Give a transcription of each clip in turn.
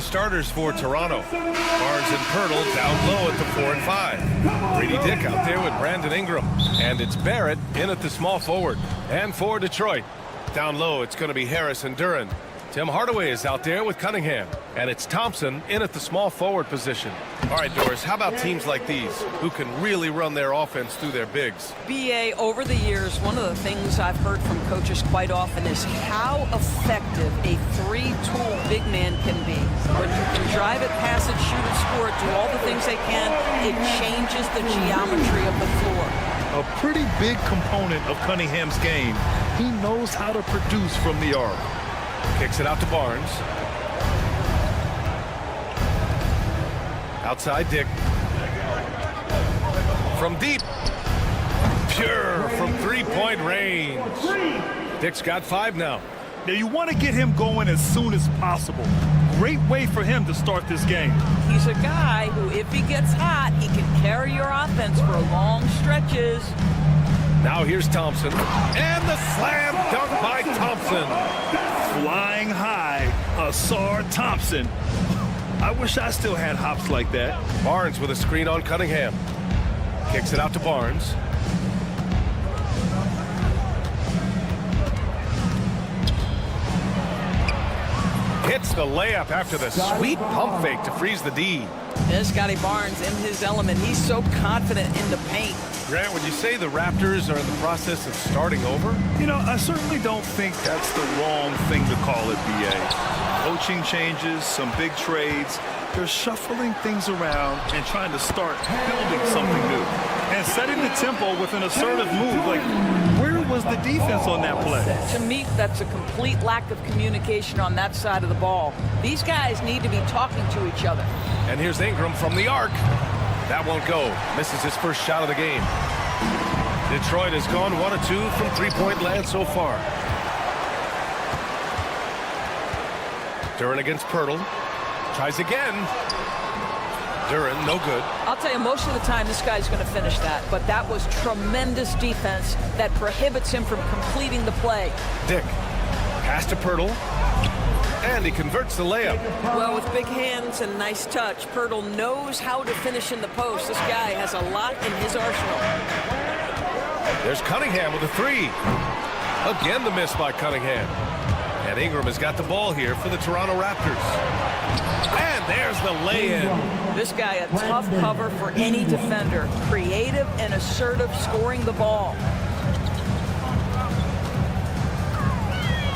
starters for Toronto. Barnes and Pirtle down low at the 4 and 5. Brady Dick out there with Brandon Ingram. And it's Barrett in at the small forward. And for Detroit, down low, it's going to be Harris and Duran. Tim Hardaway is out there with Cunningham. And it's Thompson in at the small forward position. All right, Doris, how about teams like these who can really run their offense through their bigs? BA, over the years, one of the things I've heard from coaches quite often is how effective a three-tool big man can be. When you can drive it, pass it, shoot it, score it, do all the things they can, it changes the geometry of the floor. A pretty big component of Cunningham's game. He knows how to produce from the arc. Kicks it out to Barnes. Outside Dick. From deep. Pure from three-point range. Dick's got 5 now. Now you want to get him going as soon as possible. Great way for him to start this game. He's a guy who, if he gets hot, he can carry your offense for long stretches. Now here's Thompson. And the slam dunk by Thompson. Flying high, Asar Thompson. I wish I still had hops like that. Barnes with a screen on Cunningham. Kicks it out to Barnes. Hits the layup after the sweet pump fake to freeze the D. There's Scotty Barnes in his element. He's so confident in the paint. Grant, would you say the Raptors are in the process of starting over? You know, I certainly don't think that's the wrong thing to call it, BA. Coaching changes, some big trades. They're shuffling things around and trying to start building something new. And setting the tempo with an assertive move. Like, where was the defense on that play? To me, that's a complete lack of communication on that side of the ball. These guys need to be talking to each other. And here's Ingram from the arc. That won't go. Misses his first shot of the game. Detroit has gone 1 of 2 from three-point land so far. Duran against Pirtle. Tries again. Duran, no good. I'll tell you, most of the time this guy's going to finish that, but that was tremendous defense that prohibits him from completing the play. Dick. Pass to Pirtle. And he converts the layup. Well, with big hands and nice touch, Pirtle knows how to finish in the post. This guy has a lot in his arsenal. There's Cunningham with a 3. Again, the miss by Cunningham. And Ingram has got the ball here for the Toronto Raptors. And there's the lay-in. This guy, a tough cover for any defender. Creative and assertive, scoring the ball.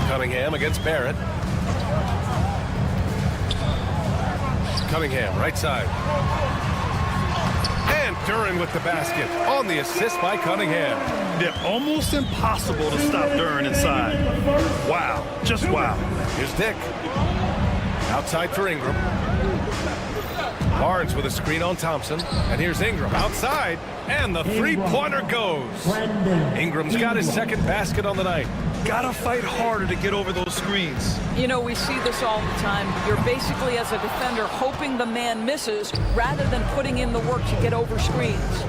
Cunningham against Barrett. Cunningham, right side. And Duran with the basket on the assist by Cunningham. They're almost impossible to stop Duran inside. Wow, just wow. Here's Dick. Outside for Ingram. Barnes with a screen on Thompson. And here's Ingram outside. And the three-pointer goes. Ingram's got his second basket on the night. Gotta fight harder to get over those screens. You know, we see this all the time. You're basically, as a defender, hoping the man misses rather than putting in the work to get over screens.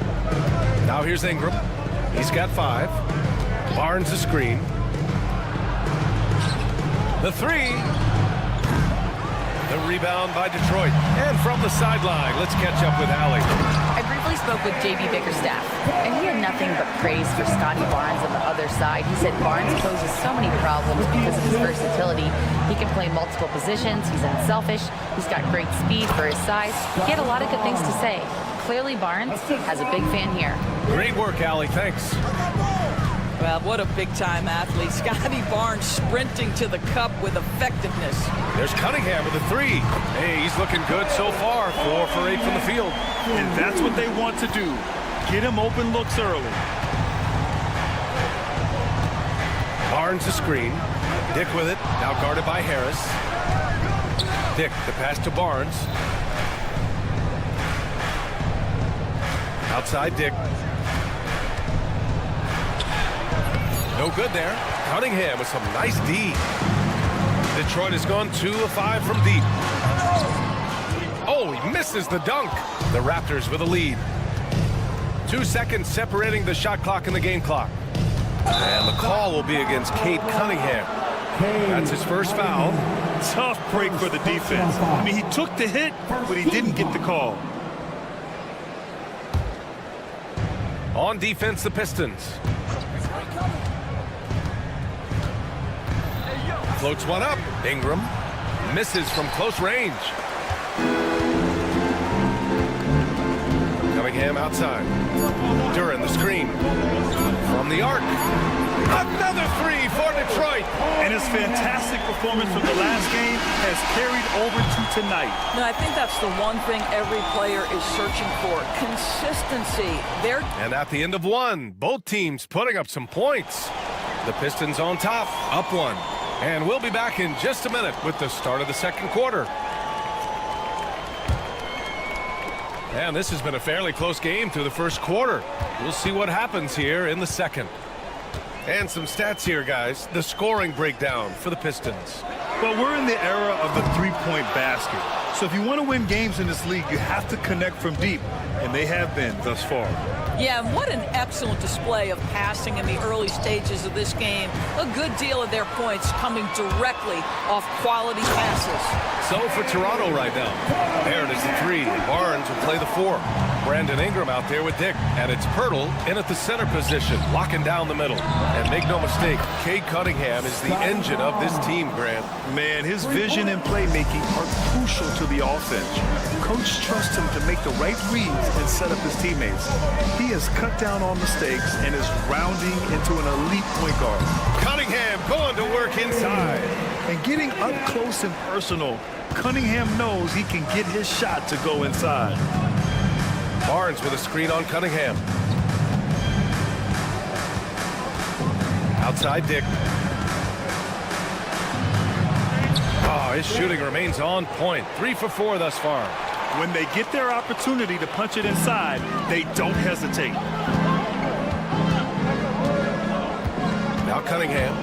Now here's Ingram. He's got 5. Barnes a screen. The 3. The rebound by Detroit. And from the sideline, let's catch up with Allie. I briefly spoke with J.B. Bickerstaff, and he had nothing but praise for Scotty Barnes on the other side. He said Barnes poses so many problems because of his versatility. He can play multiple positions. He's unselfish. He's got great speed for his size. He had a lot of good things to say. Clearly, Barnes has a big fan here. Great work, Allie. Thanks. Well, what a big-time athlete. Scotty Barnes sprinting to the cup with effectiveness. There's Cunningham with a 3. Hey, he's looking good so far. 4 for 8 from the field. And that's what they want to do. Get him open looks early. Barnes a screen. Dick with it. Now guarded by Harris. Dick, the pass to Barnes. Outside Dick. No good there. Cunningham with some nice D. Detroit has gone 2 of 5 from deep. Oh, he misses the dunk. The Raptors with a lead. 2 seconds separating the shot clock and the game clock. And the call will be against Cade Cunningham. That's his first foul. tough break for the defense. I mean, he took the hit, but he didn't get the call. On defense, the Pistons. Floats one up. Ingram misses from close range. Cunningham outside. Duran the screen. From the arc. Another three for Detroit. And his fantastic performance from the last game has carried over to tonight. No, I think that's the one thing every player is searching for. Consistency. And at the end of one, both teams putting up some points. The Pistons on top, up one. And we'll be back in just a minute with the start of the second quarter. And this has been a fairly close game through the first quarter. We'll see what happens here in the second. And some stats here, guys. The scoring breakdown for the Pistons. Well, we're in the era of the three-point basket. So if you want to win games in this league, you have to connect from deep. And they have been thus far. Yeah, and what an excellent display of passing in the early stages of this game. A good deal of their points coming directly off quality passes. So for Toronto right now, Barrett is the three. Barnes will play the four. Brandon Ingram out there with Dick. And it's Pirtle in at the center position, locking down the middle. And make no mistake, Cade Cunningham is the engine of this team, Grant. Man, his vision and playmaking are crucial to the offense. Coach trusts him to make the right reads and set up his teammates. He has cut down on mistakes and is rounding into an elite point guard. Cunningham going to work inside. And getting up close and personal, Cunningham knows he can get his shot to go inside. Barnes with a screen on Cunningham. Outside Dick. Oh, his shooting remains on point. 3 for 4 thus far. When they get their opportunity to punch it inside, they don't hesitate. Now Cunningham.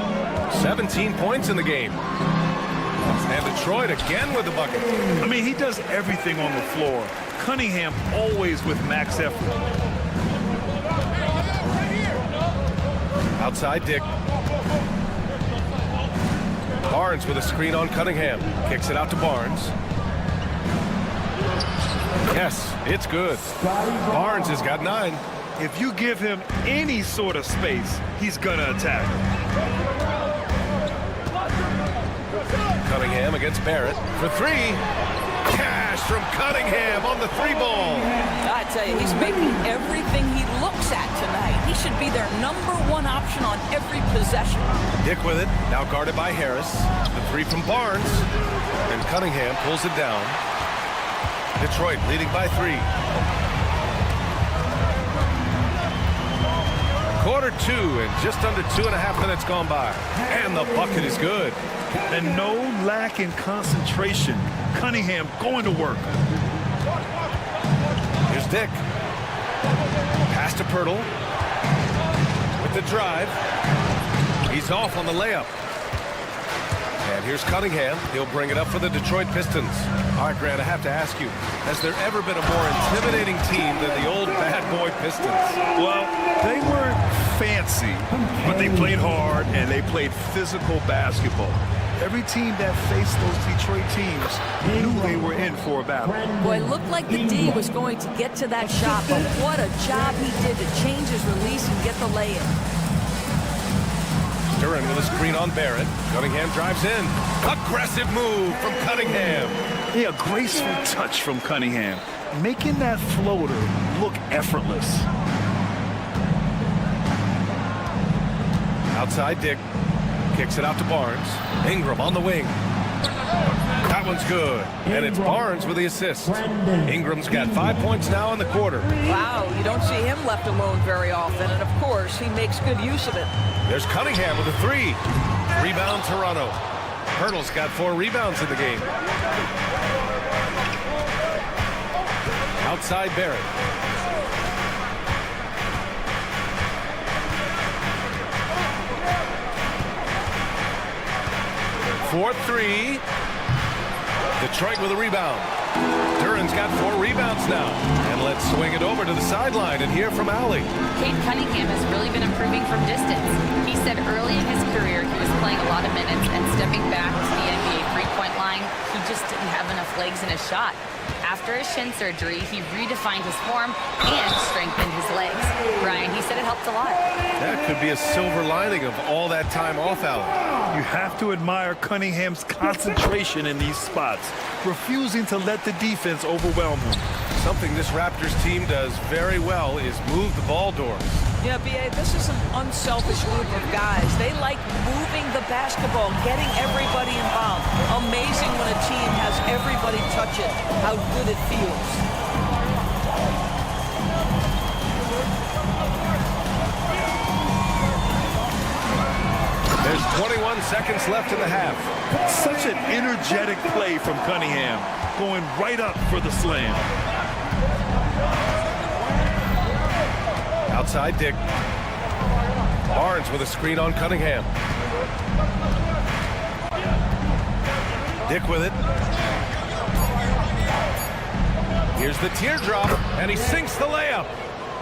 17 points in the game. And Detroit again with the bucket. I mean, he does everything on the floor. Cunningham always with max effort. Outside Dick. Barnes with a screen on Cunningham. Kicks it out to Barnes. Yes, it's good. Barnes has got 9. If you give him any sort of space, he's gonna attack. Cunningham against Barrett for 3. Cash from Cunningham on the 3-ball. I tell you, he's making everything he looks at tonight. He should be their #1 option on every possession. Dick with it, now guarded by Harris. The 3 from Barnes. And Cunningham pulls it down. Detroit leading by 3. Quarter 2 and just under 2.5 minutes gone by. And the bucket is good. And no lack in concentration. Cunningham going to work. Here's Dick. Pass to Pirtle. With the drive. He's off on the layup. And here's Cunningham. He'll bring it up for the Detroit Pistons. All right, Grant, I have to ask you, has there ever been a more intimidating team than the old bad boy Pistons? Well, they weren't fancy, but they played hard and they played physical basketball. Every team that faced those Detroit teams knew they were in for a battle. Boy, it looked like the D was going to get to that shot, but what a job he did to change his release and get the lay-in. Duran with a screen on Barrett. Cunningham drives in. Aggressive move from Cunningham. Yeah, a graceful touch from Cunningham, making that floater look effortless. Outside Dick. Kicks it out to Barnes. Ingram on the wing. That one's good. And it's Barnes with the assist. Ingram's got 5 points now in the quarter. Wow, you don't see him left alone very often, and of course, he makes good use of it. There's Cunningham with a 3. Rebound Toronto. Pirtle's got 4 rebounds in the game. Outside Barrett. For 3. Detroit with a rebound. Duran's got 4 rebounds now. And let's swing it over to the sideline and hear from Allie. Cade Cunningham has really been improving from distance. He said early in his career he was playing a lot of minutes and stepping back to the NBA three-point line, he just didn't have enough legs in his shot. After his shin surgery, he redefined his form and strengthened his legs. Brian, he said it helped a lot. That could be a silver lining of all that time off, Allen. You have to admire Cunningham's concentration in these spots, refusing to let the defense overwhelm him. Something this Raptors team does very well is move the ball doors. Yeah, B.A., this is an unselfish group of guys. They like moving the basketball, getting everybody involved. Amazing when a team has everybody touch it, how good it feels. There's 21 seconds left in the half. Such an energetic play from Cunningham, going right up for the slam. Outside Dick. Barnes with a screen on Cunningham. Dick with it. Here's the teardrop, and he sinks the layup.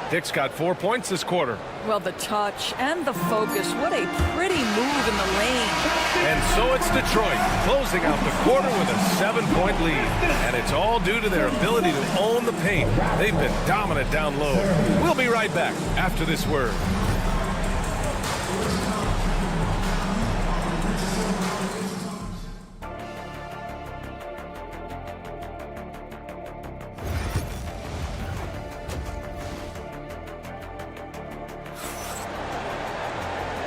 Dick's got 4 points this quarter. Well, the touch and the focus, what a pretty move in the lane. And so it's Detroit closing out the quarter with a 7-point lead. And it's all due to their ability to own the paint. They've been dominant down low. We'll be right back after this word.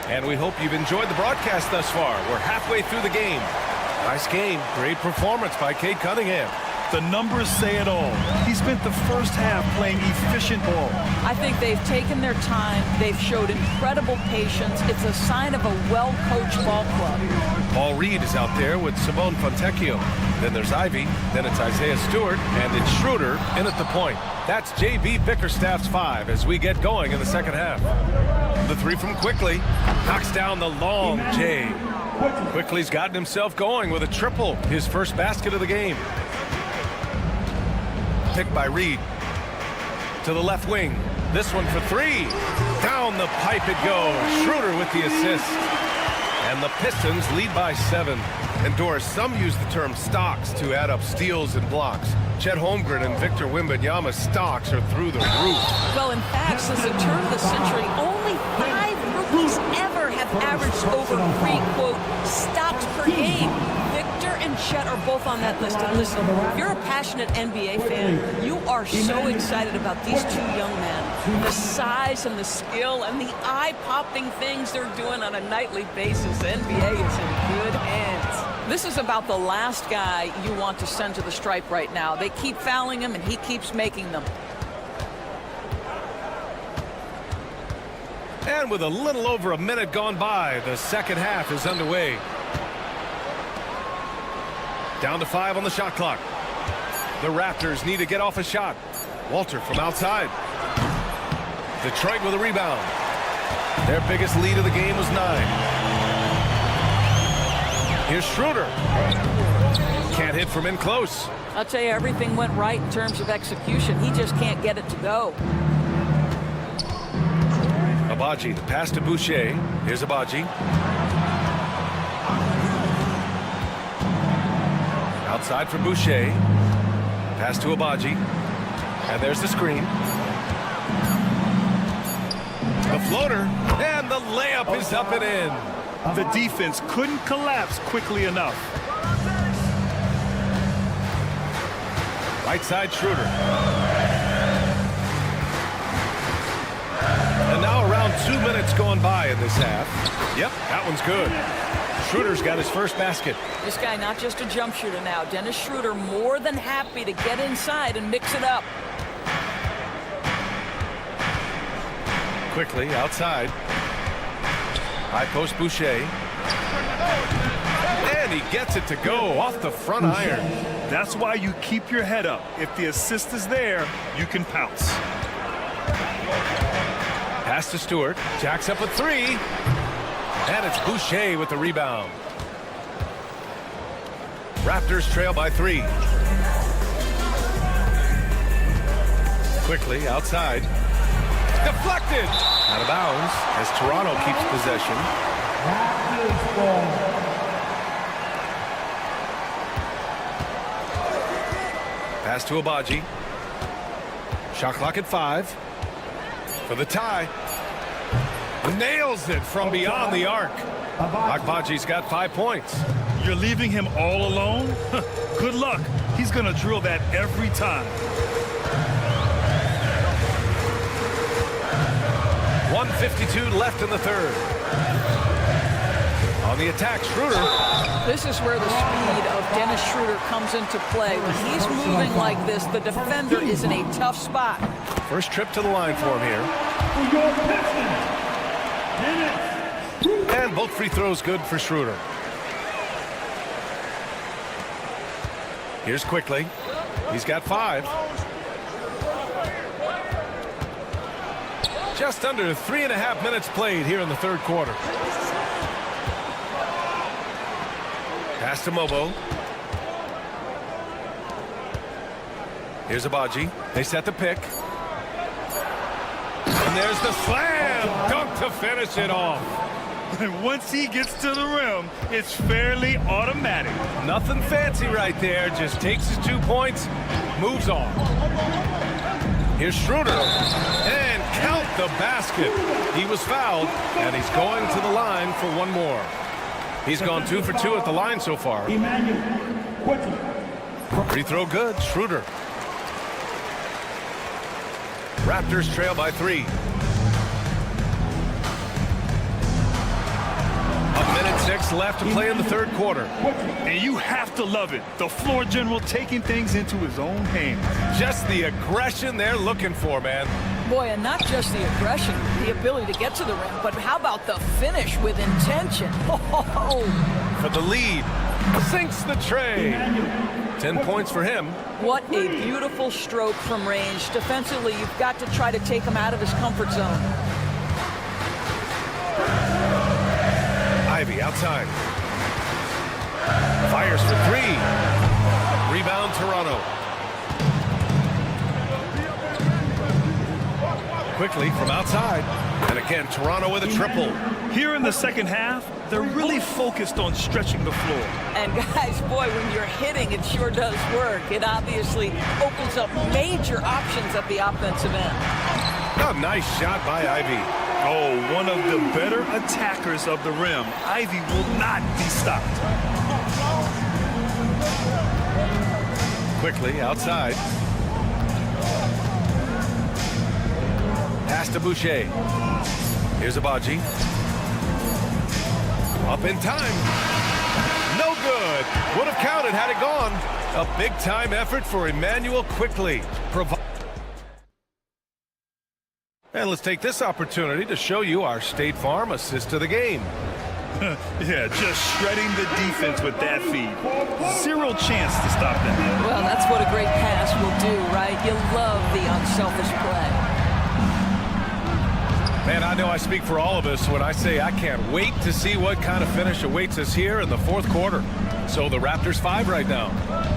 And we hope you've enjoyed the broadcast thus far. We're halfway through the game. Nice game. Great performance by Cade Cunningham. The numbers say it all. He spent the first half playing efficient ball. I think they've taken their time. They've showed incredible patience. It's a sign of a well-coached ball club. Paul Reed is out there with Simone Fontecchio. Then there's Ivy. Then it's Isaiah Stewart. And it's Schroeder in at the point. That's J.B. Bickerstaff's 5 as we get going in the second half. The 3 from Quickly. Knocks down the long J. Quickly's gotten himself going with a triple. His first basket of the game. Picked by Reed. To the left wing. This one for 3. Down the pipe it goes. Schroeder with the assist. And the Pistons lead by 7. And Doris, some use the term stocks to add up steals and blocks. Chet Holmgren and Victor Wembanyama's stocks are through the roof. Well, in fact, since the turn of the century, only 5 rookies ever have averaged over 3, quote, stocks per game. Victor and Chet are both on that list. And listen, if you're a passionate NBA fan, you are so excited about these 2 young men. The size and the skill and the eye-popping things they're doing on a nightly basis. The NBA is in good hands. This is about the last guy you want to send to the stripe right now. They keep fouling him, and he keeps making them. And with a little over a minute gone by, the second half is underway. Down to 5 on the shot clock. The Raptors need to get off a shot. Walter from outside. Detroit with a rebound. Their biggest lead of the game was 9. Here's Schroeder. Can't hit from in close. I'll tell you, everything went right in terms of execution. He just can't get it to go. Abaji, the pass to Boucher. Here's Abaji. Outside for Boucher. Pass to Abaji. And there's the screen. The floater. And the layup is up and in. The defense couldn't collapse quickly enough. Right side Schroeder. And now around 2 minutes gone by in this half. Yep, that one's good. Schroeder's got his first basket. This guy not just a jump shooter now. Dennis Schroeder more than happy to get inside and mix it up. Quickly outside. High post Boucher. And he gets it to go off the front iron. That's why you keep your head up. If the assist is there, you can pounce. Pass to Stewart. Jacks up a 3. And it's Boucher with the rebound. Raptors trail by 3. Quickly outside. Deflected. Out of bounds as Toronto keeps possession. Pass to Abaji. Shot clock at 5. For the tie. Nails it from beyond the arc. Abaji's got 5 points. You're leaving him all alone? Good luck. He's going to drill that every time. 1:52 left in the third. On the attack, Schroeder. This is where the speed of Dennis Schroeder comes into play. When he's moving like this, the defender is in a tough spot. First trip to the line for him here. And both free throws good for Schroeder. Here's Quickly. He's got 5. Just under 3.5 minutes played here in the third quarter. Pass to Mobo. Here's Abaji. They set the pick. And there's the slam dunk to finish it off. And once he gets to the rim, it's fairly automatic. Nothing fancy right there. Just takes his 2 points, moves on. Here's Schroeder. And count the basket. He was fouled, and he's going to the line for one more. He's gone 2 for 2 at the line so far. Free throw good. Schroeder. Raptors trail by 3. 1:06 left to play in the third quarter. And you have to love it. The floor general taking things into his own hands. Just the aggression they're looking for, man. Boy, and not just the aggression, the ability to get to the rim, but how about the finish with intention? Oh, For the lead. Sinks the tray. 10 points for him. what a beautiful stroke from range. Defensively, you've got to try to take him out of his comfort zone. Ivy outside. Fires for 3. Rebound Toronto. Quickly from outside. And again, Toronto with a triple. Here in the second half, they're really focused on stretching the floor. And guys, boy, when you're hitting, it sure does work. It obviously opens up major options at the offensive end. A nice shot by Ivy. Oh, one of the better attackers of the rim. Ivy will not be stopped. Quickly outside. Pass to Boucher. Here's Abaji. Up in time. No good. Would have counted had it gone. A big-time effort for Emmanuel Quickly. And let's take this opportunity to show you our State Farm assist to the game. Yeah, just shredding the defense with that feed. Zero chance to stop that. Well, that's what a great pass will do, right? You love the unselfish play. Man, I know I speak for all of us when I say I can't wait to see what kind of finish awaits us here in the fourth quarter. So the Raptors 5 right now.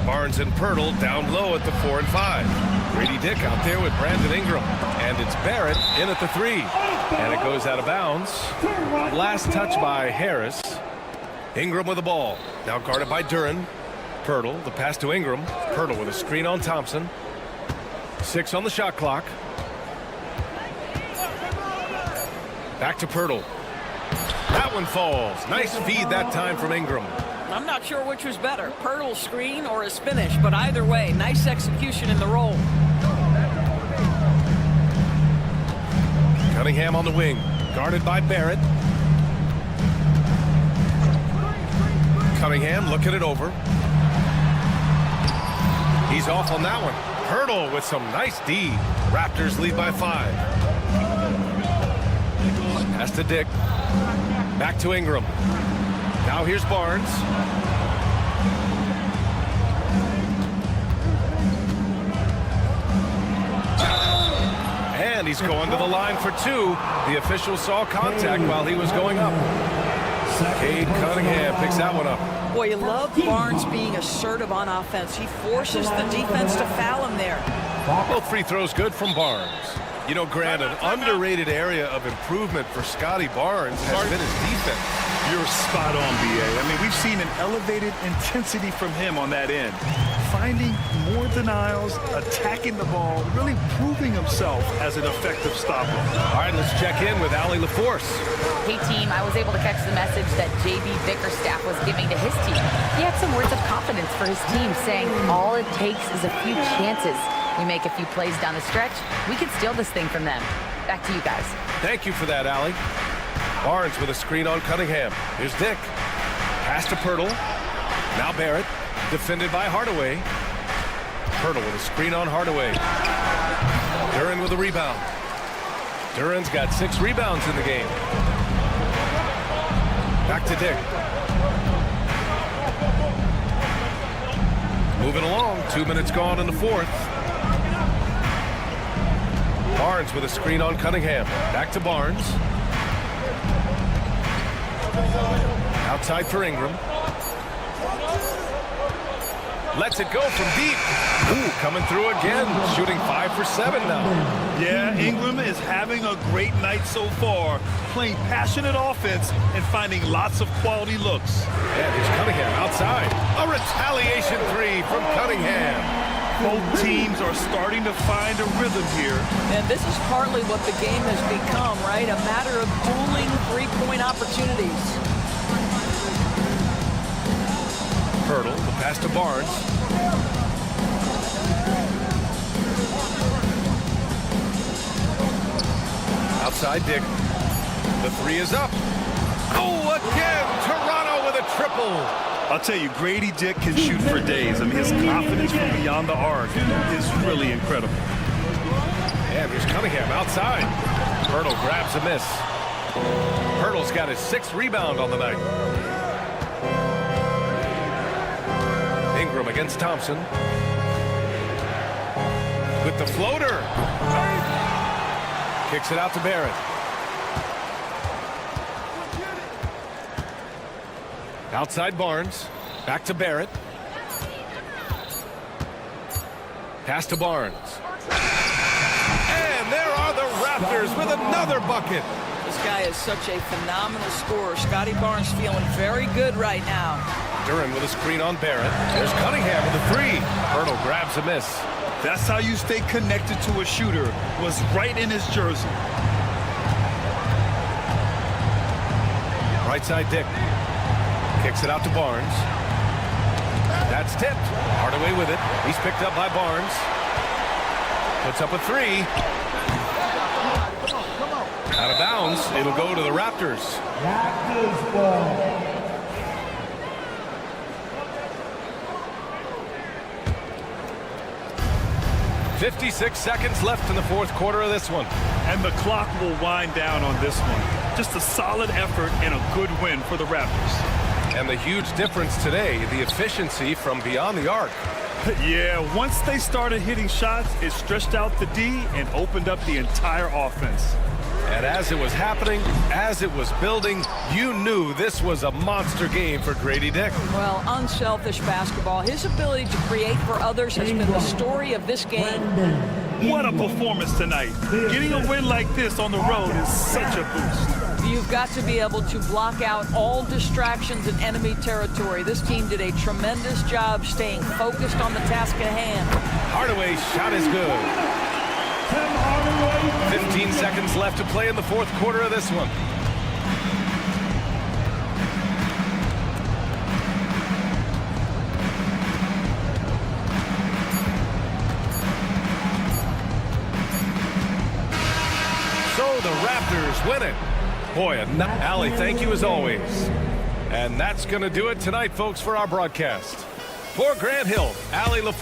Barnes and Pirtle down low at the 4 and 5. Grady Dick out there with Brandon Ingram. And it's Barrett in at the 3. And it goes out of bounds. Last touch by Harris. Ingram with the ball. Now guarded by Duran. Pirtle, the pass to Ingram. Pirtle with a screen on Thompson. 6 on the shot clock. Back to Pirtle. That one falls. Nice feed that time from Ingram. I'm not sure which was better, Pirtle's screen or his finish, but either way, nice execution in the roll. Cunningham on the wing, guarded by Barrett. Cunningham looking it over. He's off on that one. Pirtle with some nice D. Raptors lead by 5. Pass to Dick. Back to Ingram. Now here's Barnes. And he's going to the line for 2. The official saw contact while he was going up. Cade Cunningham picks that one up. Boy, you love Barnes being assertive on offense. He forces the defense to foul him there. Both free throws good from Barnes. You know, Grant, an underrated area of improvement for Scotty Barnes has been his defense. You're spot on, B.A. I mean, we've seen an elevated intensity from him on that end. Finding more denials, attacking the ball, really proving himself as an effective stopper. All right, let's check in with Allie LaForce. Hey, team, I was able to catch the message that J.B. Bickerstaff was giving to his team. He had some words of confidence for his team, saying all it takes is a few chances. We make a few plays down the stretch, we can steal this thing from them. Back to you guys. Thank you for that, Allie. Barnes with a screen on Cunningham. Here's Dick. Pass to Pirtle. Now Barrett. Defended by Hardaway. Pirtle with a screen on Hardaway. Duren with a rebound. Duren's got 6 rebounds in the game. Back to Dick. Moving along. 2 minutes gone in the fourth. Barnes with a screen on Cunningham. Back to Barnes. Outside for Ingram. Lets it go from deep. Ooh, coming through again. Shooting 5 for 7 now. Yeah, Ingram is having a great night so far. Playing passionate offense and finding lots of quality looks. And here's Cunningham outside. A retaliation 3 from Cunningham. Both teams are starting to find a rhythm here. And this is partly what the game has become, right? A matter of dueling three-point opportunities. Pirtle, the pass to Barnes. Outside Dick. The 3 is up. Oh, again! Toronto with a triple. I'll tell you, Grady Dick can shoot for days. I mean, his confidence from beyond the arc is really incredible. And here's Cunningham outside. Pirtle grabs a miss. Pirtle's got his 6th rebound on the night. Ingram against Thompson. With the floater. Kicks it out to Barrett. Outside Barnes. Back to Barrett. Pass to Barnes. And there are the Raptors with another bucket. This guy is such a phenomenal scorer. Scotty Barnes feeling very good right now. Duren with a screen on Barrett. There's Cunningham with a 3. Pirtle grabs a miss. That's how you stay connected to a shooter. Was right in his jersey. Right side Dick. Kicks it out to Barnes. That's tipped. Hardaway with it. He's picked up by Barnes. Puts up a 3. Out of bounds. It'll go to the Raptors. Raptors ball. 56 seconds left in the fourth quarter of this one. And the clock will wind down on this one. Just a solid effort and a good win for the Raptors. And the huge difference today, the efficiency from beyond the arc. Yeah, once they started hitting shots, it stretched out the D and opened up the entire offense. And as it was happening, as it was building, you knew this was a monster game for Grady Dick. Well, unselfish basketball. His ability to create for others has been the story of this game. What a performance tonight. Getting a win like this on the road is such a boost. You've got to be able to block out all distractions in enemy territory. This team did a tremendous job staying focused on the task at hand. Hardaway's shot is good. 15 seconds left to play in the fourth quarter of this one. So the Raptors win it. Boy, Allie, thank you as always. And that's going to do it tonight, folks, for our broadcast. For Grant Hill, Allie LaForce.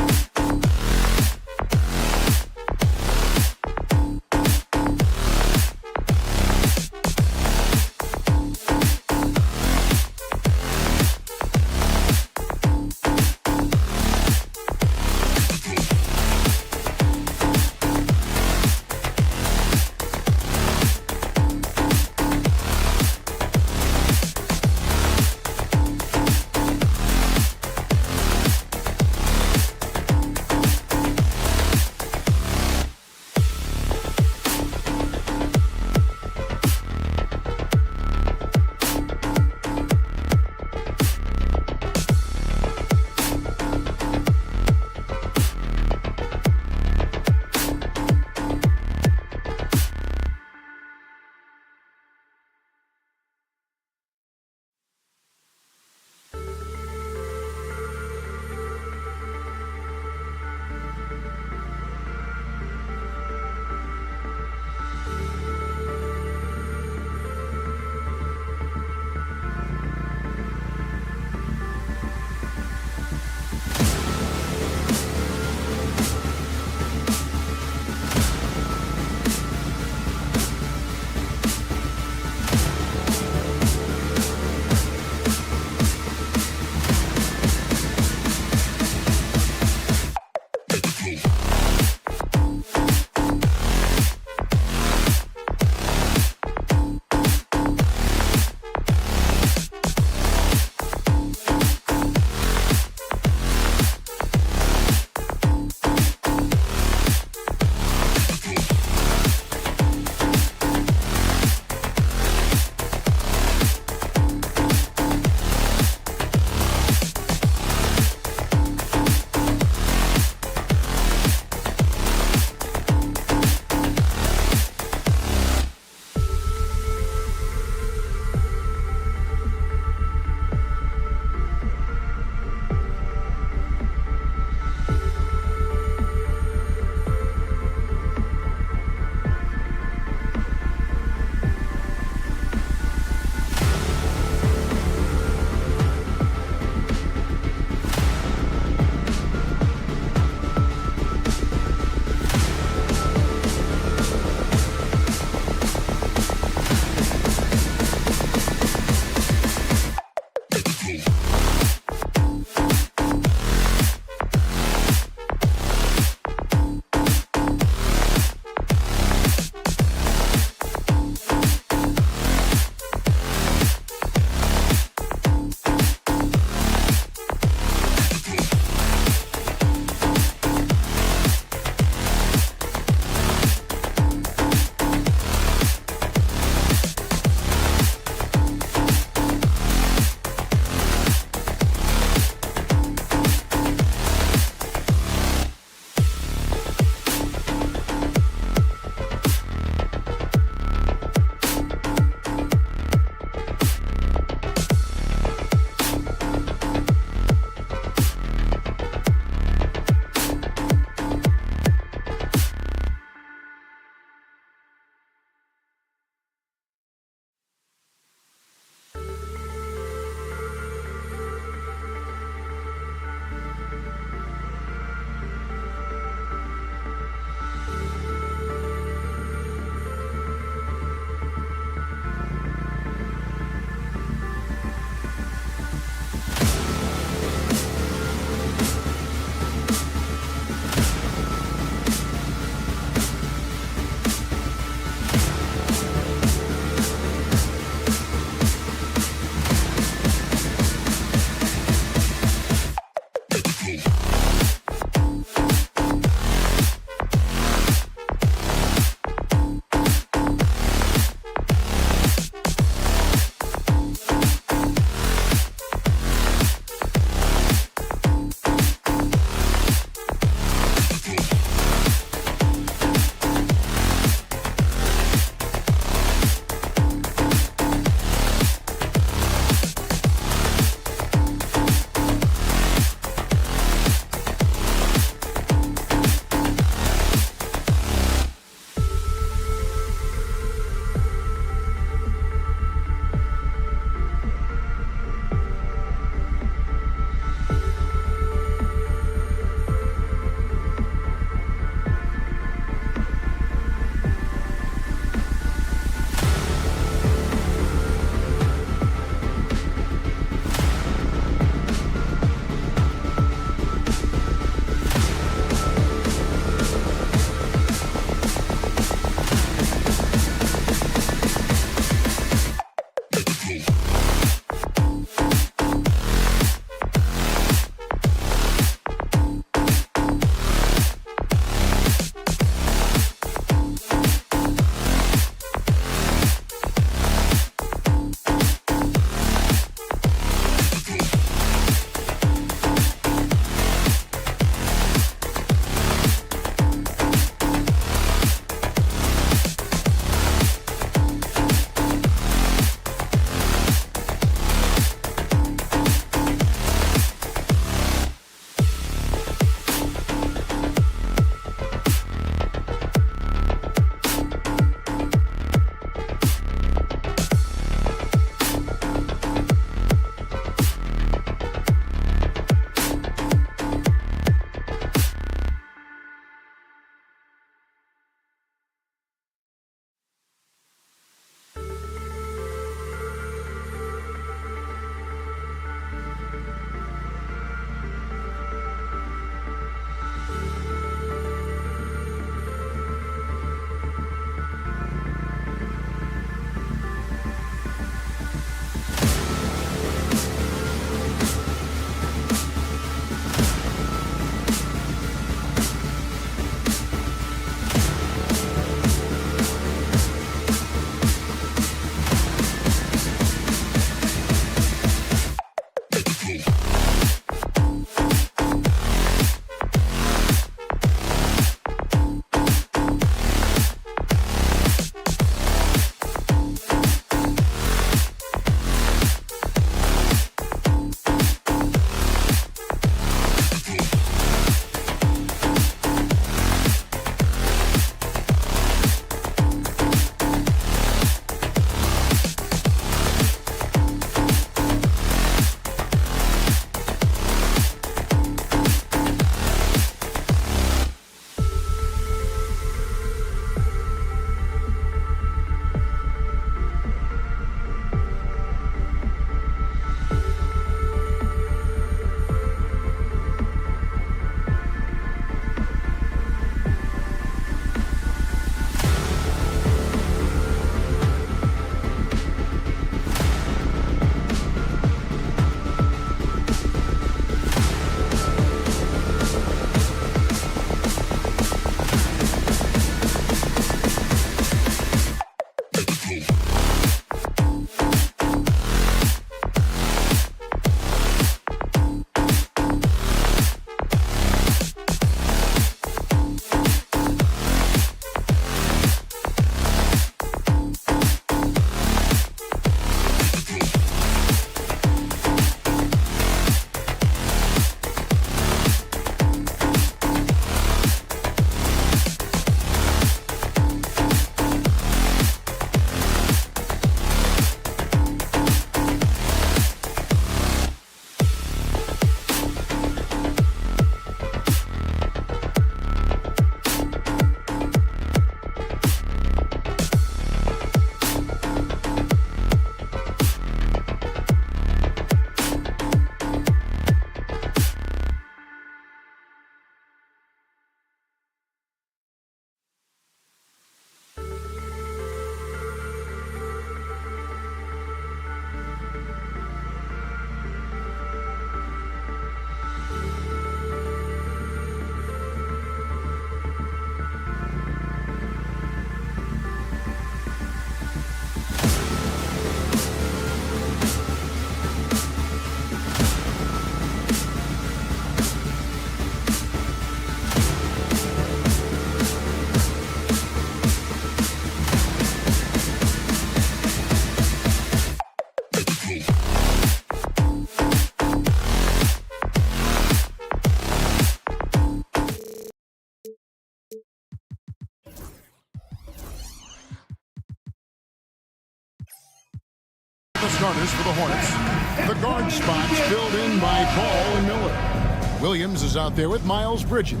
starters for the Hornets. The guard spots filled in by Ball and Miller. Williams is out there with Miles Bridges.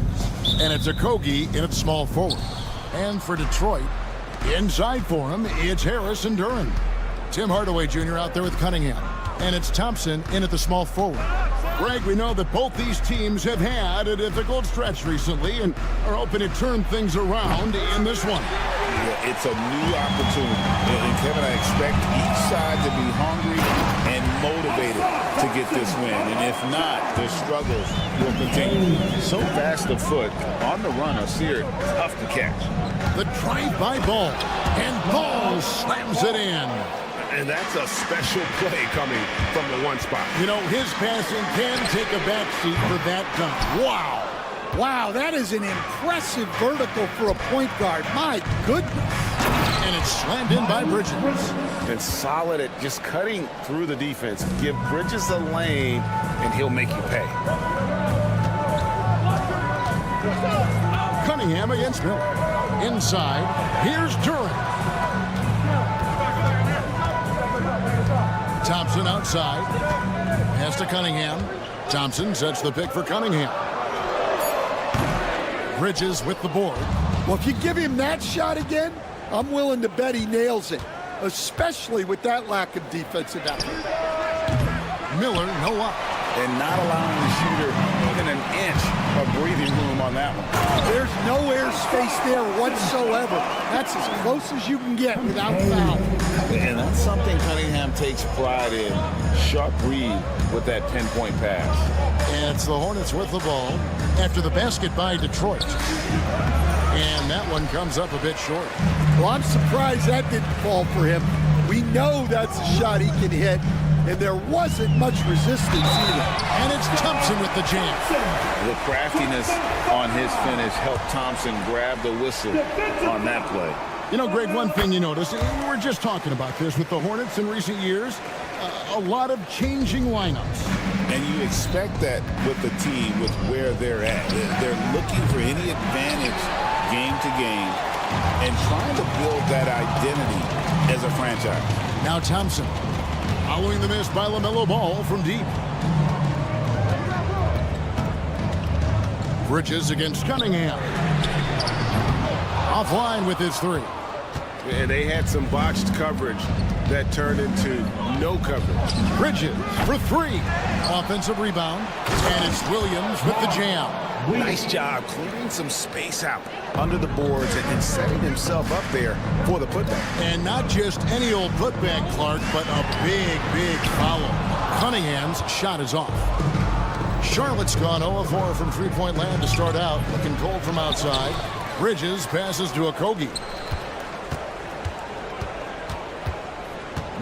And it's Okogie in at small forward. And for Detroit, inside for him, it's Harris and Duran. Tim Hardaway Jr. out there with Cunningham. And it's Thompson in at the small forward. Greg, we know that both these teams have had a difficult stretch recently and are hoping to turn things around in this one. Yeah, it's a new opportunity. And Kevin, I expect each side to be hungry and motivated to get this win. And if not, their struggles will continue. So fast of foot on the run, Sear, tough to catch. The drive by Ball, and Ball slams it in. And that's a special play coming from the one spot. You know, his passing can take a backseat for that dunk. Wow. Wow, that is an impressive vertical for a point guard. My goodness. And it's slammed in by Bridges. And solid at just cutting through the defense. Give Bridges a lane, and he'll make you pay. Cunningham against Miller. Inside, here's Duran. Thompson outside. Pass to Cunningham. Thompson sets the pick for Cunningham. Bridges with the board. Well, if you give him that shot again, I'm willing to bet he nails it, especially with that lack of defensive effort. Miller, no up. And not allowing the shooter even an inch of breathing room on that one. There's no airspace there whatsoever. That's as close as you can get without foul. And that's something Cunningham takes pride in. Sharp read with that 10-point pass. And it's the Hornets with the ball after the basket by Detroit. And that one comes up a bit short. Well, I'm surprised that didn't fall for him. We know that's a shot he can hit, and there wasn't much resistance either. And it's Thompson with the jam. The craftiness on his finish helped Thompson grab the whistle on that play. You know, Greg, one thing you notice, we were just talking about this with the Hornets in recent years, a lot of changing lineups. And you expect that with the team, with where they're at. They're looking for any advantage game to game and trying to build that identity as a franchise. Now Thompson, following the miss by LaMelo Ball from deep. Bridges against Cunningham. Offline with his three. And they had some botched coverage that turned into no coverage. Bridges for three. Offensive rebound. And it's Williams with the jam. Nice job clearing some space out under the boards and setting himself up there for the putback. And not just any old putback, Clark, but a big, big follow. Cunningham's shot is off. Charlotte's gone 0-4 from three-point land to start out. Looking cold from outside. Bridges passes to Okogie.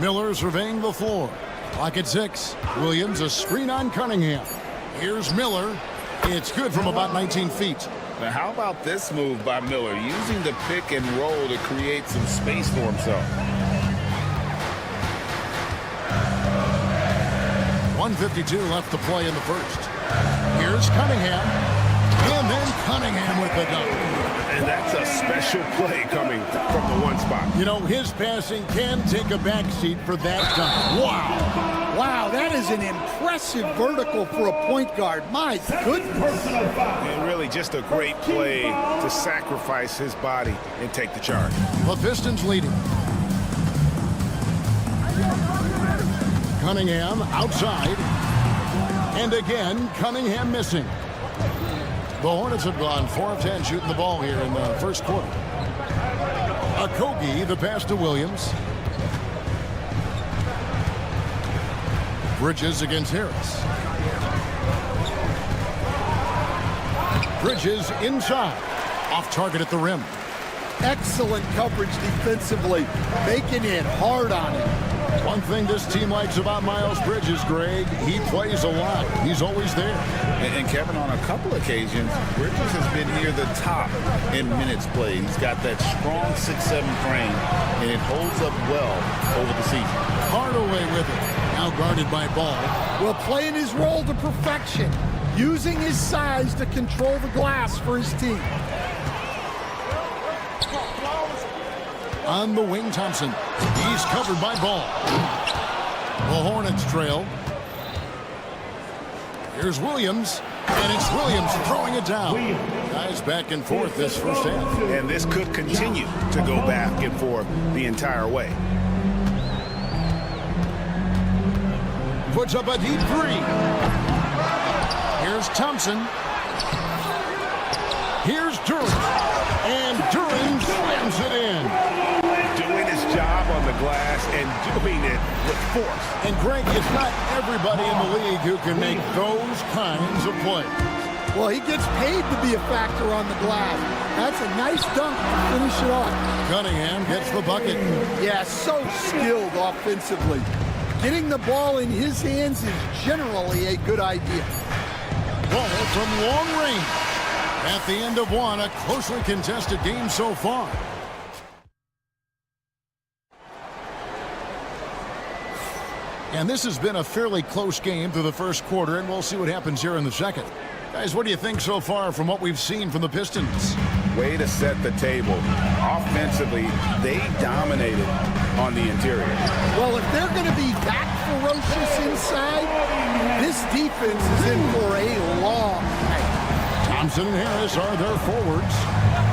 Miller surveying the floor. Clock at 6. Williams a screen on Cunningham. Here's Miller. It's good from about 19 feet. Now, how about this move by Miller, using the pick and roll to create some space for himself? 1:52 left to play in the first. Here's Cunningham. And then Cunningham with the dunk. And that's a special play coming from the one spot. You know, his passing can take a backseat for that dunk. Wow. Wow, that is an impressive vertical for a point guard. My goodness. And really just a great play to sacrifice his body and take the charge. The Pistons leading. Cunningham outside. And again, Cunningham missing. The Hornets have gone 4 of 10 shooting the ball here in the first quarter. Okogie, the pass to Williams. Bridges against Harris. Bridges inside. Off target at the rim. Excellent coverage defensively, making it hard on him. One thing this team likes about Miles Bridges, Greg, he plays a lot. He's always there. And Kevin, on a couple occasions, Bridges has been near the top in minutes played. He's got that strong 6'7" frame, and it holds up well over the season. Hardaway with it. Now guarded by Ball. Well, playing his role to perfection, using his size to control the glass for his team. On the wing, Thompson. He's covered by Ball. The Hornets trail. Here's Williams, and it's Williams throwing it down. Guys back and forth this first half. And this could continue to go back and forth the entire way. Puts up a deep three. Here's Thompson. Here's Duran. And Duran slams it in. Doing his job on the glass and doing it with force. And Greg, it's not everybody in the league who can make those kinds of plays. Well, he gets paid to be a factor on the glass. That's a nice dunk to finish it off. Cunningham gets the bucket. Yeah, so skilled offensively. Getting the ball in his hands is generally a good idea. Ball from long range. At the end of one, a closely contested game so far. And this has been a fairly close game through the first quarter, and we'll see what happens here in the second. Guys, what do you think so far from what we've seen from the Pistons? Way to set the table. Offensively, they dominated on the interior. Well, if they're going to be that ferocious inside, this defense is in for a long night. Thompson and Harris are their forwards.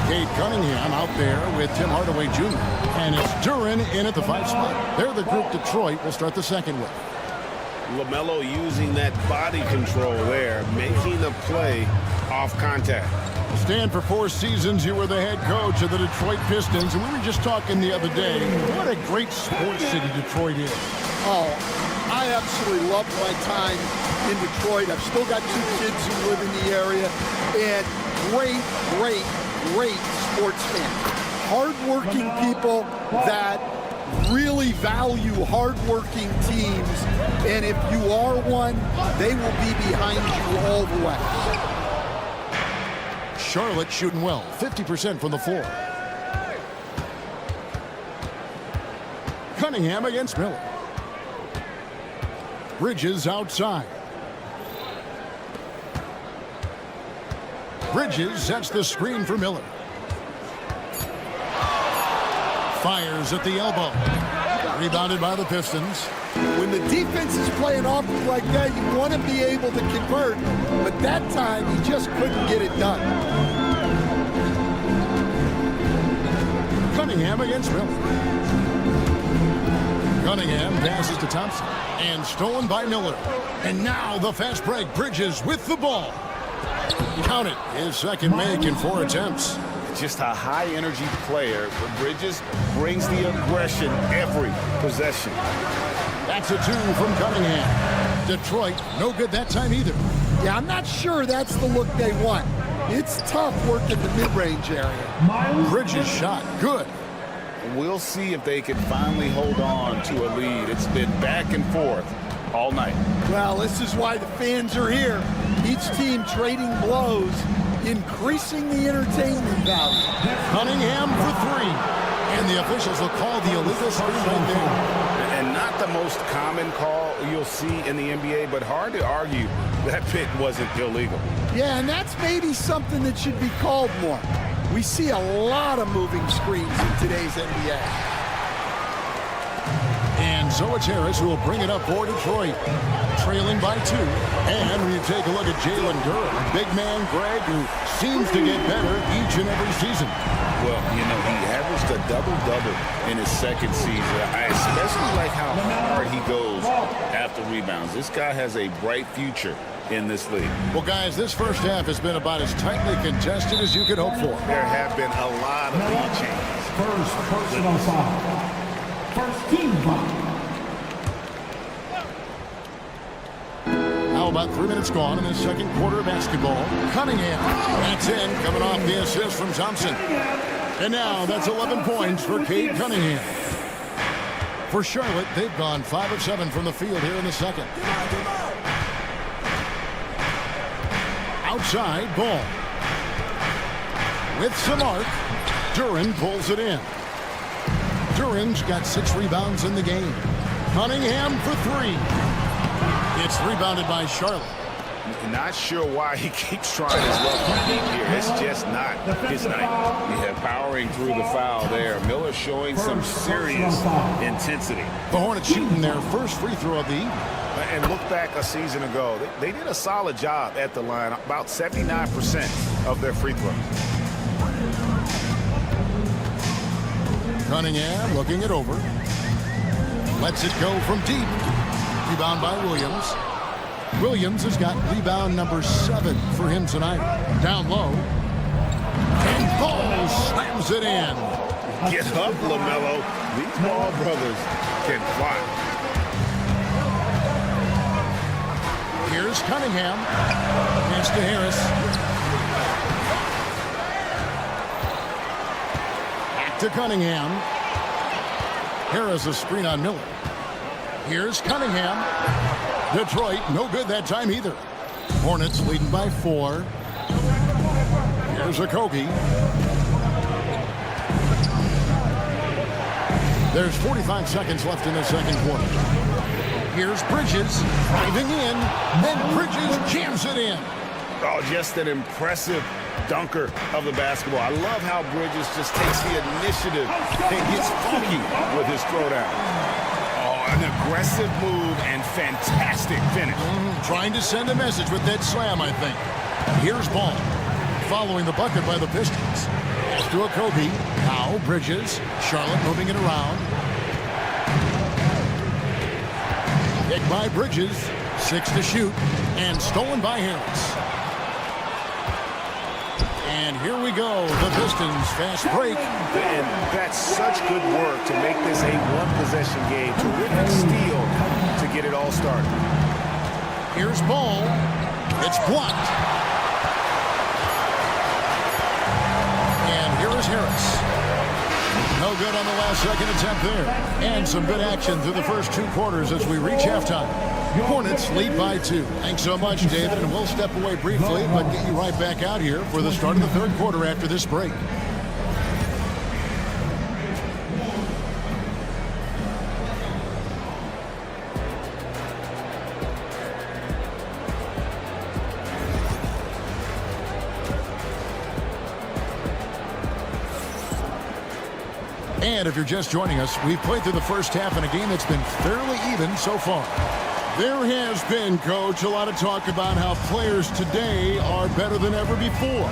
Cade Cunningham out there with Tim Hardaway Jr. And it's Duran in at the 5 spot. They're the group Detroit will start the second with. LaMelo using that body control there, making the play off contact. Stan, for 4 seasons, you were the head coach of the Detroit Pistons, and we were just talking the other day, what a great sports city Detroit is. Oh, I absolutely loved my time in Detroit. I've still got 2 kids who live in the area, and great sports fans. Hard-working people that really value hard-working teams, and if you are one, they will be behind you all the way. Charlotte shooting well, 50% from the floor. Cunningham against Miller. Bridges outside. Bridges sets the screen for Miller. Fires at the elbow. Rebounded by the Pistons. When the defense is playing off you like that, you want to be able to convert, but that time he just couldn't get it done. Cunningham against Miller. Cunningham passes to Thompson and stolen by Miller. And now the fast break. Bridges with the ball. Count it. His second make in 4 attempts. Just a high-energy player. Bridges brings the aggression every possession. That's a 2 from Cunningham. Detroit, no good that time either. Yeah, I'm not sure that's the look they want. It's tough working the mid-range area. Bridges shot, good. We'll see if they can finally hold on to a lead. It's been back and forth all night. Well, this is why the fans are here. Each team trading blows, increasing the entertainment value. Cunningham for 3. And the officials will call the illegal screen right there. And not the most common call you'll see in the NBA, but hard to argue that pick wasn't illegal. Yeah, and that's maybe something that should be called more. We see a lot of moving screens in today's NBA. And so it's Harris who will bring it up for Detroit. Trailing by 2. And when you take a look at Jalen Duran, big man Greg, who seems to get better each and every season. Well, you know, he averaged a double-double in his second season. I especially like how hard he goes after rebounds. This guy has a bright future in this league. Well, guys, this first half has been about as tightly contested as you could hope for. There have been a lot of lead changes. First personal foul. First team foul. Now about 3 minutes gone in the second quarter of basketball. Cunningham, that's in, coming off the assist from Thompson. And now that's 11 points for Cade Cunningham. For Charlotte, they've gone 5 of 7 from the field here in the second. Outside ball. With some arc, Duran pulls it in. Duran's got 6 rebounds in the game. Cunningham for 3. It's rebounded by Charlotte. Not sure why he keeps trying his luck here. It's just not his night. Yeah, powering through the foul there. Miller showing some serious intensity. The Hornets shooting their first free throw of the evening. And look back a season ago. They did a solid job at the line. About 79% of their free throws. Cunningham looking it over. Lets it go from deep. Rebound by Williams. Williams has got rebound number 7 for him tonight. Down low. And Ball slams it in. Get up, LaMelo. These Ball brothers can fly. Here's Cunningham. Pass to Harris. Back to Cunningham. Harris a screen on Miller. Here's Cunningham. Detroit, no good that time either. Hornets leading by 4. Here's Okogie. There's 45 seconds left in the second quarter. Here's Bridges driving in, and Bridges jams it in. Oh, just an impressive dunker of the basketball. I love how Bridges just takes the initiative and gets funky with his throwdown. An aggressive move and fantastic finish. Trying to send a message with that slam, I think. Here's Ball. Following the bucket by the Pistons. Pass to Okogie. Now Bridges. Charlotte moving it around. Picked by Bridges. 6 to shoot. And stolen by Harris. And here we go. The Pistons fast break. And that's such good work to make this a one-possession game. Terrific steal to get it all started. Here's Ball. It's blocked. And here is Harris. No good on the last second attempt there. And some good action through the first 2 quarters as we reach halftime. Hornets lead by 2. Thanks so much, David, and we'll step away briefly, but get you right back out here for the start of the third quarter after this break. And if you're just joining us, we've played through the first half in a game that's been fairly even so far. There has been, Coach, a lot of talk about how players today are better than ever before.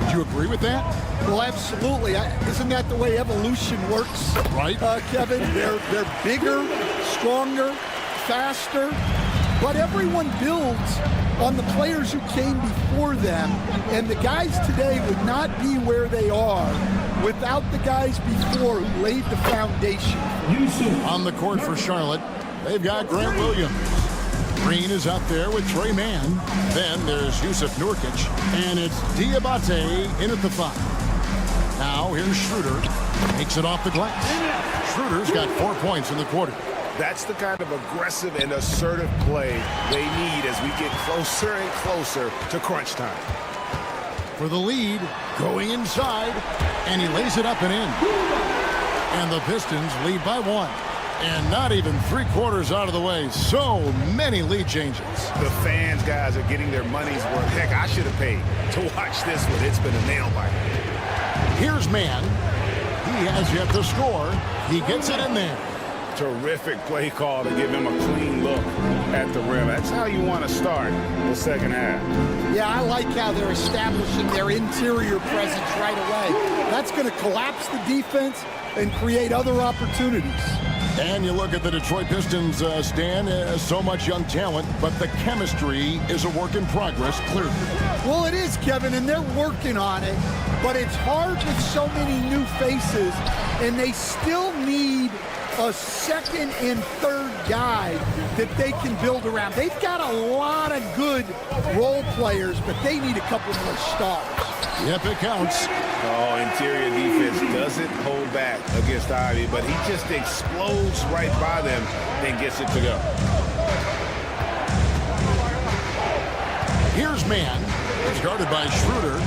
Would you agree with that? Well, absolutely. Isn't that the way evolution works? Right. Kevin, they're bigger, stronger, faster, but everyone builds on the players who came before them, and the guys today would not be where they are without the guys before who laid the foundation. On the court for Charlotte, they've got Grant Williams. Green is out there with Trey Mann. Then there's Yusuf Nurkic, and it's Diabate in at the 5. Now here's Schroeder. Takes it off the glass. Schroeder's got 4 points in the quarter. That's the kind of aggressive and assertive play they need as we get closer and closer to crunch time. For the lead, going inside, and he lays it up and in. And the Pistons lead by 1. And not even 3/4 out of the way. So many lead changes. The fans, guys, are getting their money's worth. Heck, I should have paid to watch this one. It's been a nail biter. Here's Mann. He has yet to score. He gets it in there. Terrific play call to give him a clean look at the rim. That's how you want to start the second half. Yeah, I like how they're establishing their interior presence right away. That's going to collapse the defense and create other opportunities. And you look at the Detroit Pistons, Stan, so much young talent, but the chemistry is a work in progress, clearly. Well, it is, Kevin, and they're working on it, but it's hard with so many new faces, and they still need a second and third guy that they can build around. They've got a lot of good role players, but they need a couple more stars. Yep, it counts. Oh, interior defense doesn't hold back against Ivy, but he just explodes right by them and gets it to go. Here's Mann. It's guarded by Schroeder.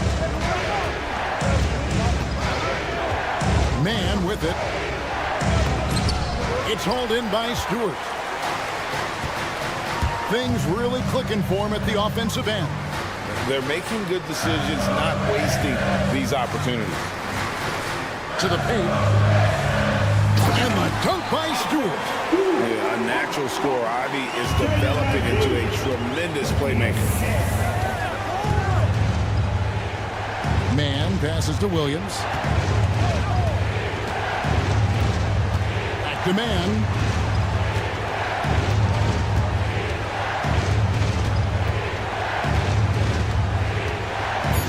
Mann with it. It's hauled in by Stewart. things really clicking for him at the offensive end. They're making good decisions, not wasting these opportunities. To the paint. And the dunk by Stewart. Yeah, a natural scorer. Ivy is developing into a tremendous playmaker. Man passes to Williams. Back to Man.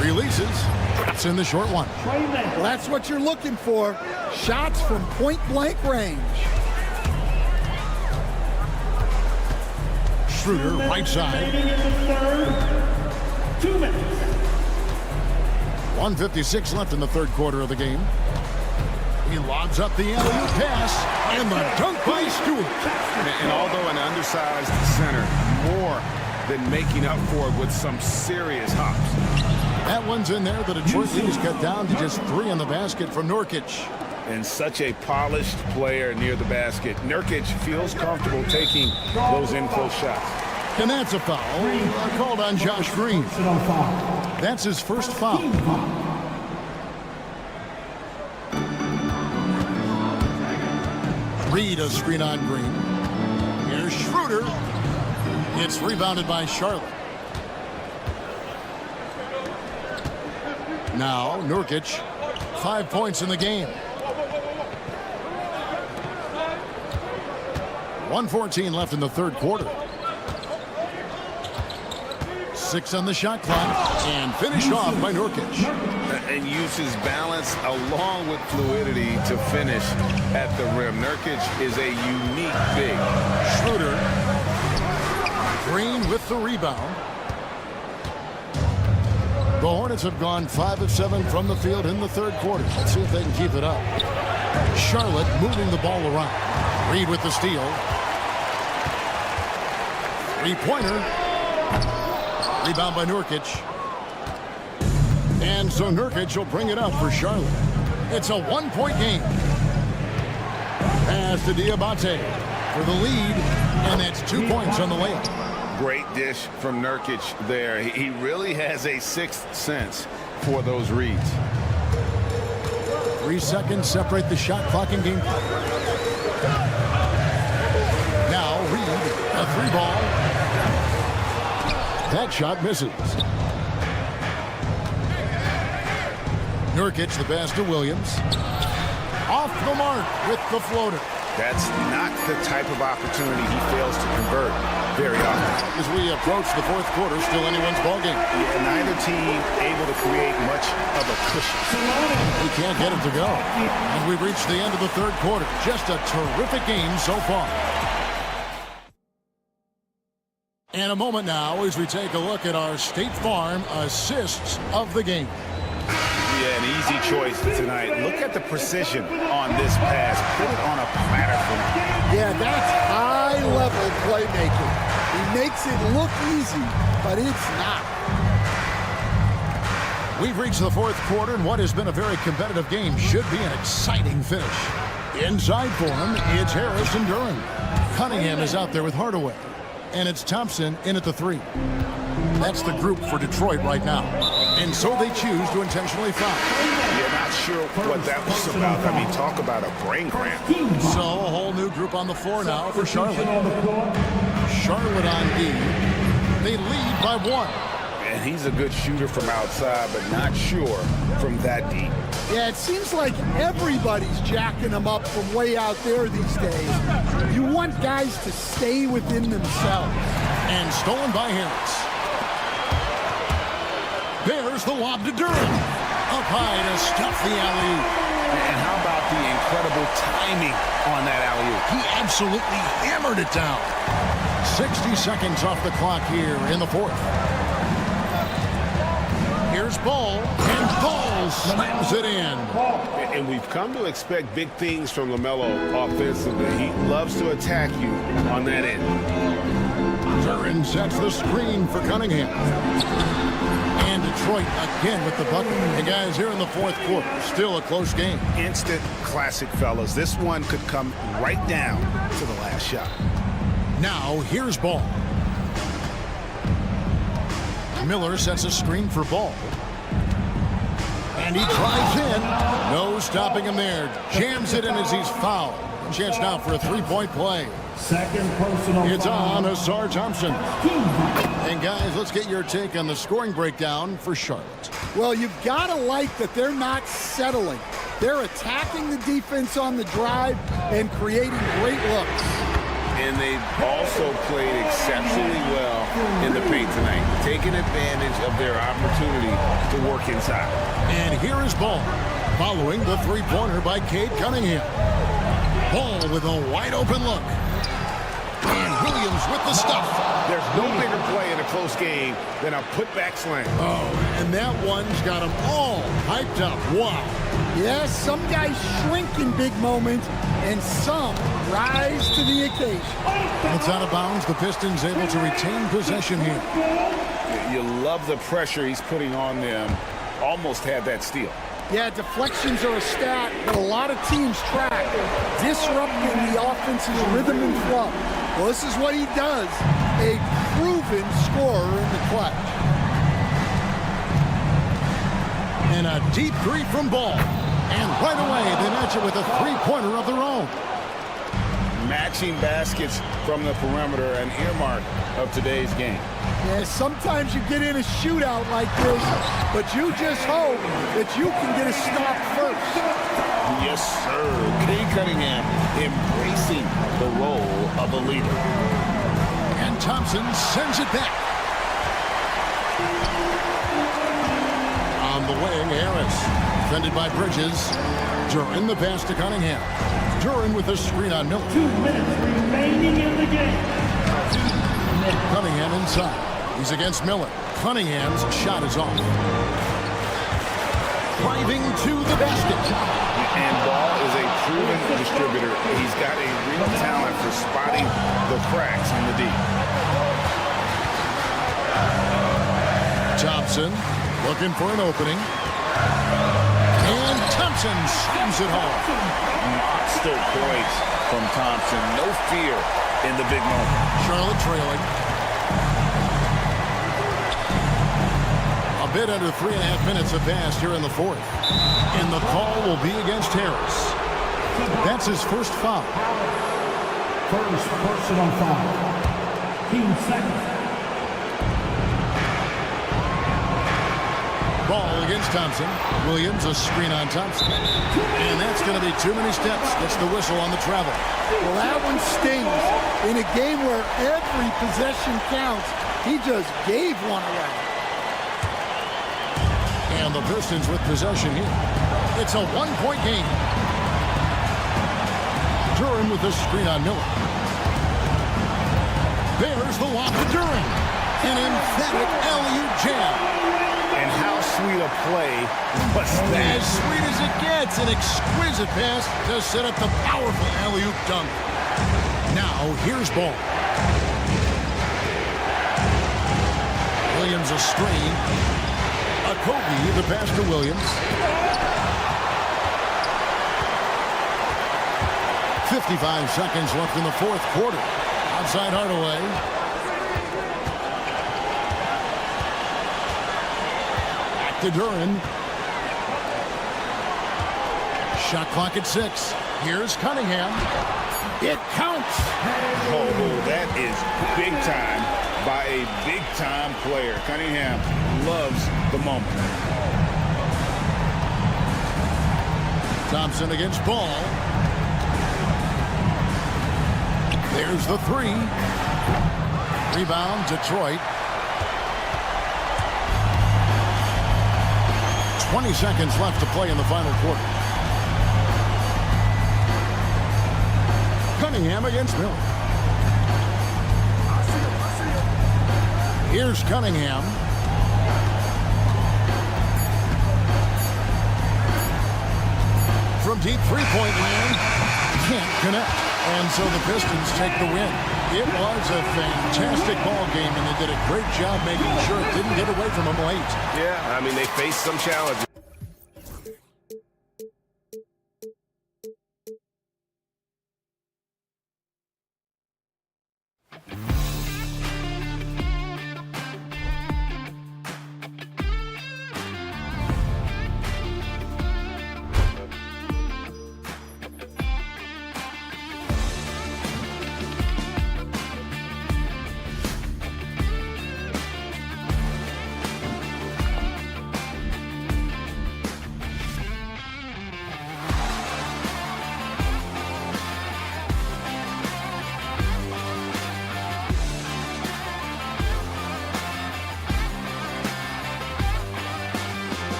Releases. It's in the short one. Well, that's what you're looking for. Shots from point-blank range. Schroeder, right side. 2 minutes. 1:56 left in the third quarter of the game. He lobs up the alley-oop pass, and the dunk by Stewart. And although an undersized center, more than making up for it with some serious hops. That one's in there. The Detroit lead is cut down to just 3 in the basket from Nurkic. And such a polished player near the basket. Nurkic feels comfortable taking those in-close shots. And that's a foul called on Josh Green. That's his first foul. Reed a screen on Green. Here's Schroeder. It's rebounded by Charlotte. Now Nurkic, 5 points in the game. 1:14 left in the third quarter. 6 on the shot clock, and finished off by Nurkic. And uses balance along with fluidity to finish at the rim. Nurkic is a unique big. Schroeder. Green with the rebound. The Hornets have gone 5 of 7 from the field in the third quarter. Let's see if they can keep it up. Charlotte moving the ball around. Reed with the steal. Three-pointer. Rebound by Nurkic. And so Nurkic will bring it up for Charlotte. It's a 1-point game. Pass to Diabate for the lead, and that's 2 points on the layup. Great dish from Nurkic there. He really has a sixth sense for those reads. 3 seconds separate the shot clock and game clock. Now Reed, a 3-ball. That shot misses. Nurkic, the pass to Williams. Off the mark with the floater. That's not the type of opportunity he fails to convert very often. As we approach the fourth quarter, still anyone's ballgame. Yeah, neither team able to create much of a cushion. We can't get it to go. And we've reached the end of the third quarter. Just a terrific game so far. And a moment now as we take a look at our State Farm assists of the game. Yeah, an easy choice tonight. Look at the precision on this pass. Put it on a platter for me. Yeah, that's high-level playmaking. He makes it look easy, but it's not. We've reached the fourth quarter, and what has been a very competitive game should be an exciting finish. Inside for him, it's Harris and Duran. Cunningham is out there with Hardaway. And it's Thompson in at the 3. That's the group for Detroit right now. And so they choose to intentionally foul. Yeah, not sure what that was about. I mean, talk about a brain cramp. So a whole new group on the floor now for Charlotte. Charlotte on D. They lead by 1. And he's a good shooter from outside, but not sure from that deep. Yeah, it seems like everybody's jacking them up from way out there these days. You want guys to stay within themselves. And stolen by Harris. There's the lob to Duran. Up high to stuff the alley-oop. And how about the incredible timing on that alley-oop? He absolutely hammered it down. 60 seconds off the clock here in the fourth. Here's Ball, and Ball slams it in. And we've come to expect big things from LaMelo offensively. He loves to attack you on that end. Duran sets the screen for Cunningham. And Detroit again with the bucket. And guys, here in the fourth quarter, still a close game. Instant classic, fellas. This one could come right down to the last shot. Now, here's Ball. Miller sets a screen for Ball. And he drives in. No stopping him there. Jams it in as he's fouled. Chance now for a three-point play. Second personal It's foul. on Asar Thompson. And guys, let's get your take on the scoring breakdown for Charlotte. Well, you've got to like that they're not settling. They're attacking the defense on the drive and creating great looks. And they've also played exceptionally well in the paint tonight, taking advantage of their opportunity to work inside. And here is Ball, following the three-pointer by Cade Cunningham. Ball with a wide-open look. And Williams with the stuff. There's no bigger play in a close game than a putback slam. Oh, and that one's got them all hyped up. Wow. Yes, some guys shrink in big moments, and some rise to the occasion. It's out of bounds. The Pistons able to retain possession here. You love the pressure he's putting on them. Almost had that steal. Yeah, deflections are a stat that a lot of teams track, disrupting the offense's rhythm and flow. Well, this is what he does, a proven scorer in the clutch. And a deep three from Ball. And right away, they match it with a three-pointer of their own. Matching baskets from the perimeter, an earmark of today's game. Yeah, sometimes you get in a shootout like this, but you just hope that you can get a stop first. Yes, sir. Cade Cunningham embracing the role of a leader. And Thompson sends it back. On the wing, Harris. Defended by Bridges. Duran the pass to Cunningham. Duran with a screen on Miller. 2 minutes remaining in the game. Cunningham inside. He's against Miller. Cunningham's shot is off. Driving to the basket. And Ball is a proven distributor. He's got a real talent for spotting the cracks in the D. Thompson looking for an opening. And Thompson slams it home. Monster points from Thompson. No fear in the big moment. Charlotte trailing. A bit under 3.5 minutes have passed here in the fourth. And the call will be against Harris. That's his first foul. First personal foul. Team second. Ball against Thompson. Williams a screen on Thompson. And that's going to be too many steps. Gets the whistle on the travel. Well, that one stings. In a game where every possession counts, he just gave one away. And the Pistons with possession here. It's a one-point game. Duran with a screen on Miller. There's the lob to Duran. An emphatic alley-oop jam. And how sweet a play was that? As sweet as it gets, an exquisite pass to set up the powerful alley-oop dunk. Now, here's Ball. Williams a screen. A Kobe, the pass to Williams. 55 seconds left in the fourth quarter. Outside Hardaway. Back to Duran. Shot clock at 6. Here's Cunningham. It counts. Oh, that is big time by a big-time player. Cunningham loves the moment. Thompson against Ball. There's the 3. Rebound, Detroit. 20 seconds left to play in the final quarter. Cunningham against Miller. Here's Cunningham. From deep three-point land, can't connect. And so the Pistons take the win. It was a fantastic ball game, and they did a great job making sure it didn't get away from them late. Yeah, I mean, they faced some challenges.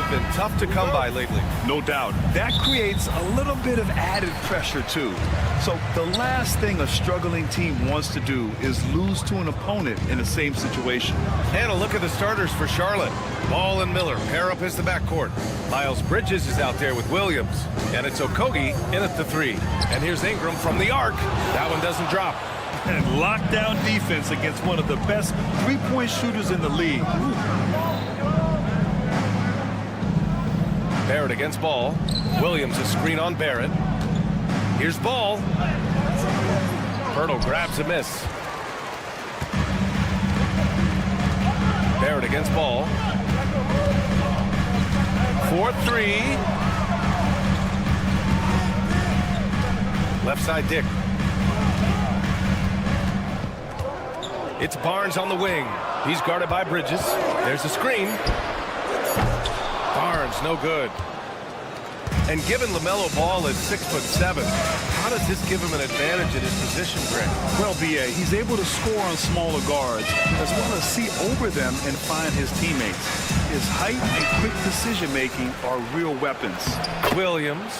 have been tough to come by lately. No doubt. That creates a little bit of added pressure, too. So the last thing a struggling team wants to do is lose to an opponent in the same situation. And a look at the starters for Charlotte. Ball and Miller pair up as the backcourt. Miles Bridges is out there with Williams. And it's Okogie in at the 3. And here's Ingram from the arc. That one doesn't drop. And lockdown defense against one of the best three-point shooters in the league. Barrett against Ball. Williams a screen on Barrett. Here's Ball. Pirtle grabs a miss. Barrett against Ball. 4-3. Left side Dick. It's Barnes on the wing. He's guarded by Bridges. There's a screen. Barnes, no good. And given LaMelo Ball is 6'7", how does this give him an advantage in his position, Greg? Well, B.A., he's able to score on smaller guards, as well as see over them and find his teammates. His height and quick decision-making are real weapons. Williams,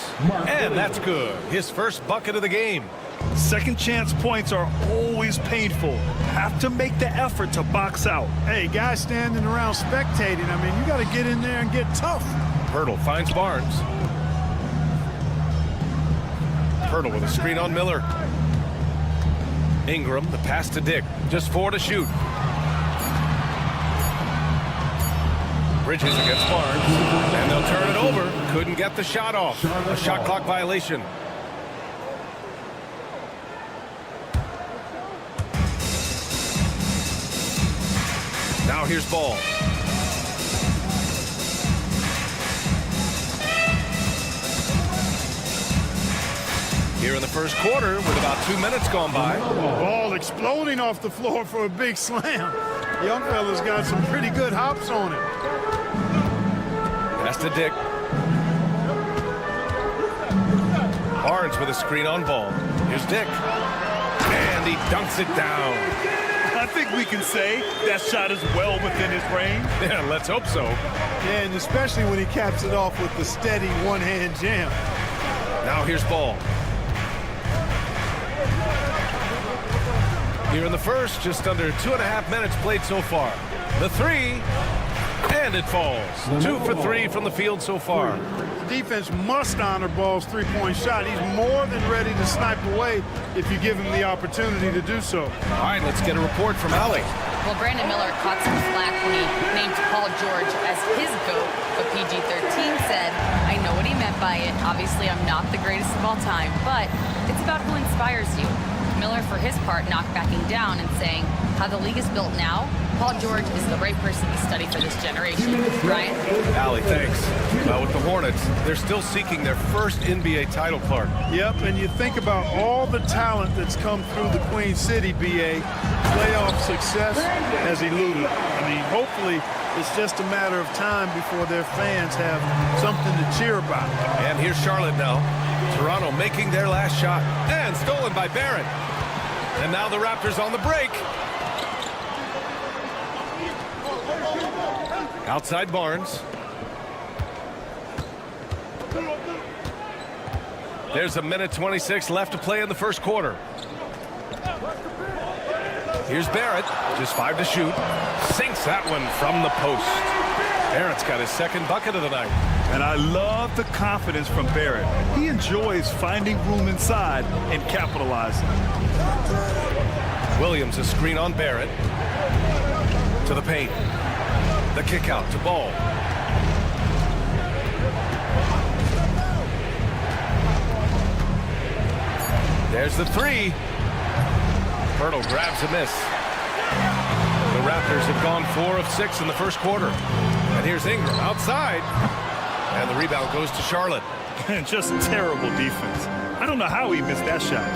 and that's good. His first bucket of the game. Second chance points are always painful. Have to make the effort to box out. Hey, guys standing around spectating, I mean, you got to get in there and get tough. Pirtle finds Barnes. Pirtle with a screen on Miller. Ingram, the pass to Dick. Just 4 to shoot. Bridges against Barnes. And they'll turn it over. Couldn't get the shot off. A shot clock violation. Now here's Ball. Here in the first quarter with about 2 minutes gone by. Ball exploding off the floor for a big slam. Young fella's got some pretty good hops on it. Pass to Dick. Barnes with a screen on Ball. Here's Dick. And he dunks it down. I think we can say that shot is well within his range. Yeah, let's hope so. Yeah, and especially when he caps it off with the steady one-hand jam. Now here's Ball. Here in the first, just under 2.5 minutes played so far. The 3, and it falls. 2 for 3 from the field so far. The defense must honor Ball's three-point shot. He's more than ready to snipe away if you give him the opportunity to do so. All right, let's get a report from Allie. Well, Brandon Miller caught some flack when he named Paul George as his GOAT, but PG-13 said, I know what he meant by it. Obviously, I'm not the greatest of all time, but it's about who inspires you. Miller, for his part, knocked backing down and saying, how the league is built now, Paul George is the right person to study for this generation. Ryan? Allie, thanks. With the Hornets, they're still seeking their first NBA title, Clark. Yep, and you think about all the talent that's come through the Queen City, BA. Playoff success has eluded. I mean, hopefully it's just a matter of time before their fans have something to cheer about. And here's Charlotte now. Toronto making their last shot. And stolen by Barrett. And now the Raptors on the break. Outside Barnes. There's 1:26 left to play in the first quarter. Here's Barrett. Just 5 to shoot. Sinks that one from the post. Barrett's got his second bucket of the night. And I love the confidence from Barrett. He enjoys finding room inside and capitalizing. Williams a screen on Barrett. To the paint. The kick out to Ball. There's the 3. Pirtle grabs a miss. The Raptors have gone 4 of 6 in the first quarter. And here's Ingram outside. And the rebound goes to Charlotte. Just terrible defense. I don't know how he missed that shot.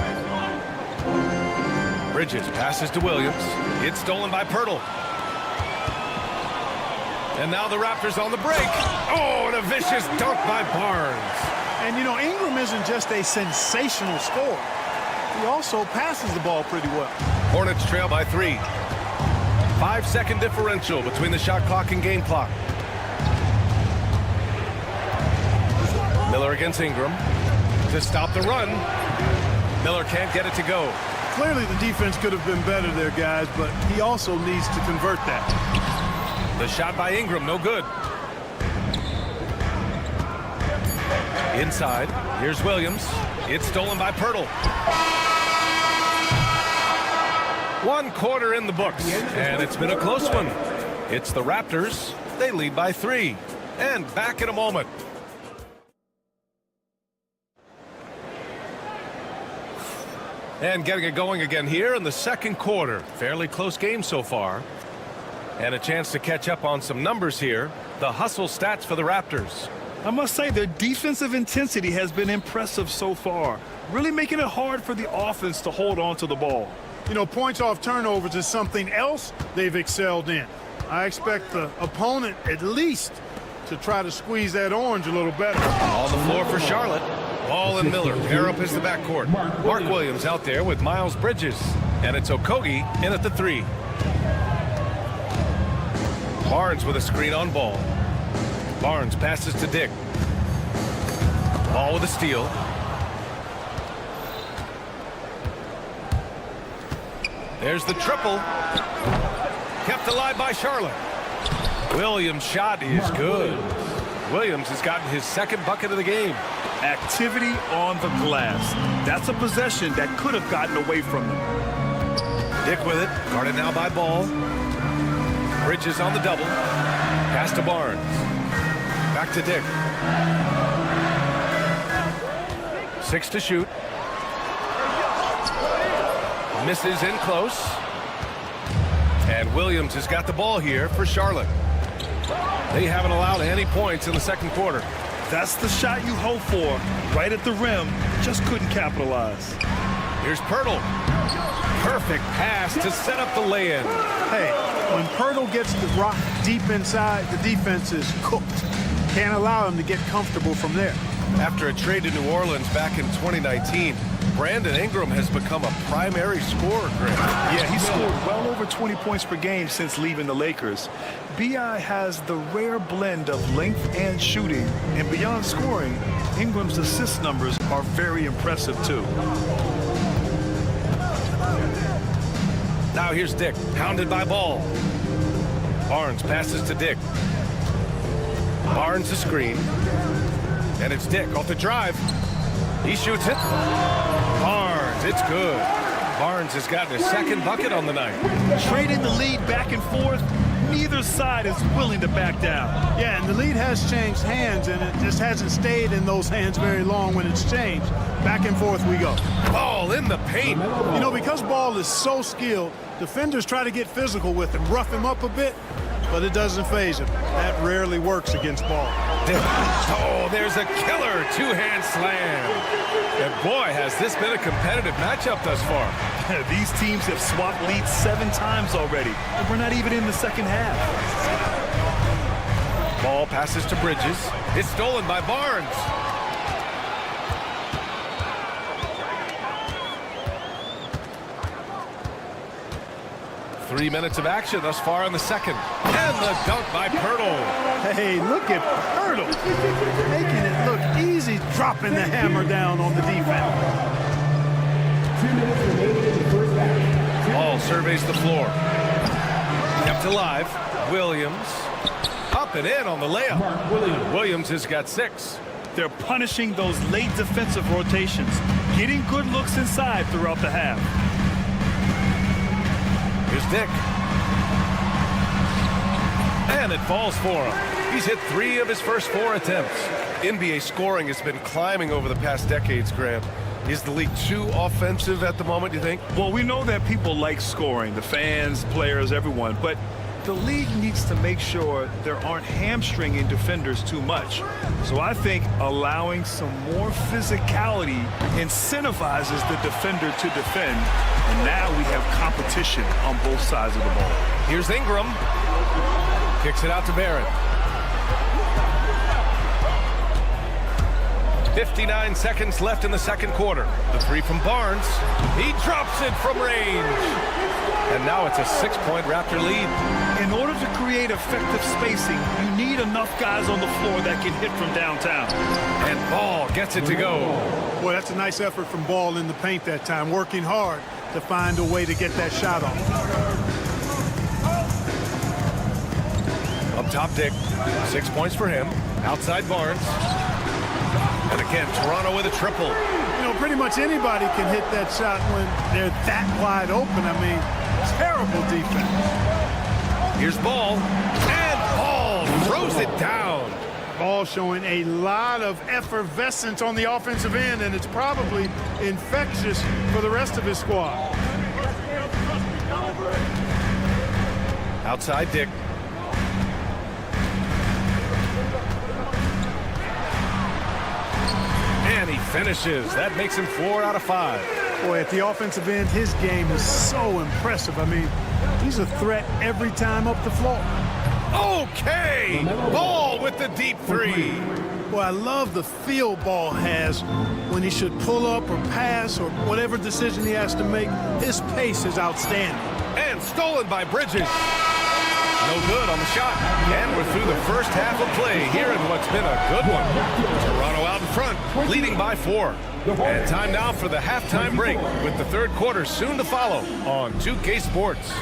Bridges passes to Williams. It's stolen by Pirtle. And now the Raptors on the break. Oh, and a vicious dunk by Barnes. And, you know, Ingram isn't just a sensational scorer. He also passes the ball pretty well. Hornets trail by 3. 5-second differential between the shot clock and game clock. Miller against Ingram to stop the run. Miller can't get it to go. Clearly the defense could have been better there, guys, but he also needs to convert that. The shot by Ingram, no good. Inside, here's Williams. It's stolen by Pirtle. 1 quarter in the books, and it's been a close one. It's the Raptors. They lead by 3. And back in a moment. And getting it going again here in the second quarter. Fairly close game so far. And a chance to catch up on some numbers here. The hustle stats for the Raptors. I must say their defensive intensity has been impressive so far, really making it hard for the offense to hold on to the ball. You know, points off turnovers is something else they've excelled in. I expect the opponent at least to try to squeeze that orange a little better. On the floor for Charlotte. Ball and Miller pair up as the backcourt. Mark Williams out there with Miles Bridges. And it's Okogie in at the 3. Barnes with a screen on Ball. Barnes passes to Dick. Ball with a steal. There's the triple. Kept alive by Charlotte. Williams' shot is good. Williams has gotten his second bucket of the game. Activity on the glass. That's a possession that could have gotten away from them. Dick with it. Guarded now by Ball. Bridges on the double. Pass to Barnes. Back to Dick. 6 to shoot. Misses in close. And Williams has got the ball here for Charlotte. They haven't allowed any points in the second quarter. That's the shot you hope for. Right at the rim. Just couldn't capitalize. Here's Pirtle. Perfect pass to set up the lay-in. Hey, when Pirtle gets the rock deep inside, the defense is cooked. Can't allow him to get comfortable from there. After a trade to New Orleans back in 2019, Brandon Ingram has become a primary scorer, Greg. Yeah, he scored well over 20 points per game since leaving the Lakers. B.I. has the rare blend of length and shooting, and beyond scoring, Ingram's assist numbers are very impressive too. Now here's Dick, pounded by Ball. Barnes passes to Dick. Barnes a screen. And it's Dick off the drive. He shoots it. Barnes, it's good. Barnes has gotten his second bucket on the night. Trading the lead back and forth, neither side is willing to back down. Yeah, and the lead has changed hands, and it just hasn't stayed in those hands very long when it's changed. Back and forth we go. Ball in the paint. You know, because Ball is so skilled, defenders try to get physical with him, rough him up a bit, but it doesn't faze him. That rarely works against Ball. Oh, there's a killer two-hand slam. And boy, has this been a competitive matchup thus far. These teams have swapped leads 7 times already, and we're not even in the second half. Ball passes to Bridges. It's stolen by Barnes. Three minutes of action thus far in the second. And the dunk by Pirtle. Hey, look at Pirtle. Making it look easy, dropping the hammer down on the defense. Ball surveys the floor. Kept alive. Williams. Up and in on the layup. Williams has got 6. They're punishing those late defensive rotations, getting good looks inside throughout the half. Here's Dick. And it falls for him. He's hit 3 of his first 4 attempts. NBA scoring has been climbing over the past decades, Grant. Is the league too offensive at the moment, do you think? Well, we know that people like scoring, the fans, players, everyone, but the league needs to make sure there aren't hamstringing defenders too much. So I think allowing some more physicality incentivizes the defender to defend. And now we have competition on both sides of the ball. Here's Ingram. Kicks it out to Barrett. 59 seconds left in the second quarter. The 3 from Barnes. He drops it from range. And now it's a 6-point Raptor lead. In order to create effective spacing, you need enough guys on the floor that can hit from downtown. And Ball gets it to go. Boy, that's a nice effort from Ball in the paint that time, working hard to find a way to get that shot off. Up top, Dick. 6 points for him. Outside Barnes. And again, Toronto with a triple. You know, pretty much anybody can hit that shot when they're that wide open. I mean, terrible defense. Here's Ball. And Ball throws it down. Ball showing a lot of effervescence on the offensive end, and it's probably infectious for the rest of his squad. Outside Dick. And he finishes. That makes him 4 out of 5. Boy, at the offensive end, his game is so impressive. I mean, he's a threat every time up the floor. Okay! Ball with the deep three. Boy, I love the feel Ball has when he should pull up or pass or whatever decision he has to make. His pace is outstanding. And stolen by Bridges. No good on the shot. And we're through the first half of play here in what's been a good one. Toronto out in front, leading by 4. And time now for the halftime break with the third quarter soon to follow on 2K Sports.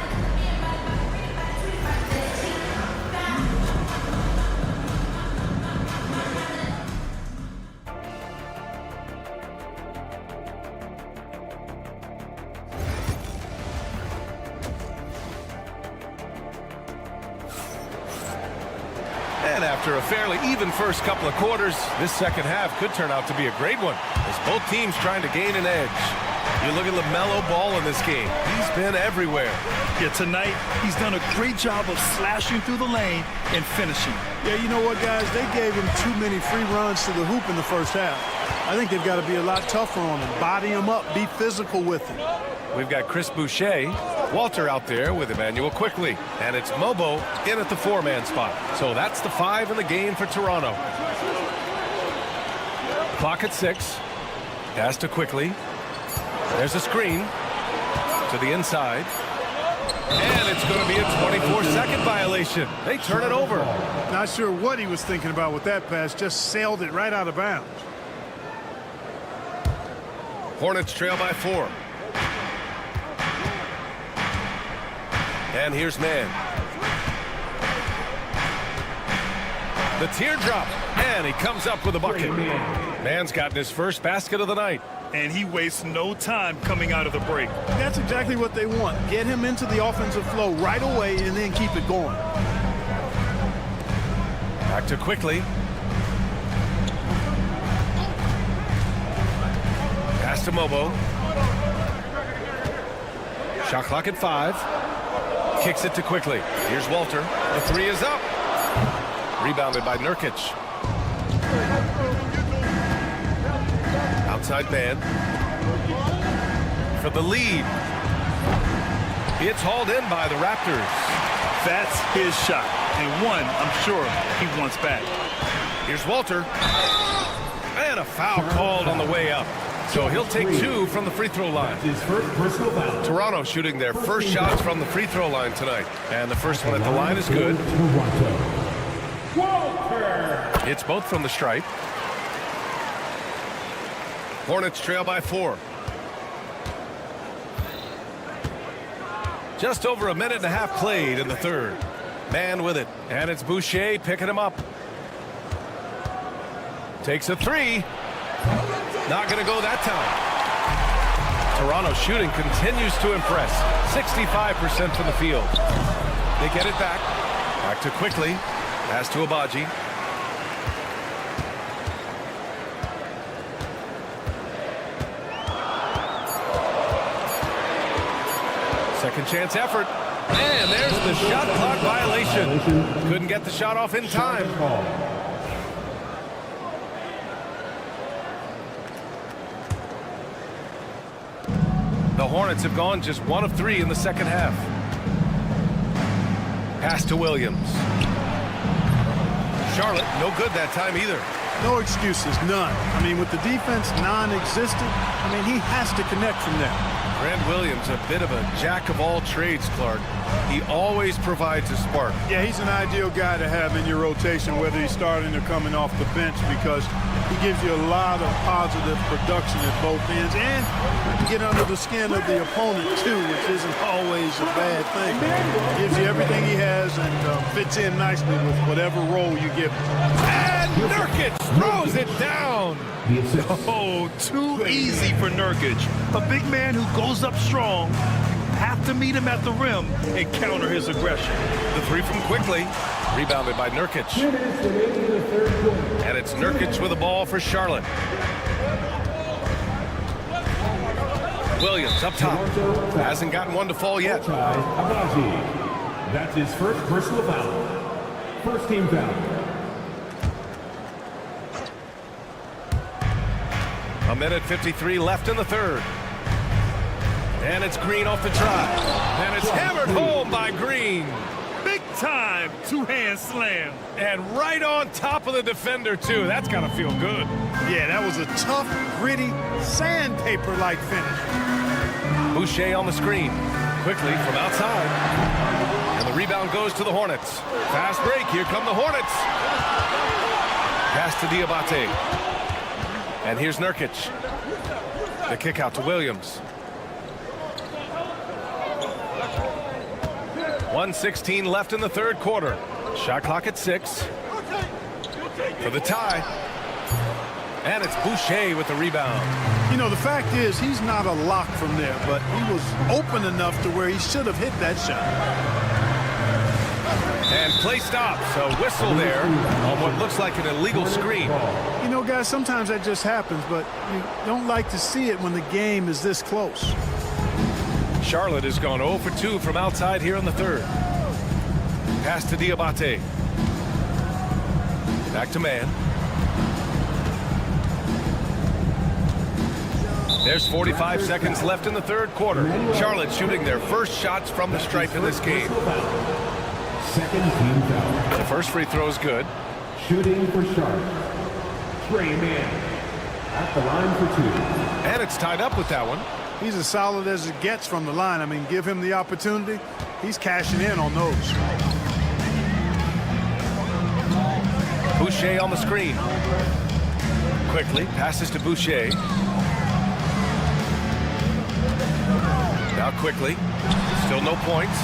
And after a fairly even first couple of quarters, this second half could turn out to be a great one as both teams trying to gain an edge. You look at LaMelo Ball in this game. He's been everywhere. Yeah, tonight, he's done a great job of slashing through the lane and finishing. Yeah, you know what, guys? They gave him too many free runs to the hoop in the first half. I think they've got to be a lot tougher on him. Body him up, be physical with him. We've got Chris Boucher, Walter out there with Emmanuel Quickly, and it's Mobo in at the 4-man spot. So that's the 5 in the game for Toronto. Clock at 6. Pass to Quickly. There's a screen to the inside. And it's going to be a 24-second violation. They turn it over. Not sure what he was thinking about with that pass. Just sailed it right out of bounds. Hornets trail by 4. And here's Mann. The teardrop. And he comes up with a bucket. Mann's gotten his first basket of the night. And he wastes no time coming out of the break. That's exactly what they want. Get him into the offensive flow right away and then keep it going. Back to Quickly. Pass to Mobo. Shot clock at 5. Kicks it to Quickly. Here's Walter. The 3 is up. Rebounded by Nurkic. Outside man. For the lead. It's hauled in by the Raptors. That's his shot. And one, I'm sure, he wants back. Here's Walter. And a foul called on the way up. So he'll take 2 from the free throw line. Toronto shooting their first shots from the free throw line tonight. And the first one at the line is good. It's both from the stripe. Hornets trail by 4. Just over a minute and a half played in the third. Mann with it. And it's Boucher picking him up. Takes a 3. Not going to go that time. Toronto shooting continues to impress. 65% from the field. They get it back. Back to Quickly. Pass to Abaji. Second chance effort. And there's the shot clock violation. Couldn't get the shot off in time. The Hornets have gone just 1 of 3 in the second half. Pass to Williams. Charlotte, no good that time either. No excuses, none. I mean, with the defense non-existent, I mean, he has to connect from there. Grant Williams, a bit of a jack of all trades, Clark. He always provides a spark. Yeah, he's an ideal guy to have in your rotation, whether he's starting or coming off the bench, because he gives you a lot of positive production at both ends, and you can get under the skin of the opponent too, which isn't always a bad thing. Gives you everything he has and fits in nicely with whatever role you give him. And Nurkic throws it down. Oh, too easy for Nurkic. A big man who goes up strong. You have to meet him at the rim and counter his aggression. The three from Quickly, rebounded by Nurkic. And it's Nurkic with the ball for Charlotte. Williams up top. Hasn't gotten one to fall yet. That's his first personal foul. First team foul. A minute 53 left in the third. And it's Green off the try. And it's hammered home by Green. Big time two-hand slam. And right on top of the defender, too. That's got to feel good. Yeah, that was a tough, gritty, sandpaper-like finish. Boucher on the screen. Quickly from outside. And the rebound goes to the Hornets. Fast break. Here come the Hornets. Pass to Diabate. And here's Nurkic. The kick out to Williams. 1:16 left in the third quarter. Shot clock at 6. For the tie. And it's Boucher with the rebound. You know, the fact is, he's not a lock from there, but he was open enough to where he should have hit that shot. And play stops. A whistle there on what looks like an illegal screen. You know, guys, sometimes that just happens, but you don't like to see it when the game is this close. Charlotte has gone 0 for 2 from outside here in the third. Pass to Diabate. Back to man. There's 45 seconds left in the third quarter. Charlotte shooting their first shots from the stripe in this game. Second team foul. The first free throw is good. Shooting for Charlotte. Trey Mann at the line for 2. And it's tied up with that one. He's as solid as it gets from the line. I mean, give him the opportunity. He's cashing in on those. Boucher on the screen. Quickly passes to Boucher. Now Quickly. Still no points.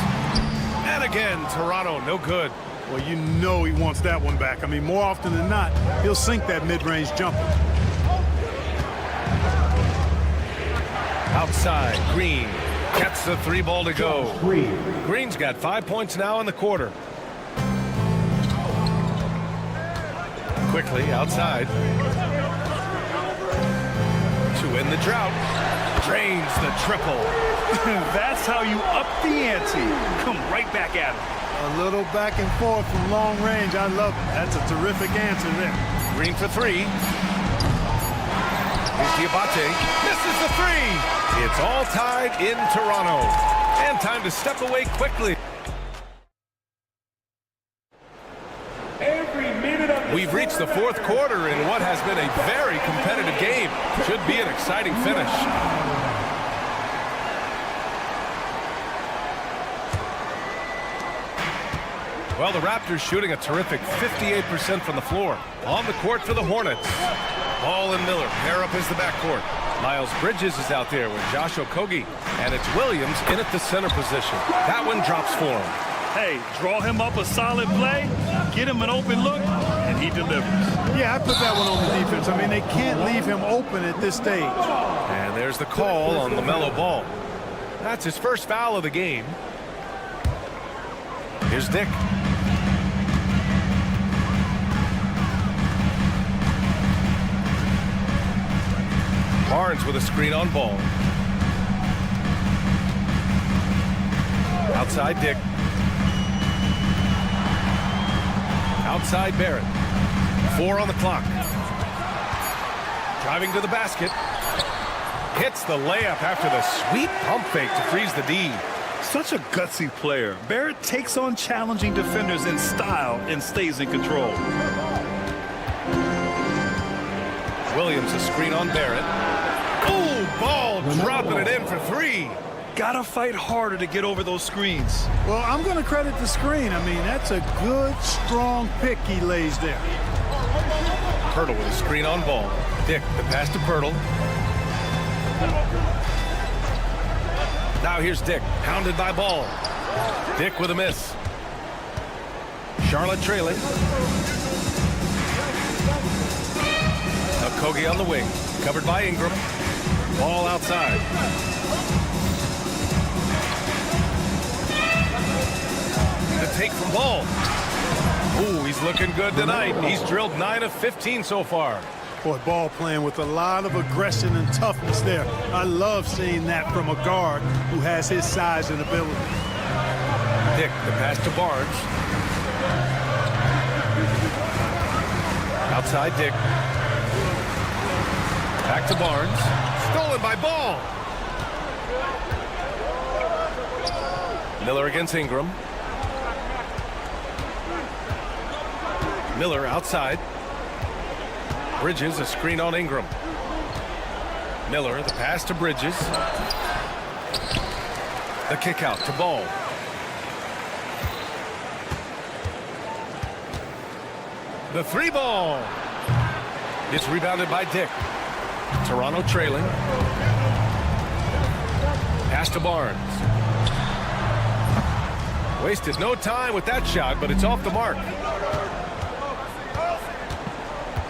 And again, Toronto, no good. Well, you know he wants that one back. I mean, more often than not, he'll sink that mid-range jumper. Outside, Green gets the 3 ball to go. Green's got 5 points now in the quarter. Quickly outside. To win the drought. Drains the triple. That's how you up the ante. Come right back at him. A little back and forth from long range. I love it. That's a terrific answer there. Green for 3. Here's Diabate. Misses the 3. It's all tied in Toronto. And time to step away quickly. We've reached the fourth quarter in what has been a very competitive game. Should be an exciting finish. Well, the Raptors shooting a terrific 58% from the floor. On the court for the Hornets. Ball and Miller pair up as the backcourt. Miles Bridges is out there with Josh Okogie. And it's Williams in at the center position. That one drops for him. Hey, draw him up a solid play, get him an open look, and he delivers. Yeah, I put that one on the defense. I mean, they can't leave him open at this stage. And there's the call on LaMelo Ball. That's his first foul of the game. Here's Dick. Barnes with a screen on Ball. Outside Dick. Outside Barrett. 4 on the clock. Driving to the basket. Hits the layup after the sweet pump fake to freeze the D. Such a gutsy player. Barrett takes on challenging defenders in style and stays in control. Williams a screen on Barrett. Oh, ball dropping it in for three. Gotta fight harder to get over those screens. Well, I'm going to credit the screen. I mean, that's a good, strong pick he lays there. Pirtle with a screen on ball. Dick, the pass to Pirtle. Now here's Dick, hounded by Ball. Dick with a miss. Charlotte trailing. Okogie on the wing, covered by Ingram. Ball outside. The take from Ball. Ooh, he's looking good tonight. He's drilled 9 of 15 so far. Boy, Ball playing with a lot of aggression and toughness there. I love seeing that from a guard who has his size and ability. Dick, the pass to Barnes. Outside Dick. Back to Barnes. Stolen by Ball. Miller against Ingram. Miller outside. Bridges, a screen on Ingram. Miller, the pass to Bridges. The kick out to Ball. The three ball. It's rebounded by Dick. Toronto trailing. Pass to Barnes. Wasted no time with that shot, but it's off the mark.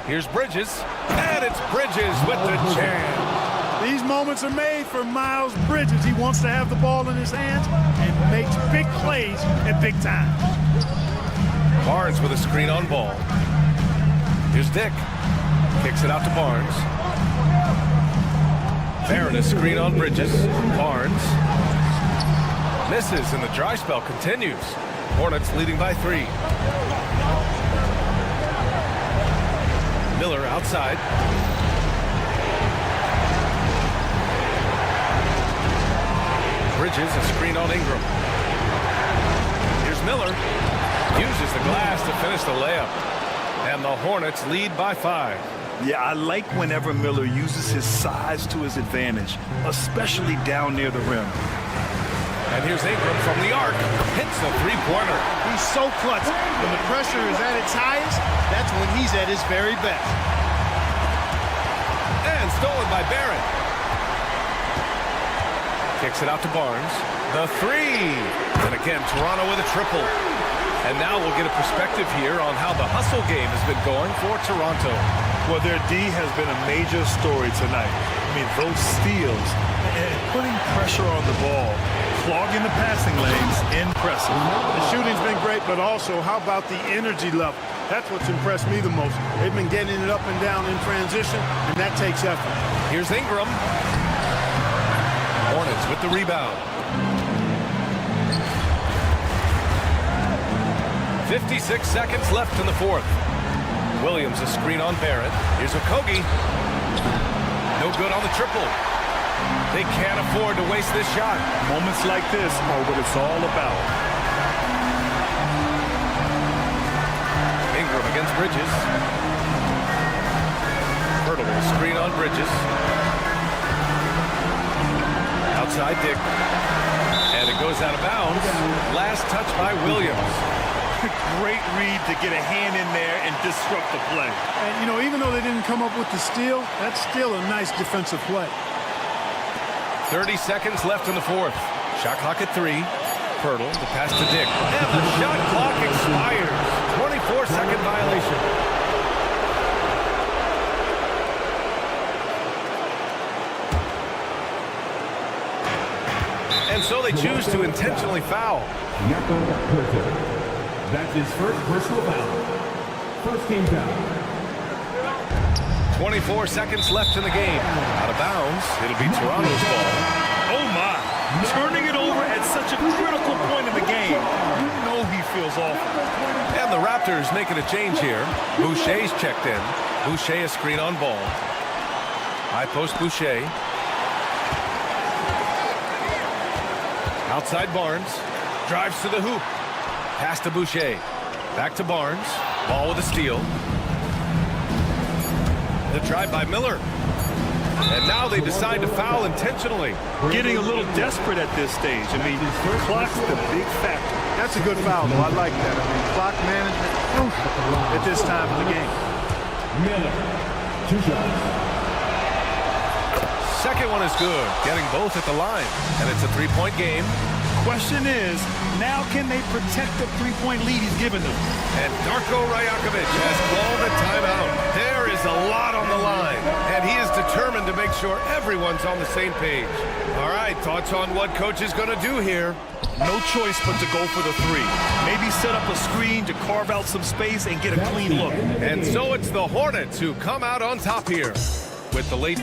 Here's Bridges, and it's Bridges with the jam. These moments are made for Miles Bridges. He wants to have the ball in his hands and makes big plays at big time. Barnes with a screen on Ball. Here's Dick. Kicks it out to Barnes. Barron, a screen on Bridges. Barnes. Misses, and the dry spell continues. Hornets leading by 3. Miller outside. Bridges, a screen on Ingram. Here's Miller. Uses the glass to finish the layup. And the Hornets lead by 5. Yeah, I like whenever Miller uses his size to his advantage, especially down near the rim. And here's Ingram from the arc. Hits a three-pointer. He's so clutch. When the pressure is at its highest, that's when he's at his very best. And stolen by Barrett. Kicks it out to Barnes. The three. And again, Toronto with a triple. And now we'll get a perspective here on how the hustle game has been going for Toronto. Well, their D has been a major story tonight. I mean, those steals and putting pressure on the ball, clogging the passing lanes, impressive. The shooting's been great, but also how about the energy level? That's what's impressed me the most. They've been getting it up and down in transition, and that takes effort. Here's Ingram. Hornets with the rebound. 56 seconds left in the fourth. Williams, a screen on Barrett. Here's Okogie. No good on the triple. They can't afford to waste this shot. Moments like this are what it's all about. Ingram against Bridges. Pirtle, screen on Bridges. Outside Dick. And it goes out of bounds. Last touch by Williams. Great read to get a hand in there and disrupt the play. And, you know, even though they didn't come up with the steal, that's still a nice defensive play. 30 seconds left in the fourth. Shot clock at 3. Pirtle, the pass to Dick. And the shot clock expires. 24-second violation. And so they choose to intentionally foul. That's his first personal foul. First team foul. 24 seconds left in the game. Out of bounds. It'll be Toronto's ball. Oh, my. Turning it over at such a critical point in the game. You know he feels awful. And the Raptors making a change here. Boucher's checked in. Boucher a screen on Ball. High post Boucher. Outside Barnes. Drives to the hoop. Pass to Boucher. Back to Barnes. Ball with a steal. The drive by Miller. And now they decide to foul intentionally. Getting a little desperate at this stage. I mean, clock's the big factor. That's a good foul, though. I like that. I mean, clock management at this time of the game. Miller, 2 shots. Second one is good, getting both at the line. And it's a 3-point game. Question is, now can they protect the 3-point lead he's given them? And Darko Rajakovic has called a timeout. There is a lot on the line, and he is determined to make sure everyone's on the same page. All right, thoughts on what coach is going to do here? No choice but to go for the 3. Maybe set up a screen to carve out some space and get a clean look. And so it's the Hornets who come out on top here with the late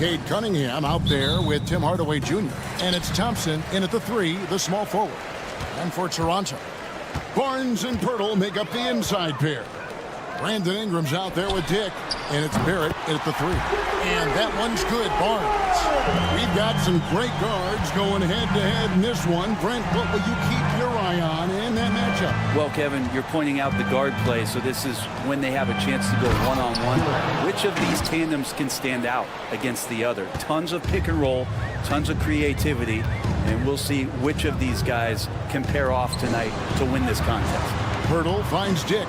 Cade Cunningham out there with Tim Hardaway Jr. And it's Thompson in at the 3, the small forward. And for Toronto, Barnes and Pirtle make up the inside pair. Brandon Ingram's out there with Dick, and it's Barrett at the 3. And that one's good, Barnes. We've got some great guards going head-to-head in this one. Brent, what will you keep your eye on in that matchup? Well, Kevin, you're pointing out the guard play, so this is when they have a chance to go one-on-one. Which of these tandems can stand out against the other? Tons of pick and roll, tons of creativity, and we'll see which of these guys can pair off tonight to win this contest. Pirtle finds Dick.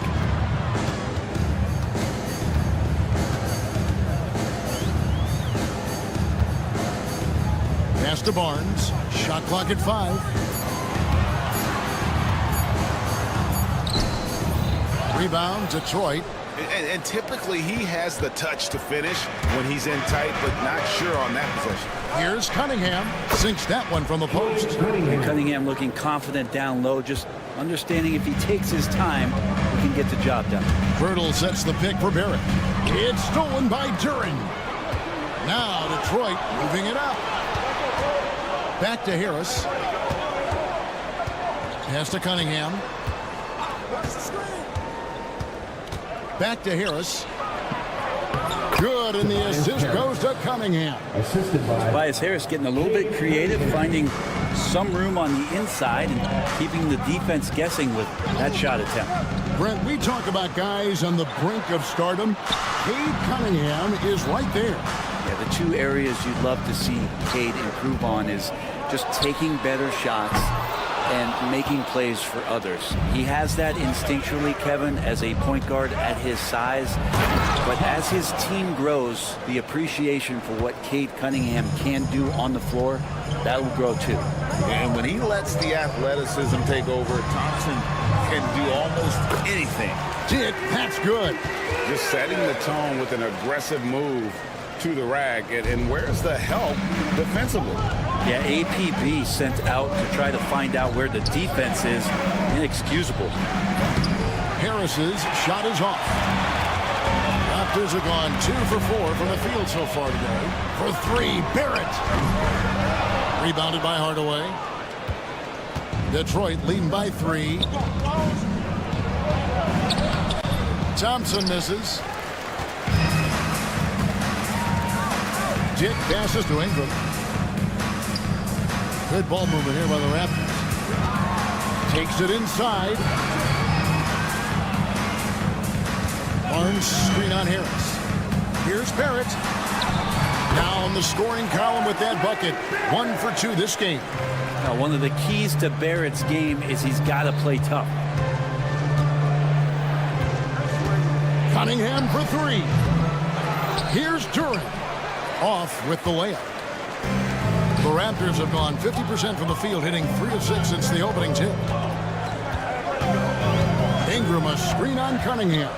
Pass to Barnes. Shot clock at 5. Rebound, Detroit. And typically he has the touch to finish when he's in tight, but not sure on that possession. Here's Cunningham. Sinks that one from the post. Cunningham looking confident down low, just understanding if he takes his time, he can get the job done. Pirtle sets the pick for Barrett. It's stolen by Duran. Now Detroit moving it up. Back to Harris. Pass to Cunningham. Back to Harris. Good, and the assist goes to Cunningham. Tobias Harris getting a little bit creative, finding some room on the inside and keeping the defense guessing with that shot attempt. Brent, we talk about guys on the brink of stardom. Cade Cunningham is right there. Yeah, the two areas you'd love to see Cade improve on is just taking better shots and making plays for others. He has that instinctually, Kevin, as a point guard at his size. But as his team grows, the appreciation for what Cade Cunningham can do on the floor, that will grow too. And when he lets the athleticism take over, Thompson can do almost anything. Dick, that's good. Just setting the tone with an aggressive move to the rack. And where's the help defensively? Yeah, APB sent out to try to find out where the defense is. Inexcusable. Harris's shot is off. Raptors have gone 2 for 4 from the field so far today. For 3, Barrett. Rebounded by Hardaway. Detroit leading by 3. Thompson misses. Dick passes to Ingram. Good ball movement here by the Raptors. Takes it inside. Barnes screen on Harris. Here's Barrett. Now on the scoring column with that bucket. 1 for 2 this game. Now, one of the keys to Barrett's game is he's got to play tough. Cunningham for 3. Here's Duran. Off with the layup. The Raptors have gone 50% from the field, hitting 3 of 6 since the opening tip. Ingram a screen on Cunningham.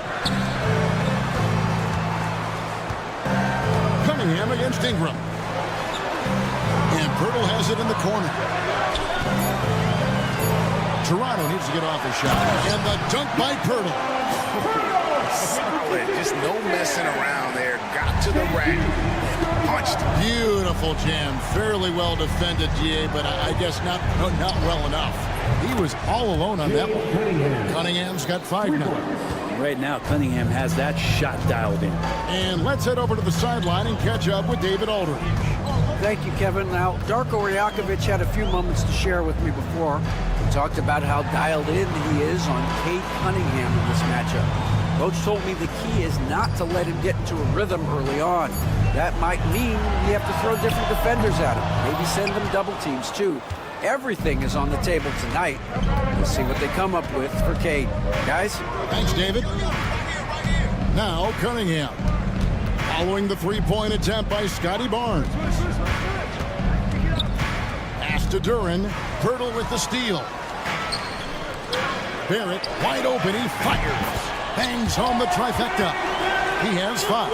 Cunningham against Ingram. And Pirtle has it in the corner. Toronto needs to get off a shot. And the dunk by Pirtle. Solid. Just no messing around there. Got to the rack. Punched. Beautiful jam. Fairly well defended, GA, but I guess not well enough. He was all alone on that one. Cunningham's got 5 now. Right now, Cunningham has that shot dialed in. And let's head over to the sideline and catch up with David Aldridge. Thank you, Kevin. Now, Darko Rajakovic had a few moments to share with me before. He talked about how dialed in he is on Cade Cunningham in this matchup. Coach told me the key is not to let him get into a rhythm early on. That might mean you have to throw different defenders at him. Maybe send them double teams, too. Everything is on the table tonight. Let's see what they come up with for Cade. Guys? Thanks, David. Now, Cunningham. Following the three-point attempt by Scotty Barnes. Pass to Duran. Pirtle with the steal. Barrett, wide open. He fires. Bangs home the trifecta. He has 5.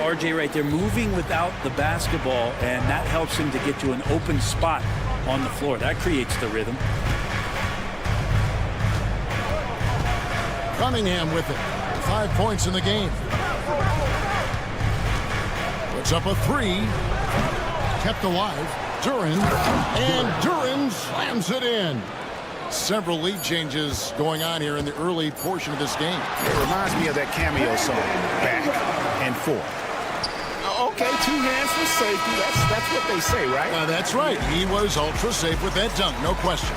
RJ right there moving without the basketball, and that helps him to get to an open spot on the floor. That creates the rhythm. Cunningham with it. 5 points in the game. Puts up a three. Kept alive. Duren. And Duren slams it in. Several lead changes going on here in the early portion of this game. It reminds me of that cameo song, Back and Forth. Okay, 2 hands for safety. That's what they say, right? That's right. He was ultra safe with that dunk, no question.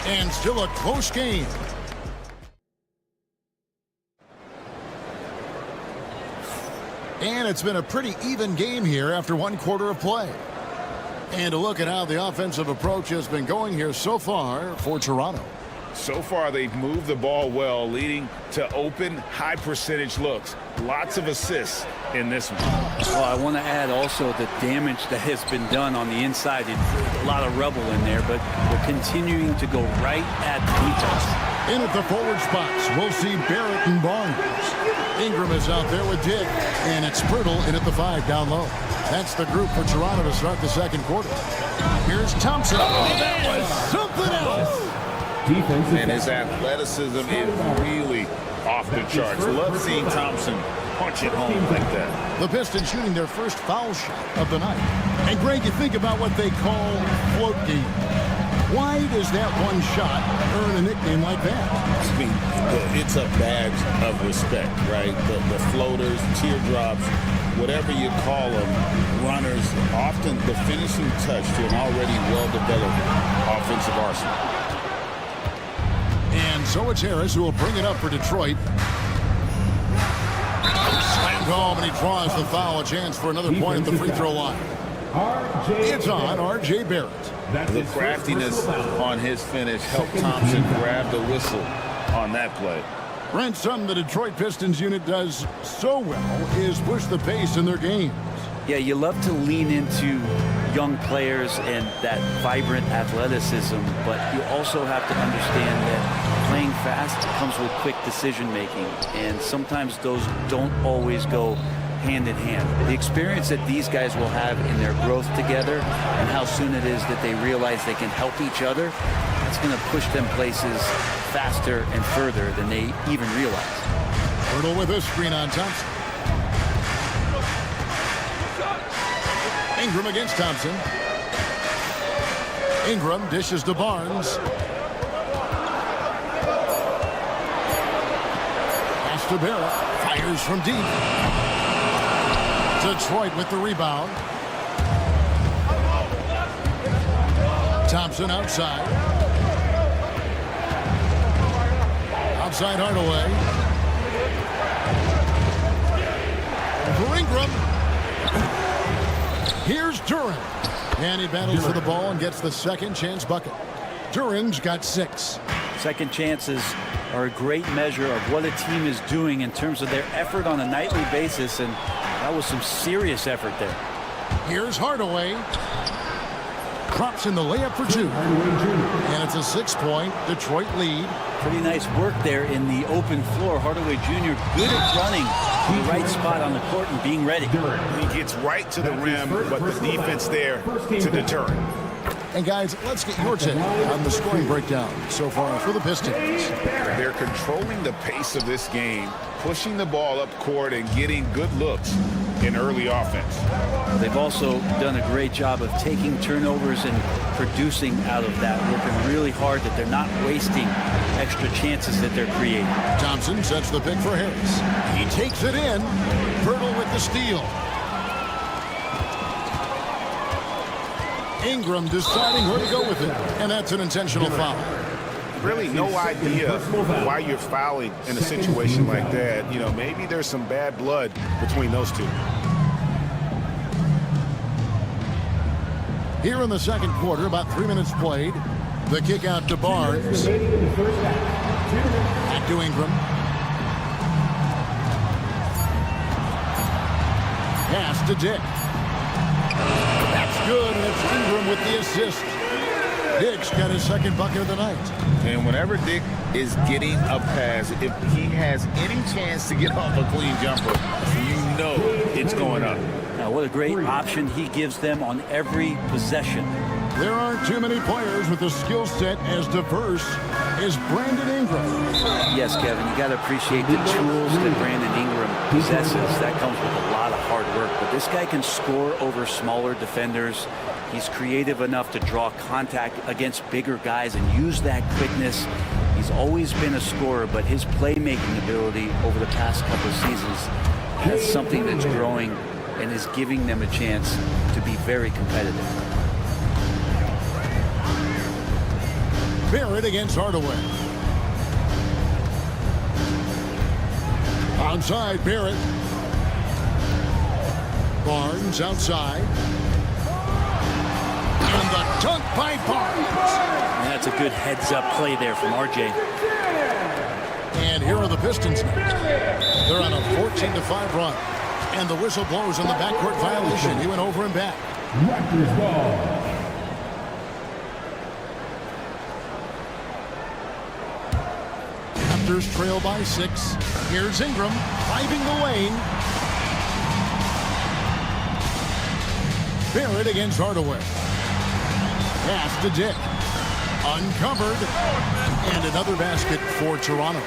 And still a close game. And it's been a pretty even game here after 1 quarter of play. And a look at how the offensive approach has been going here so far for Toronto. So far, they've moved the ball well, leading to open, high-percentage looks. Lots of assists in this one. Well, I want to add also the damage that has been done on the inside. A lot of rubble in there, but we're continuing to go right at the defense. In at the forward spots, we'll see Barrett and Barnes. Ingram is out there with Dick, and it's Pirtle in at the 5 down low. That's the group for Toronto to start the second quarter. Here's Thompson. Oh, that was something else. And his athleticism is really off the charts. Love seeing Thompson punch it home like that. The Pistons shooting their first foul shot of the night. And Greg, you think about what they call float game. Why does that one shot earn a nickname like that? I mean, it's a badge of respect, right? The floaters, teardrops, whatever you call them, runners, often the finishing touch to an already well-developed offensive arsenal. And so it's Harris who will bring it up for Detroit. Slammed home, and he draws the foul. A chance for another point at the free throw line. It's on R.J. Barrett. The craftiness on his finish helped Thompson grab the whistle on that play. Brent, something the Detroit Pistons unit does so well is push the pace in their games. Yeah, you love to lean into young players and that vibrant athleticism, but you also have to understand that playing fast comes with quick decision making, and sometimes those don't always go hand in hand. The experience that these guys will have in their growth together and how soon it is that they realize they can help each other, it's going to push them places faster and further than they even realize. Pirtle with a screen on Thompson. Ingram against Thompson. Ingram dishes to Barnes. Pass to Barrett. Fires from deep. Detroit with the rebound. Thompson outside. Outside Hardaway. For Ingram. Here's Duren. And he battles for the ball and gets the second chance bucket. Duren's got 6. Second chances are a great measure of what a team is doing in terms of their effort on a nightly basis, and that was some serious effort there. Here's Hardaway. Drops in the layup for 2. And it's a 6-point Detroit lead. Pretty nice work there in the open floor. Hardaway Jr. good at running the right spot on the court and being ready. He gets right to the rim, but the defense there to deter him. And guys, let's get your take on the scoring breakdown so far for the Pistons. They're controlling the pace of this game, pushing the ball up court and getting good looks in early offense. They've also done a great job of taking turnovers and producing out of that, working really hard that they're not wasting extra chances that they're creating. Thompson sets the pick for Harris. He takes it in. Pirtle with the steal. Ingram deciding where to go with it, and that's an intentional foul. Really no idea why you're fouling in a situation like that. You know, maybe there's some bad blood between those two. Here in the second quarter, about 3 minutes played. The kick out to Barnes. Back to Ingram. Pass to Dick. That's good, and it's Ingram with the assist. Dick's got his second bucket of the night. And whenever Dick is getting a pass, if he has any chance to get off a clean jumper, you know it's going up. Now, what a great option he gives them on every possession. There aren't too many players with a skill set as diverse as Brandon Ingram. Yes, Kevin, you got to appreciate the tools that Brandon Ingram possesses. That comes with a lot of hard work. But this guy can score over smaller defenders. He's creative enough to draw contact against bigger guys and use that quickness. He's always been a scorer, but his playmaking ability over the past couple of seasons has something that's growing and is giving them a chance to be very competitive. Barrett against Hardaway. Outside, Barrett. Barnes outside. And the dunk by Barnes. And that's a good heads-up play there from RJ. And here are the Pistons now. They're on a 14-5 run. And the whistle blows on the backcourt violation. He went over and back. Raptors ball. Raptors trail by 6. Here's Ingram driving the lane. Barrett against Hardaway. Pass to Dick. Uncovered. And another basket for Toronto.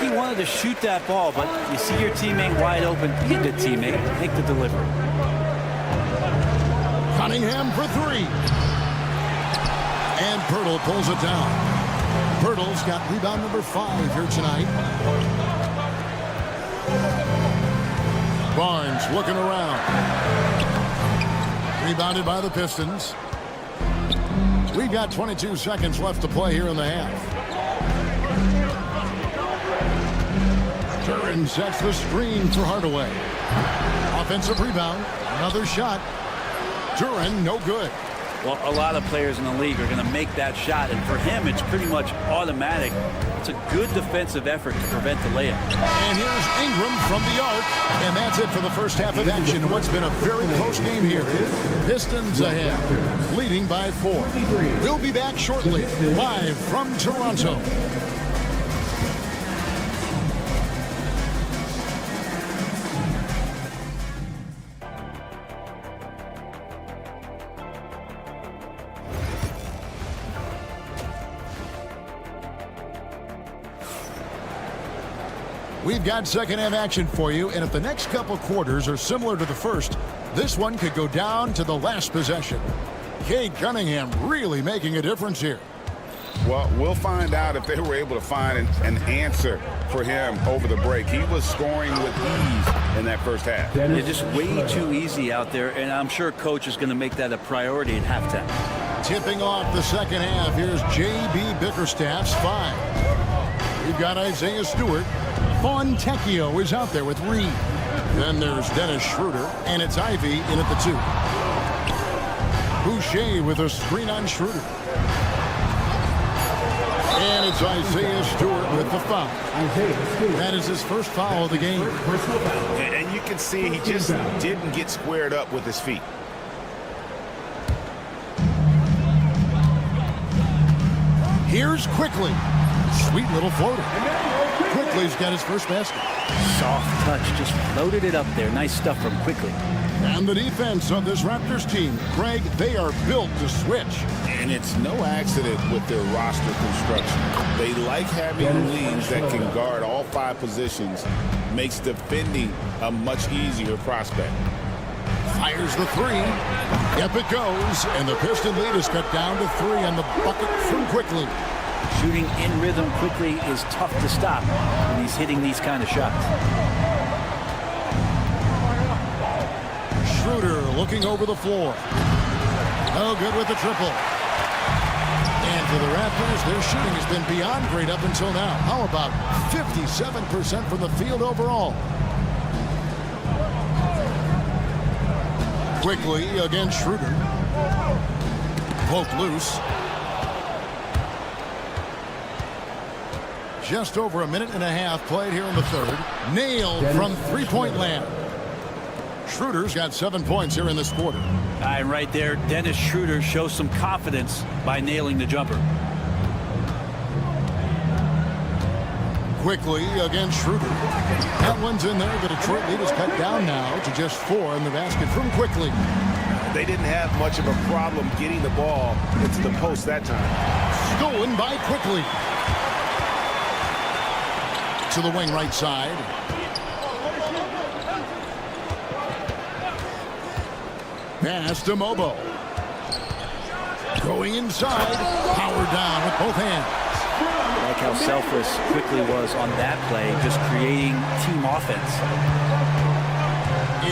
He wanted to shoot that ball, but you see your teammate wide open. Be a good teammate. Make the delivery. Cunningham for 3. And Pirtle pulls it down. Pirtle's got rebound number 5 here tonight. Barnes looking around. Rebounded by the Pistons. We've got 22 seconds left to play here in the half. Duran sets the screen for Hardaway. Offensive rebound. Another shot. Duran, no good. Well, a lot of players in the league are going to make that shot, and for him, it's pretty much automatic. It's a good defensive effort to prevent the layup. And here's Ingram from the arc, and that's it for the first half of action. What's been a very close game here. Pistons ahead, leading by 4. We'll be back shortly, live from Toronto. We've got second half action for you, and if the next couple quarters are similar to the first, this one could go down to the last possession. Cade Cunningham really making a difference here. Well, we'll find out if they were able to find an answer for him over the break. He was scoring with ease in that first half. They're just way too easy out there, and I'm sure coach is going to make that a priority at halftime. Tipping off the second half, here's J.B. Bickerstaff's 5. We've got Isaiah Stewart. Fontecchio is out there with Reed. Then there's Dennis Schroeder, and it's Ivy in at the 2. Boucher with a screen on Schroeder. And it's Isaiah Stewart with the foul. That is his first foul of the game. And you can see he just didn't get squared up with his feet. Here's Quickly. Sweet little floater. Quickly's got his first basket. Soft touch, just floated it up there. Nice stuff from Quickly. And the defense of this Raptors team, Greg, they are built to switch. And it's no accident with their roster construction. They like having leagues that can guard all 5 positions. Makes defending a much easier prospect. Fires the 3. Up it goes, and the Piston lead is cut down to 3 on the bucket from Quickly. Shooting in rhythm quickly is tough to stop when he's hitting these kind of shots. Schroeder looking over the floor. Oh, good with the triple. And for the Raptors, their shooting has been beyond great up until now. How about 57% from the field overall? Quickly against Schroeder. Poked loose. Just over a minute and a half played here in the third. Nailed from three-point land. Schroeder's got 7 points here in this quarter. And right there, Dennis Schroeder shows some confidence by nailing the jumper. Quickly against Schroeder. That one's in there. The Detroit lead is cut down now to just 4 in the basket from Quickly. They didn't have much of a problem getting the ball into the post that time. Stolen by Quickly. To the wing right side. Pass to Mobo. Going inside. Power down with both hands. Like how selfless Quickly was on that play, just creating team offense.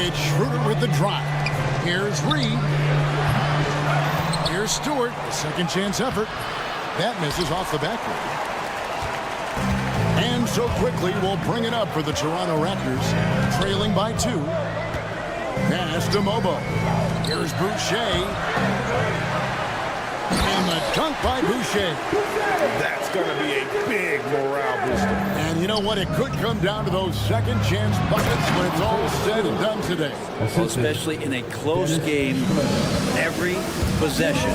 It's Schroeder with the drive. Here's Reed. Here's Stewart. A second chance effort. That misses off the backboard. And so Quickly will bring it up for the Toronto Raptors, trailing by 2. Pass to Mobo. Here's Boucher. And the dunk by Boucher. That's going to be a big morale booster. And you know what? It could come down to those second chance buckets when it's all said and done today. Well, especially in a close game, every possession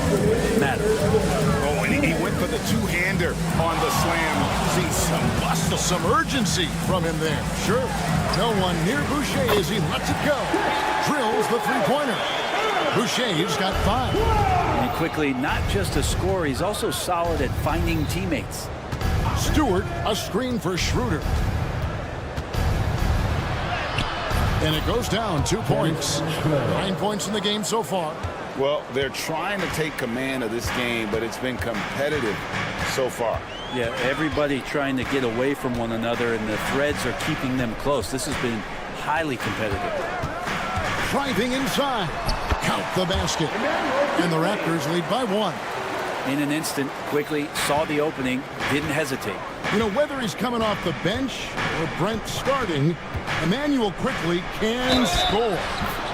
matters. Oh, and he went for the two-hander on the slam. See some muscle. Some urgency from him there. Sure. No one near Boucher as he lets it go. Drills the three-pointer. Boucher's got 5. And Quickly, not just a scorer, he's also solid at finding teammates. Stewart, a screen for Schroeder. And it goes down 2 points. 9 points in the game so far. Well, they're trying to take command of this game, but it's been competitive so far. Yeah, everybody trying to get away from one another, and the threads are keeping them close. This has been highly competitive. Driving inside. Count the basket. And the Raptors lead by 1. In an instant, Quickly saw the opening, didn't hesitate. You know, whether he's coming off the bench or Brent starting, Emmanuel Quickly can score.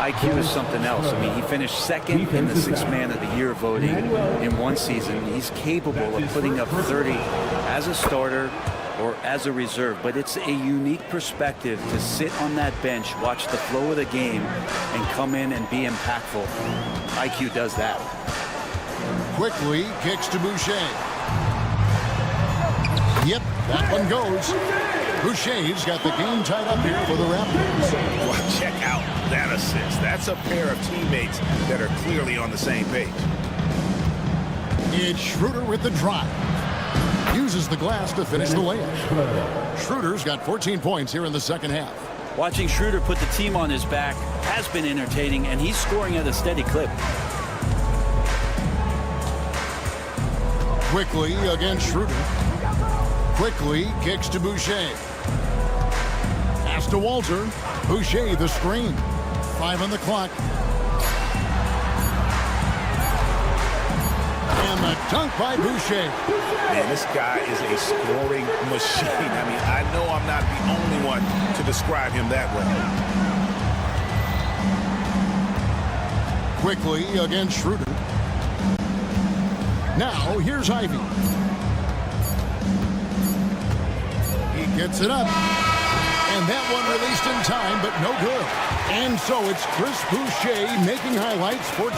IQ is something else. I mean, he finished second in the Sixth Man of the Year voting in one season. He's capable of putting up 30 as a starter or as a reserve, but it's a unique perspective to sit on that bench, watch the flow of the game, and come in and be impactful. IQ does that. Quickly kicks to Boucher. Yep, that one goes. Boucher's got the game tied up here for the Raptors. Well, check out that assist. That's a pair of teammates that are clearly on the same page. It's Schroeder with the drive. Uses the glass to finish the layup. Schroeder's got 14 points here in the second half. Watching Schroeder put the team on his back has been entertaining, and he's scoring at a steady clip. Quickly against Schroeder. Quickly kicks to Boucher. Pass to Walter. Boucher the screen. 5 on the clock. And the dunk by Boucher. Man, this guy is a scoring machine. I mean, I know I'm not the only one to describe him that way. Quickly against Schroeder. Now, here's Ivy. He gets it up. And that one released in time, but no good. And so it's Chris Boucher making highlights for...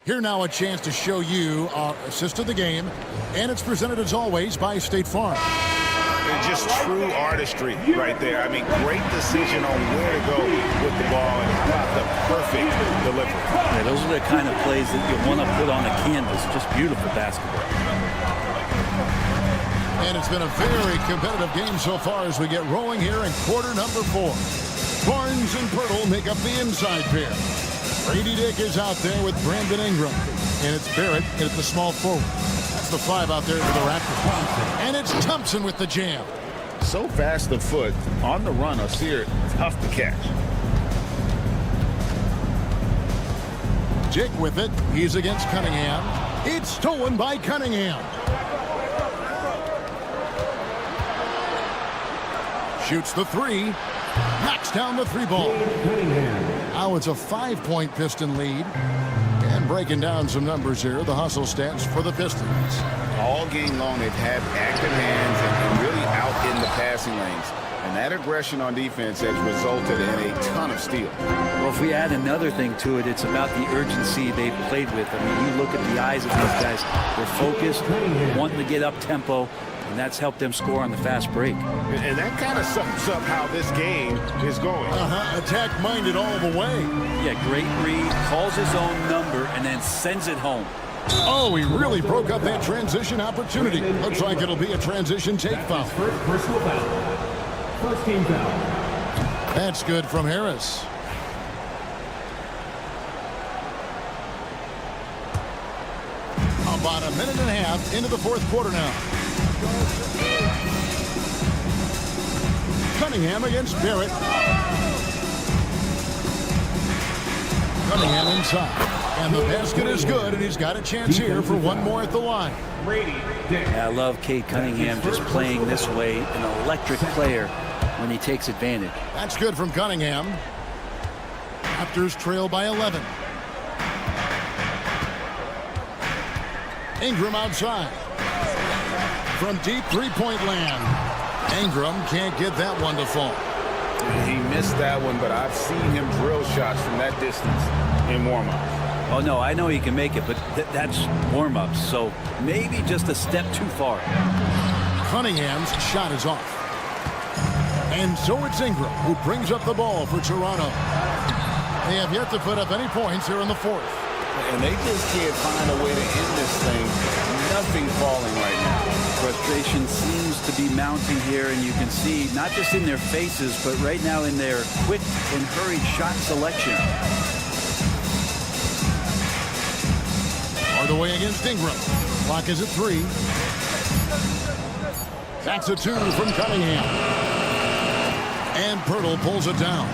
Here now a chance to show you our assist of the game. And it's presented as always by State Farm. Just true artistry right there. I mean, great decision on where to go with the ball and how about the perfect delivery. Yeah, those are the kind of plays that you want to put on a canvas. Just beautiful basketball. And it's been a very competitive game so far as we get rolling here in quarter number 4. Barnes and Pirtle make up the inside pair. Brady Dick is out there with Brandon Ingram. And it's Barrett at the small forward. That's the 5 out there for the Raptors. And it's Thompson with the jam. So fast of foot on the run. Asir, tough to catch. Dick with it. He's against Cunningham. It's stolen by Cunningham. Shoots the 3. Knocks down the 3 ball. Now it's a 5-point Piston lead. And breaking down some numbers here, the hustle stats for the Pistons. All game long, they've had active hands and really out in the passing lanes. And that aggression on defense has resulted in a ton of steals. Well, if we add another thing to it, it's about the urgency they've played with. I mean, you look at the eyes of these guys. They're focused, wanting to get up tempo, and that's helped them score on the fast break. And that kind of sums up how this game is going. Attack-minded all the way. Yeah, great read, calls his own number, and then sends it home. Oh, he really broke up that transition opportunity. Looks like it'll be a transition take foul. First personal foul. First team foul. That's good from Harris. About a minute and a half into the fourth quarter now. Cunningham against Barrett. Cunningham inside. And the basket is good, and he's got a chance here for one more at the line. I love Cade Cunningham just playing this way, an electric player when he takes advantage. That's good from Cunningham. Raptors trail by 11. Ingram outside. From deep three-point land. Ingram can't get that one to fall. He missed that one, but I've seen him drill shots from that distance in warm-ups. Oh, no, I know he can make it, but that's warm-ups, so maybe just a step too far. Cunningham's shot is off. And so it's Ingram who brings up the ball for Toronto. They have yet to put up any points here in the fourth. And they just can't find a way to end this thing. Nothing falling right now. Frustration seems to be mounting here, and you can see not just in their faces, but right now in their quick and hurried shot selection. Hardaway against Ingram. Clock is at 3. That's a 2 from Cunningham. And Pirtle pulls it down.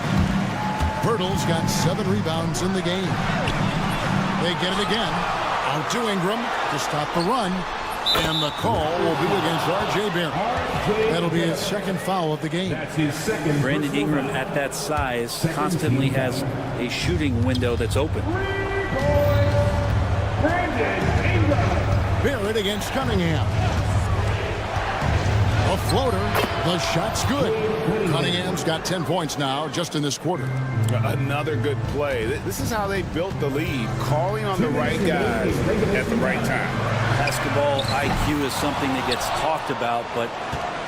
Pirtle's got 7 rebounds in the game. They get it again. Out to Ingram to stop the run. And the call will be against R.J. Barrett. That'll be his second foul of the game. That's his second. Brandon Ingram at that size constantly has a shooting window that's open. Barrett against Cunningham. A floater. The shot's good. Cunningham's got 10 points now just in this quarter. Another good play. This is how they built the lead, calling on the right guys at the right time. Basketball IQ is something that gets talked about, but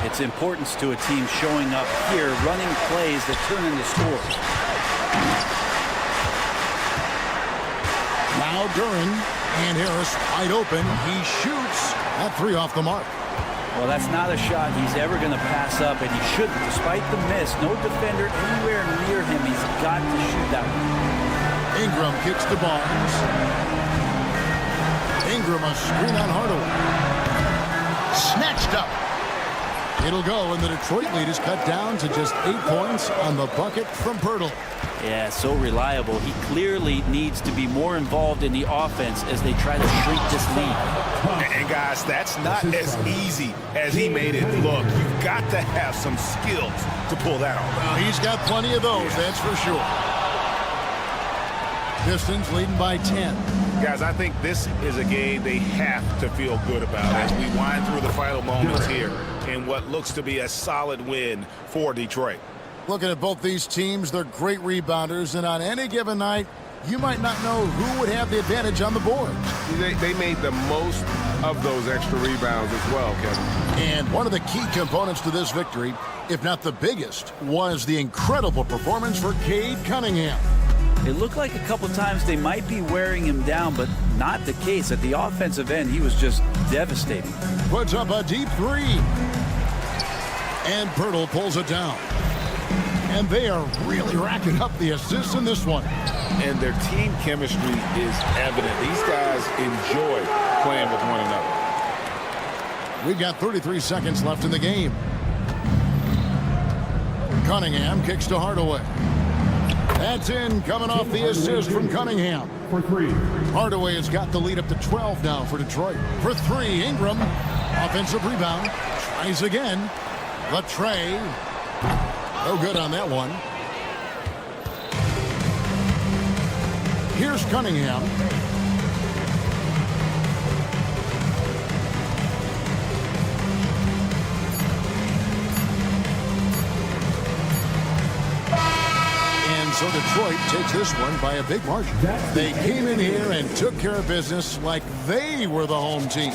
its importance to a team showing up here, running plays that turn into scores. Now Duran and Harris wide open. He shoots at 3 off the mark. Well, that's not a shot he's ever going to pass up, and he shouldn't. Despite the miss, no defender anywhere near him. He's got to shoot that one. Ingram kicks to Barnes. Ingram a screen on Hardaway. Snatched up. It'll go, and the Detroit lead is cut down to just 8 points on the bucket from Pirtle. Yeah, so reliable. He clearly needs to be more involved in the offense as they try to shrink this lead. And guys, that's not as easy as he made it look. You've got to have some skills to pull that off. Well, he's got plenty of those, that's for sure. Pistons leading by 10. Guys, I think this is a game they have to feel good about as we wind through the final moments here in what looks to be a solid win for Detroit. Looking at both these teams, they're great rebounders, and on any given night, you might not know who would have the advantage on the board. They made the most of those extra rebounds as well, Kevin. And one of the key components to this victory, if not the biggest, was the incredible performance for Cade Cunningham. It looked like a couple times they might be wearing him down, but not the case. At the offensive end, he was just devastating. Puts up a deep 3. And Pirtle pulls it down. And they are really racking up the assists in this one. And their team chemistry is evident. These guys enjoy playing with one another. We've got 33 seconds left in the game. Cunningham kicks to Hardaway. That's in, coming off the assist from Cunningham. For 3. Hardaway has got the lead up to 12 now for Detroit. For 3, Ingram. Offensive rebound. Tries again. The tray. No good on that one. Here's Cunningham. And so Detroit takes this one by a big margin. They came in here and took care of business like they were the home team.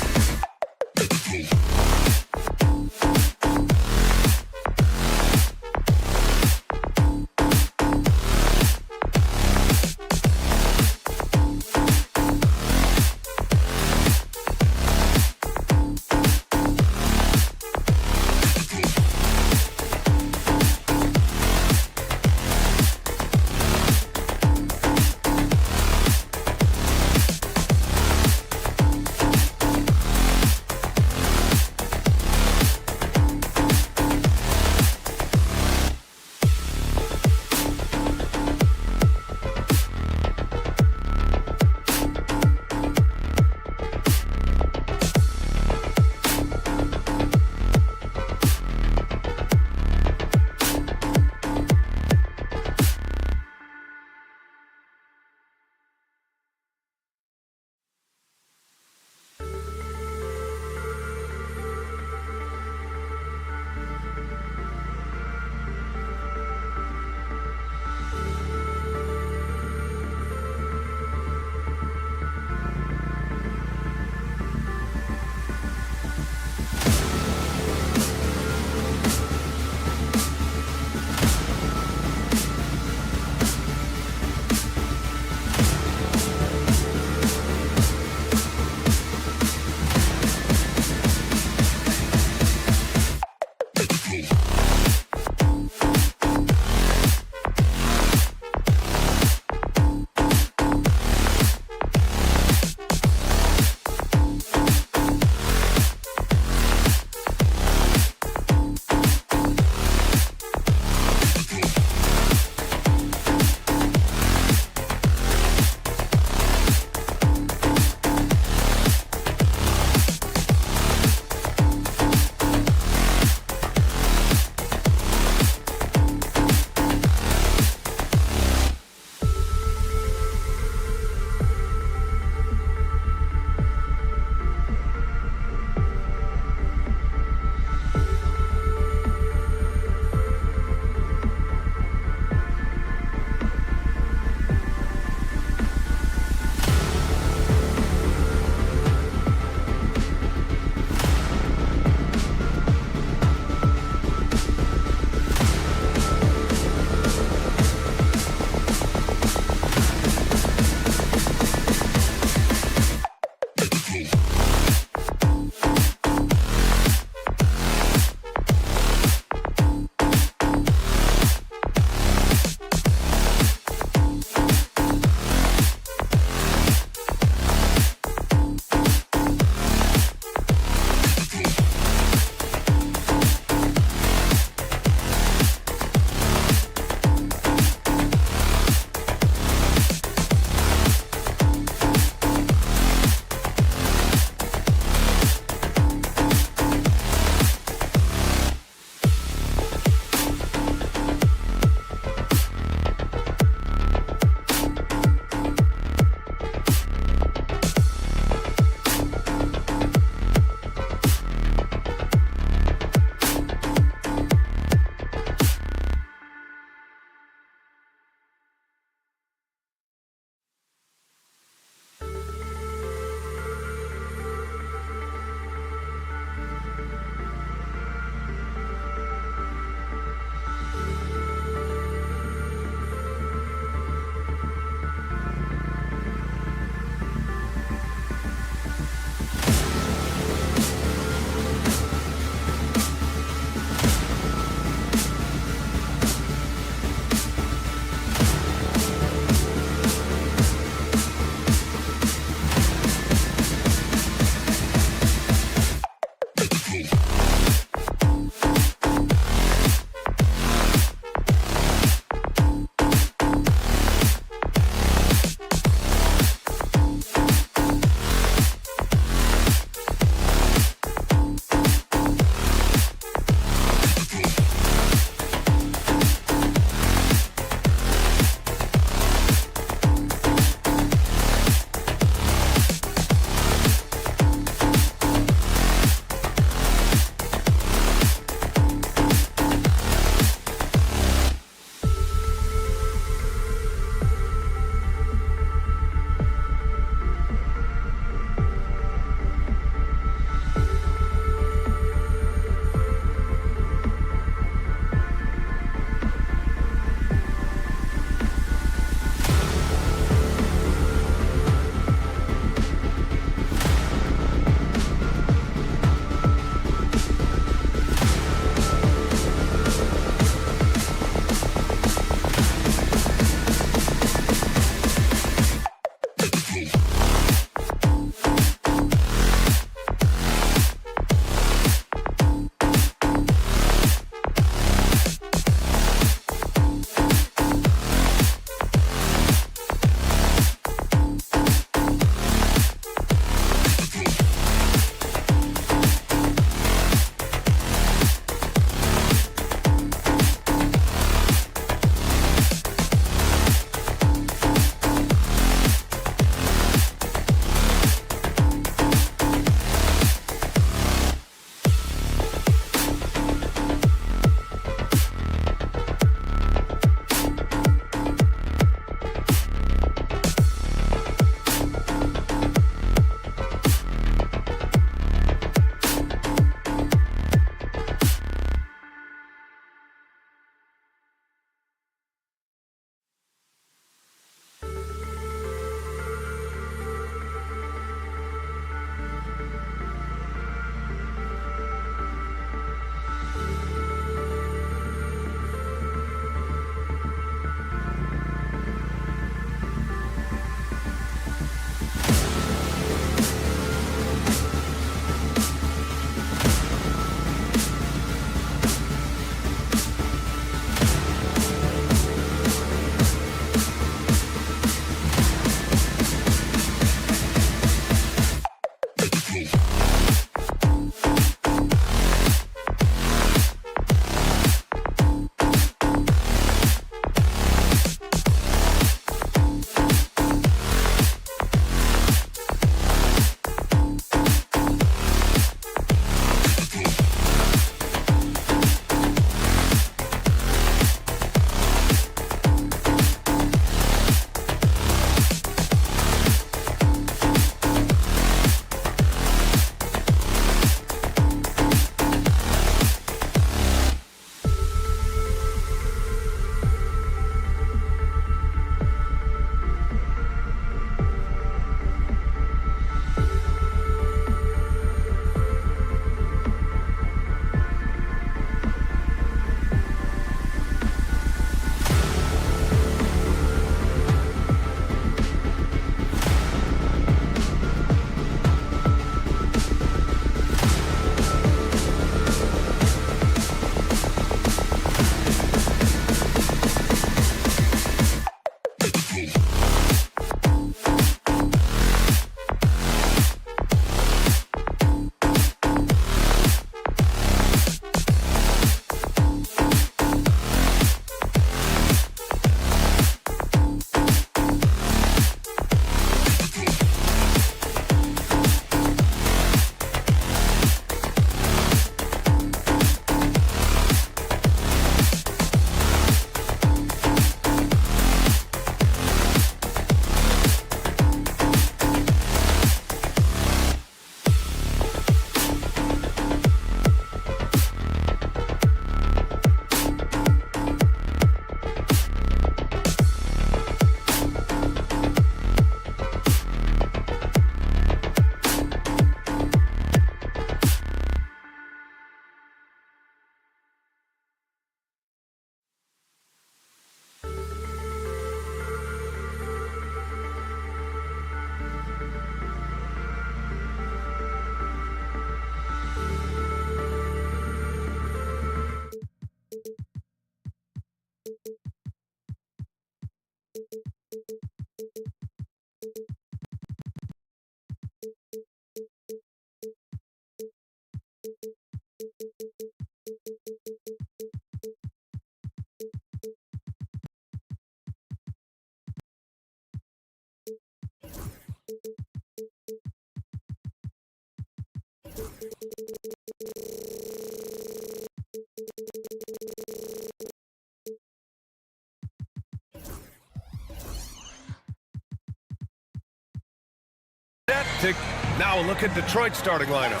Now look at Detroit's starting lineup.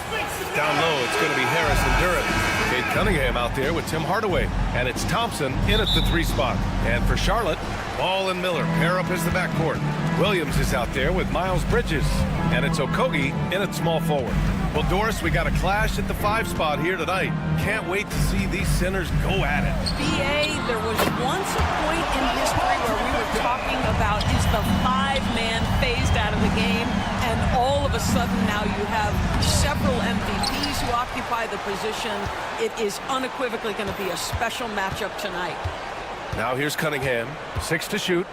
Down low, it's going to be Harris and Duren. Cade Cunningham out there with Tim Hardaway. And it's Thompson in at the 3 spot. And for Charlotte, Ball and Miller pair up as the backcourt. Williams is out there with Miles Bridges. And it's Okogie in at small forward. Well, Doris, we got a clash at the 5 spot here tonight. Can't wait to see these centers go at it. BA, there was once a point in history where we were talking about is the 5-man phased out of the game, and all of a sudden now you have several MVPs who occupy the position. It is unequivocally going to be a special matchup tonight. Now here's Cunningham, 6 to shoot.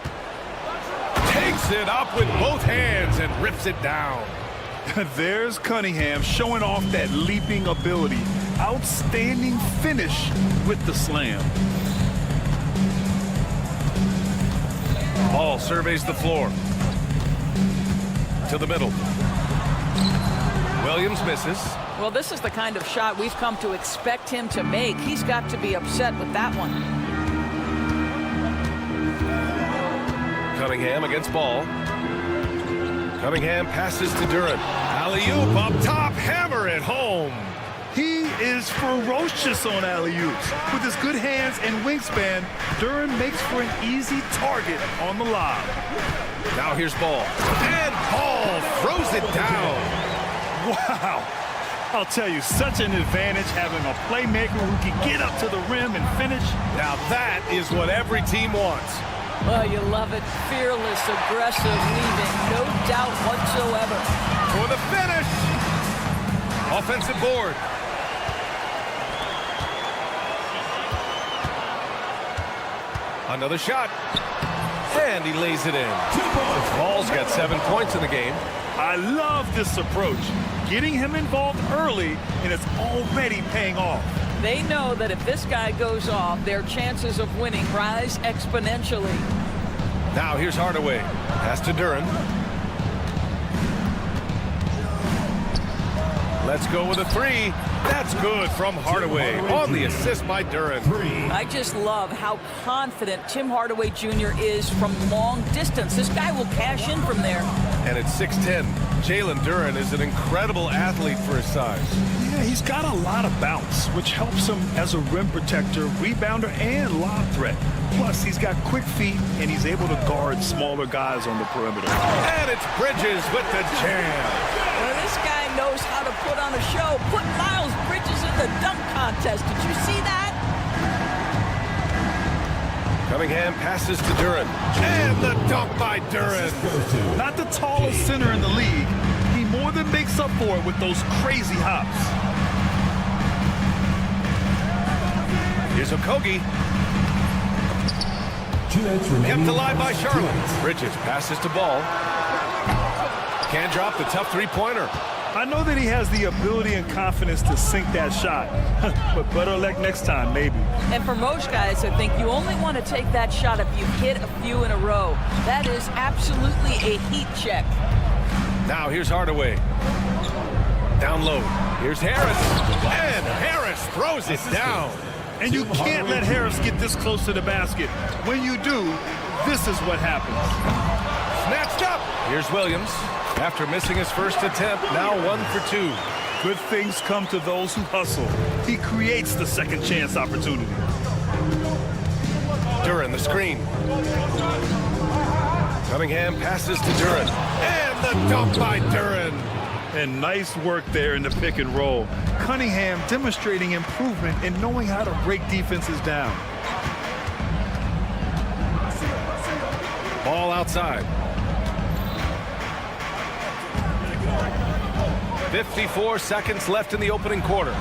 Takes it up with both hands and rips it down. There's Cunningham showing off that leaping ability. Outstanding finish with the slam. Ball surveys the floor. To the middle. Williams misses. Well, this is the kind of shot we've come to expect him to make. He's got to be upset with that one. Cunningham against Ball. Cunningham passes to Duren. Alley-oop up top, hammer it home. He is ferocious on alley-oops. With his good hands and wingspan, Duren makes for an easy target on the lob. Now here's Ball. And Ball throws it down. Wow. I'll tell you, such an advantage having a playmaker who can get up to the rim and finish. Now that is what every team wants. Well, you love it. Fearless, aggressive, leaving no doubt whatsoever. For the finish. Offensive board. Another shot. And he lays it in. Ball's got 7 points in the game. I love this approach. Getting him involved early, and it's already paying off. They know that if this guy goes off, their chances of winning rise exponentially. Now here's Hardaway. Pass to Duren. Let's go with a 3. That's good from Hardaway on the assist by Duren. I just love how confident Tim Hardaway Jr. is from long distance. This guy will cash in from there. And at 6'10", Jalen Duren is an incredible athlete for his size. Yeah, he's got a lot of bounce, which helps him as a rim protector, rebounder, and lob threat. Plus, he's got quick feet, and he's able to guard smaller guys on the perimeter. And it's Bridges with the jam. Well, this guy knows how to put on a show. Put Miles Bridges in the dunk contest. Did you see that? Cunningham passes to Duren. And the dunk by Duren. Not the tallest center in the league. He more than makes up for it with those crazy hops. Here's Okogie. Kept alive by Charlotte. Bridges passes to Ball. Can't drop the tough 3-pointer. I know that he has the ability and confidence to sink that shot, but better luck next time, maybe. And for most guys, I think you only want to take that shot if you hit a few in a row. That is absolutely a heat check. Now here's Hardaway. Down low. Here's Harris. And Harris throws it down. And you can't let Harris get this close to the basket. When you do, this is what happens. Snatched up. Here's Williams. After missing his first attempt, now 1 for 2. Good things come to those who hustle. He creates the second chance opportunity. Duren, the screen. Cunningham passes to Duren. And the dunk by Duren. And nice work there in the pick and roll. Cunningham demonstrating improvement in knowing how to break defenses down. Ball outside. 54 seconds left in the opening quarter.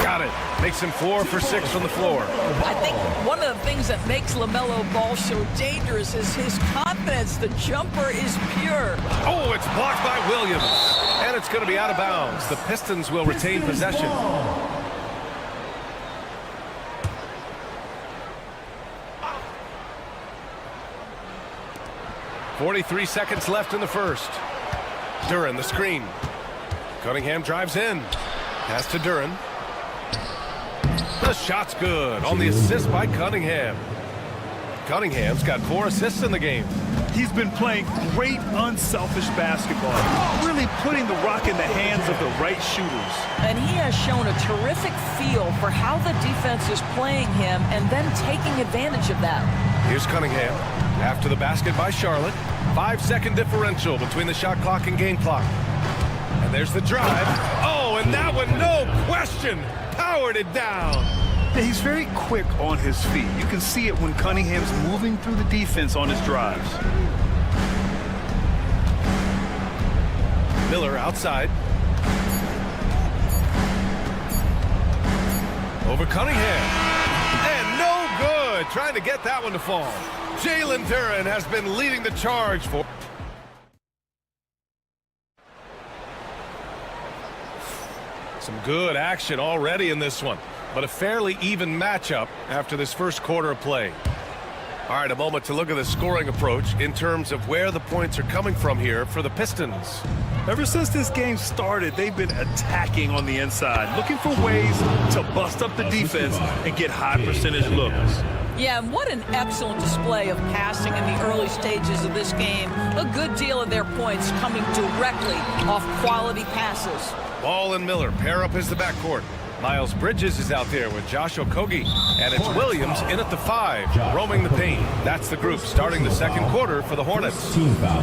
Got it. Makes him 4 for 6 from the floor. I think one of the things that makes LaMelo Ball so dangerous is his confidence. The jumper is pure. Oh, it's blocked by Williams. And it's going to be out of bounds. The Pistons will retain possession. .43 seconds left in the first. Duren, the screen. Cunningham drives in. Pass to Duren. The shot's good on the assist by Cunningham. Cunningham's got 4 assists in the game. He's been playing great, unselfish basketball, really putting the rock in the hands of the right shooters. And he has shown a terrific feel for how the defense is playing him and then taking advantage of that. Here's Cunningham. After the basket by Charlotte. 5-second differential between the shot clock and game clock. And there's the drive. Oh, and that one, no question, powered it down. He's very quick on his feet. You can see it when Cunningham's moving through the defense on his drives. Miller outside. Over Cunningham. And no good. Trying to get that one to fall. Jalen Duren has been leading the charge for... Some good action already in this one, but a fairly even matchup after this first quarter of play. All right, a moment to look at the scoring approach in terms of where the points are coming from here for the Pistons. Ever since this game started, they've been attacking on the inside, looking for ways to bust up the defense and get high percentage looks. Yeah, and what an excellent display of passing in the early stages of this game. A good deal of their points coming directly off quality passes. Ball and Miller pair up as the backcourt. Miles Bridges is out there with Josh Okogie. And it's Williams in at the 5, roaming the paint. That's the group starting the second quarter for the Hornets. Team foul.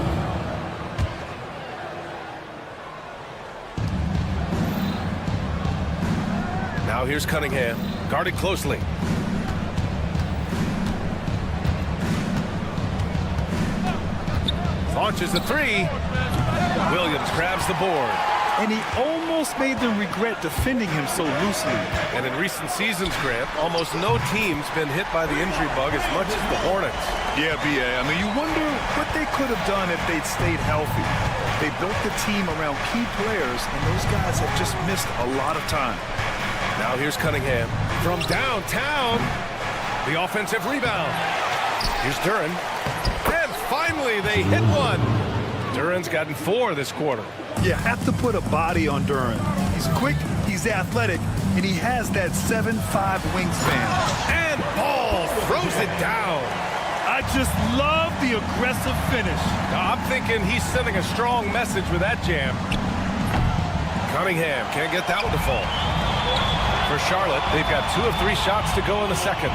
Now here's Cunningham, guarded closely. Launches a 3. Williams grabs the board. And he almost made them regret defending him so loosely. And in recent seasons, Grant, almost no team's been hit by the injury bug as much as the Hornets. Yeah, B.A. I mean, you wonder what they could have done if they'd stayed healthy. They built the team around key players, and those guys have just missed a lot of time. Now here's Cunningham from downtown. The offensive rebound. Here's Duren. And finally, they hit one. Duren's gotten 4 this quarter. You have to put a body on Duren. He's quick, he's athletic, and he has that 7'5" wingspan. And Ball throws it down. I just love the aggressive finish. I'm thinking he's sending a strong message with that jam. Cunningham can't get that one to fall. For Charlotte, they've got 2 of 3 shots to go in the second.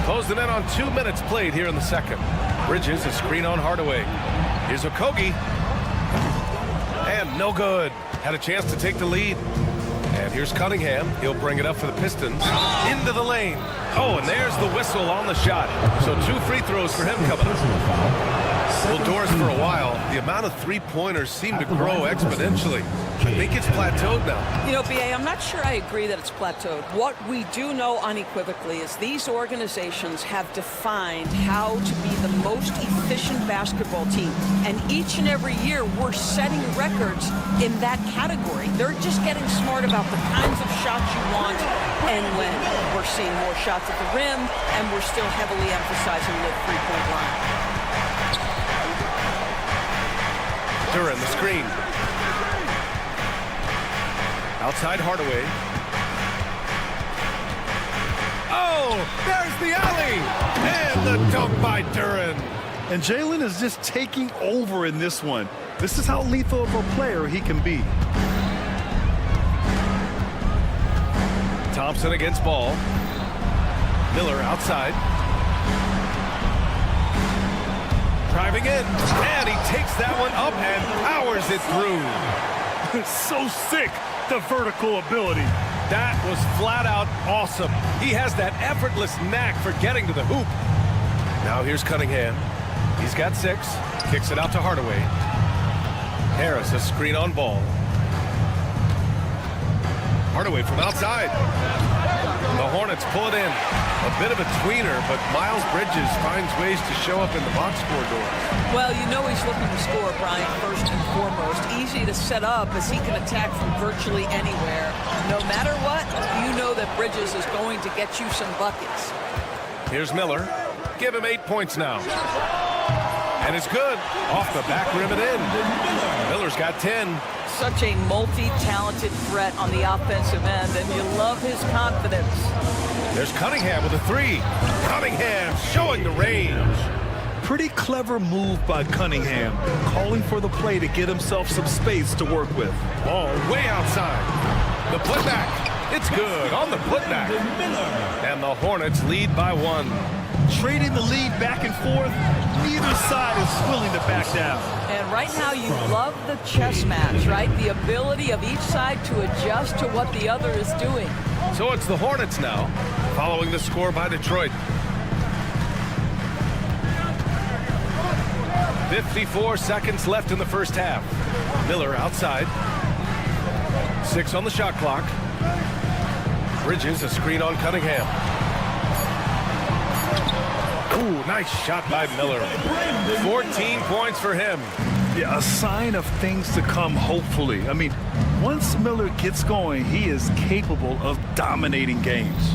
Closing in on 2 minutes played here in the second. Bridges, a screen on Hardaway. Here's Okogie. And no good. Had a chance to take the lead. And here's Cunningham. He'll bring it up for the Pistons. Into the lane. Oh, and there's the whistle on the shot. So 2 free throws for him coming up. Well, Doris, for a while, the amount of three-pointers seem to grow exponentially. I think it's plateaued now. You know, B.A., I'm not sure I agree that it's plateaued. What we do know unequivocally is these organizations have defined how to be the most efficient basketball team. And each and every year, we're setting records in that category. They're just getting smart about the kinds of shots you want and when. We're seeing more shots at the rim, and we're still heavily emphasizing the three-point line. Duren, the screen. Outside Hardaway. Oh, there's the alley! And the dunk by Duren. And Jalen is just taking over in this one. This is how lethal of a player he can be. Thompson against Ball. Miller outside. Driving in, and he takes that one up and powers it through. So sick, the vertical ability. That was flat out awesome. He has that effortless knack for getting to the hoop. Now here's Cunningham. He's got 6, kicks it out to Hardaway. Harris, a screen on Ball. Hardaway from outside. The Hornets pull it in. A bit of a tweener, but Miles Bridges finds ways to show up in the box score doors. Well, you know he's looking to score, Brian, first and foremost. Easy to set up as he can attack from virtually anywhere. No matter what, you know that Bridges is going to get you some buckets. Here's Miller. Give him 8 points now. And it's good. Off the back rim and in. Miller's got 10. Such a multi-talented threat on the offensive end, and you love his confidence. There's Cunningham with a 3. Cunningham showing the range. Pretty clever move by Cunningham, calling for the play to get himself some space to work with. Ball way outside. The putback. It's good on the putback. And the Hornets lead by 1. Trading the lead back and forth, neither side is willing to back down. And right now you love the chess match, right? The ability of each side to adjust to what the other is doing. So it's the Hornets now, following the score by Detroit. 54 seconds left in the first half. Miller outside. 6 on the shot clock. Bridges, a screen on Cunningham. Ooh, nice shot by Miller. 14 points for him. Yeah, a sign of things to come, hopefully. I mean, once Miller gets going, he is capable of dominating games.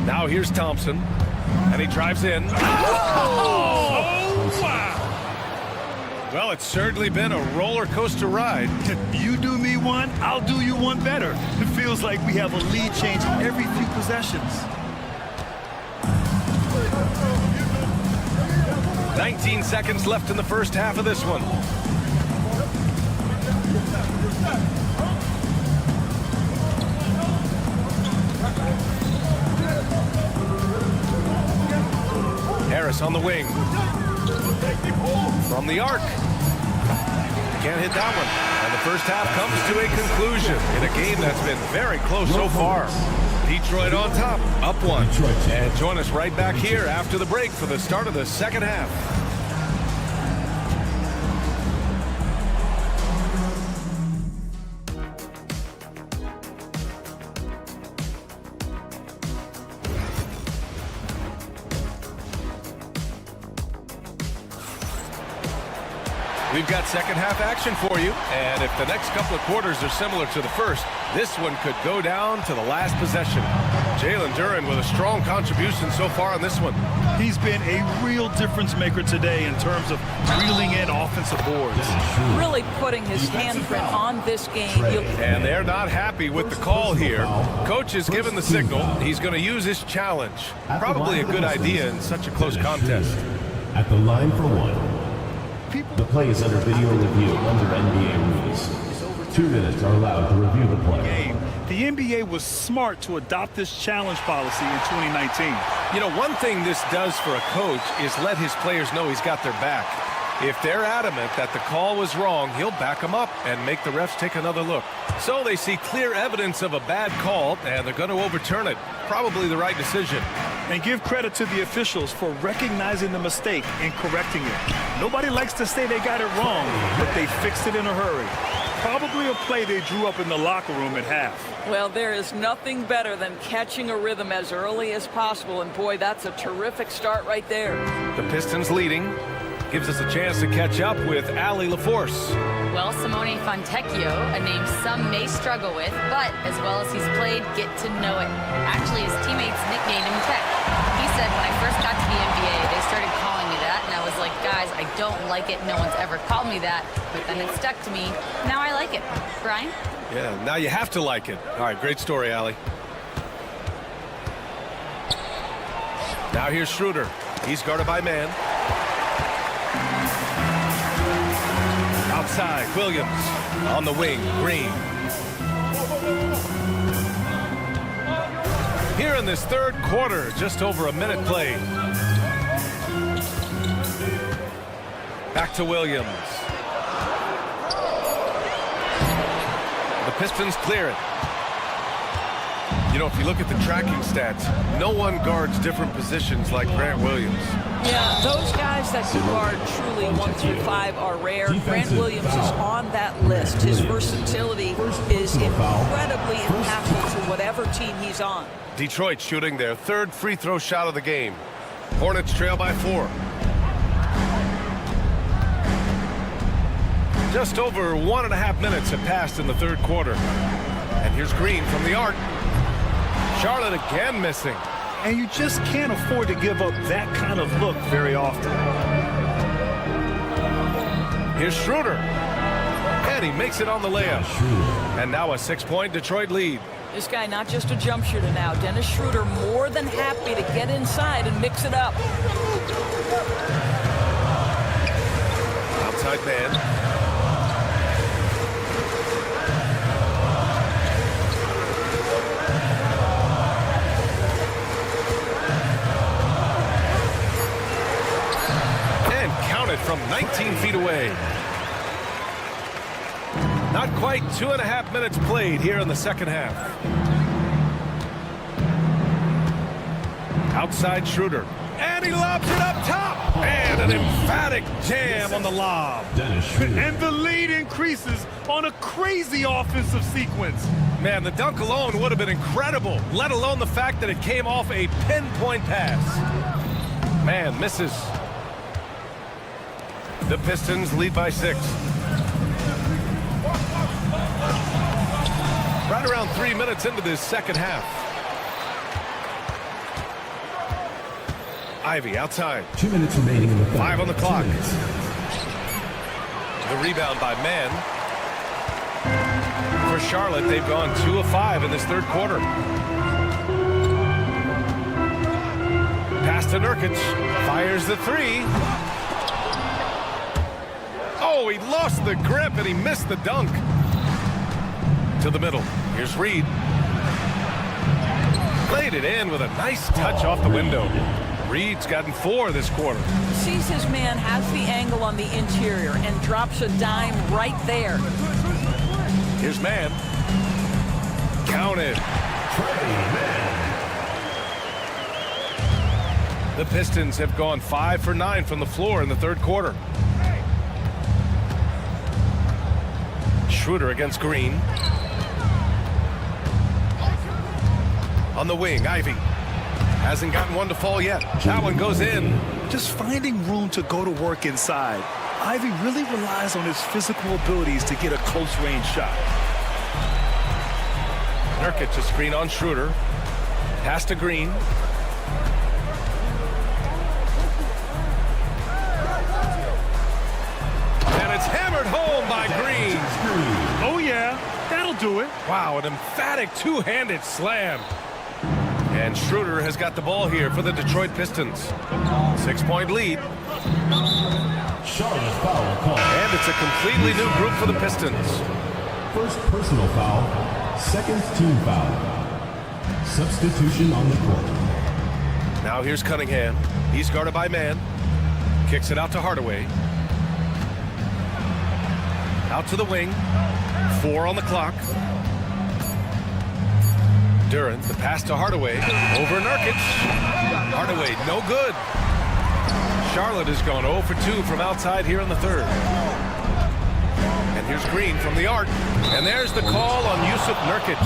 Now here's Thompson, and he drives in. Oh, wow. Well, it's certainly been a roller coaster ride. You do me one, I'll do you one better. It feels like we have a lead change every few possessions. 19 seconds left in the first half of this one. Harris on the wing. From the arc. Can't hit that one. And the first half comes to a conclusion in a game that's been very close so far. Detroit on top, up 1. And join us right back here after the break for the start of the second half. We've got second half action for you, and if the next couple of quarters are similar to the first, this one could go down to the last possession. Jalen Duren with a strong contribution so far on this one. He's been a real difference maker today in terms of reeling in offensive boards. Really putting his handprint on this game. And they're not happy with the call here. Coach has given the signal. He's going to use his challenge. Probably a good idea in such a close contest. At the line for 1. The play is under video review under NBA rules. 2 minutes are allowed to review the play. The NBA was smart to adopt this challenge policy in 2019. You know, one thing this does for a coach is let his players know he's got their back. If they're adamant that the call was wrong, he'll back them up and make the refs take another look. So they see clear evidence of a bad call, and they're going to overturn it. Probably the right decision. And give credit to the officials for recognizing the mistake and correcting it. Nobody likes to say they got it wrong, but they fixed it in a hurry. Probably a play they drew up in the locker room at half. Well, there is nothing better than catching a rhythm as early as possible, and boy, that's a terrific start right there. The Pistons leading. Gives us a chance to catch up with Allie LaForce. Well, Simone Fontecchio, a name some may struggle with, but as well as he's played, get to know it. Actually, his teammates nicknamed him Tech. He said, when I first got to the NBA, they started calling me that, and I was like, guys, I don't like it. No one's ever called me that, but then it stuck to me. Now I like it. Brian? Yeah, now you have to like it. All right, great story, Allie. Now here's Schroeder. He's guarded by man. Outside, Williams. On the wing, Green. Here in this third quarter, just over a minute played. Back to Williams. The Pistons clear it. You know, if you look at the tracking stats, no one guards different positions like Grant Williams. Yeah, those guys, guys that can guard truly 1 through 5 are rare. Grant Williams is on that list. His versatility is incredibly impactful to whatever team he's on. Detroit shooting their third free throw shot of the game. Hornets trail by 4. Just over 1.5 minutes have passed in the third quarter. And here's Green from the arc. Charlotte again missing. And you just can't afford to give up that kind of look very often. Here's Schroeder. And he makes it on the layup. And now a 6-point Detroit lead. This guy not just a jump shooter now. Dennis Schroeder more than happy to get inside and mix it up. Outside man. From 19 feet away. Not quite 2.5 minutes played here in the second half. Outside Schroeder. And he lobs it up top. And an emphatic jam on the lob. And the lead increases on a crazy offensive sequence. Man, the dunk alone would have been incredible, let alone the fact that it came off a pinpoint pass. Man, misses. The Pistons lead by 6. Right around 3 minutes into this second half. Ivy outside. 2 minutes remaining in the 5 on the clock. The rebound by Mann. For Charlotte, they've gone 2 of 5 in this third quarter. Pass to Nurkic. Fires the 3. Oh, he lost the grip and he missed the dunk. To the middle. Here's Reed. Played it in with a nice touch off the window. Reed's gotten 4 this quarter. Sees his man, has the angle on the interior, and drops a dime right there. Here's Mann. Counted. The Pistons have gone 5 for 9 from the floor in the third quarter. Schroeder against Green. On the wing, Ivy. Hasn't gotten one to fall yet. That one goes in. Just finding room to go to work inside. Ivy really relies on his physical abilities to get a close-range shot. Nurkic a screen on Schroeder. Pass to Green. And it's hammered home by Green. Oh, yeah. That'll do it. Wow, an emphatic two-handed slam. And Schroeder has got the ball here for the Detroit Pistons. 6-point lead. Charlotte foul call. And it's a completely new group for the Pistons. First personal foul, second team foul. Substitution on the court. Now here's Cunningham. He's guarded by Mann. Kicks it out to Hardaway. Out to the wing. 4 on the clock. Duran, the pass to Hardaway. Over Nurkic. Hardaway, no good. Charlotte has gone 0 for 2 from outside here in the third. And here's Green from the arc. And there's the call on Yusuf Nurkic.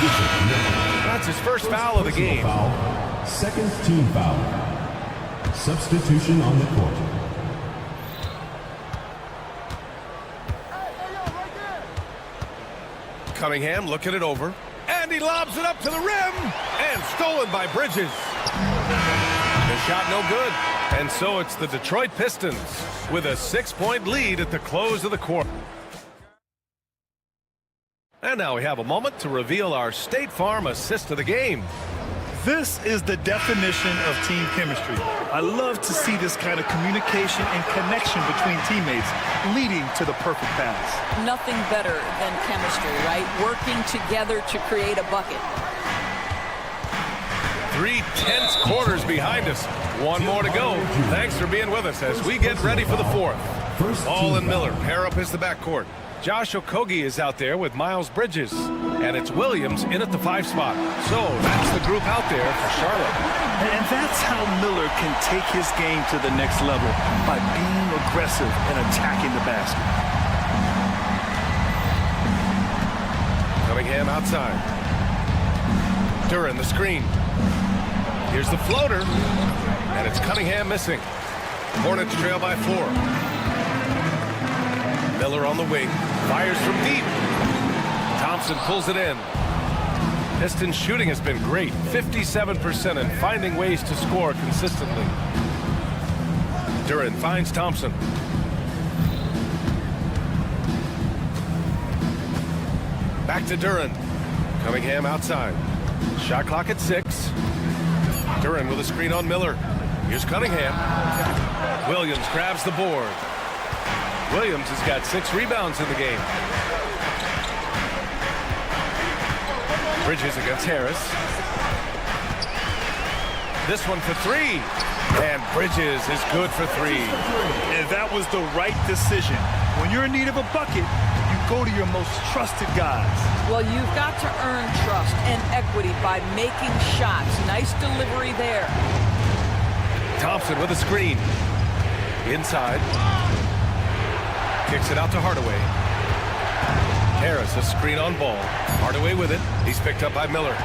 That's his first foul of the game. Foul, second team foul. Substitution on the court. Cunningham looking it over. And he lobs it up to the rim. And stolen by Bridges. The shot no good. And so it's the Detroit Pistons with a 6-point lead at the close of the quarter. And now we have a moment to reveal our State Farm assist of the game. This is the definition of team chemistry. I love to see this kind of communication and connection between teammates leading to the perfect pass. Nothing better than chemistry, right? Working together to create a bucket. 3 tense quarters behind us. One more to go. Thanks for being with us as we get ready for the fourth. Ball and Miller pair up as the backcourt. Josh Okogie is out there with Miles Bridges. And it's Williams in at the 5 spot. So that's the group out there for Charlotte. And that's how Miller can take his game to the next level, by being aggressive and attacking the basket. Cunningham outside. Duren the screen. Here's the floater. And it's Cunningham missing. Hornets trail by 4. Miller on the wing. Fires from deep. Thompson pulls it in. Pistons shooting has been great. 57% and finding ways to score consistently. Duren finds Thompson. Back to Duren. Cunningham outside. Shot clock at 6. Duren with a screen on Miller. Here's Cunningham. Williams grabs the board. Williams has got 6 rebounds in the game. Bridges against Harris. This one for 3. And Bridges is good for 3. And that was the right decision. When you're in need of a bucket, you go to your most trusted guys. Well, you've got to earn trust and equity by making shots. Nice delivery there. Thompson with a screen. Inside. Kicks it out to Hardaway. Harris, a screen on Ball. Hardaway with it. He's picked up by Miller.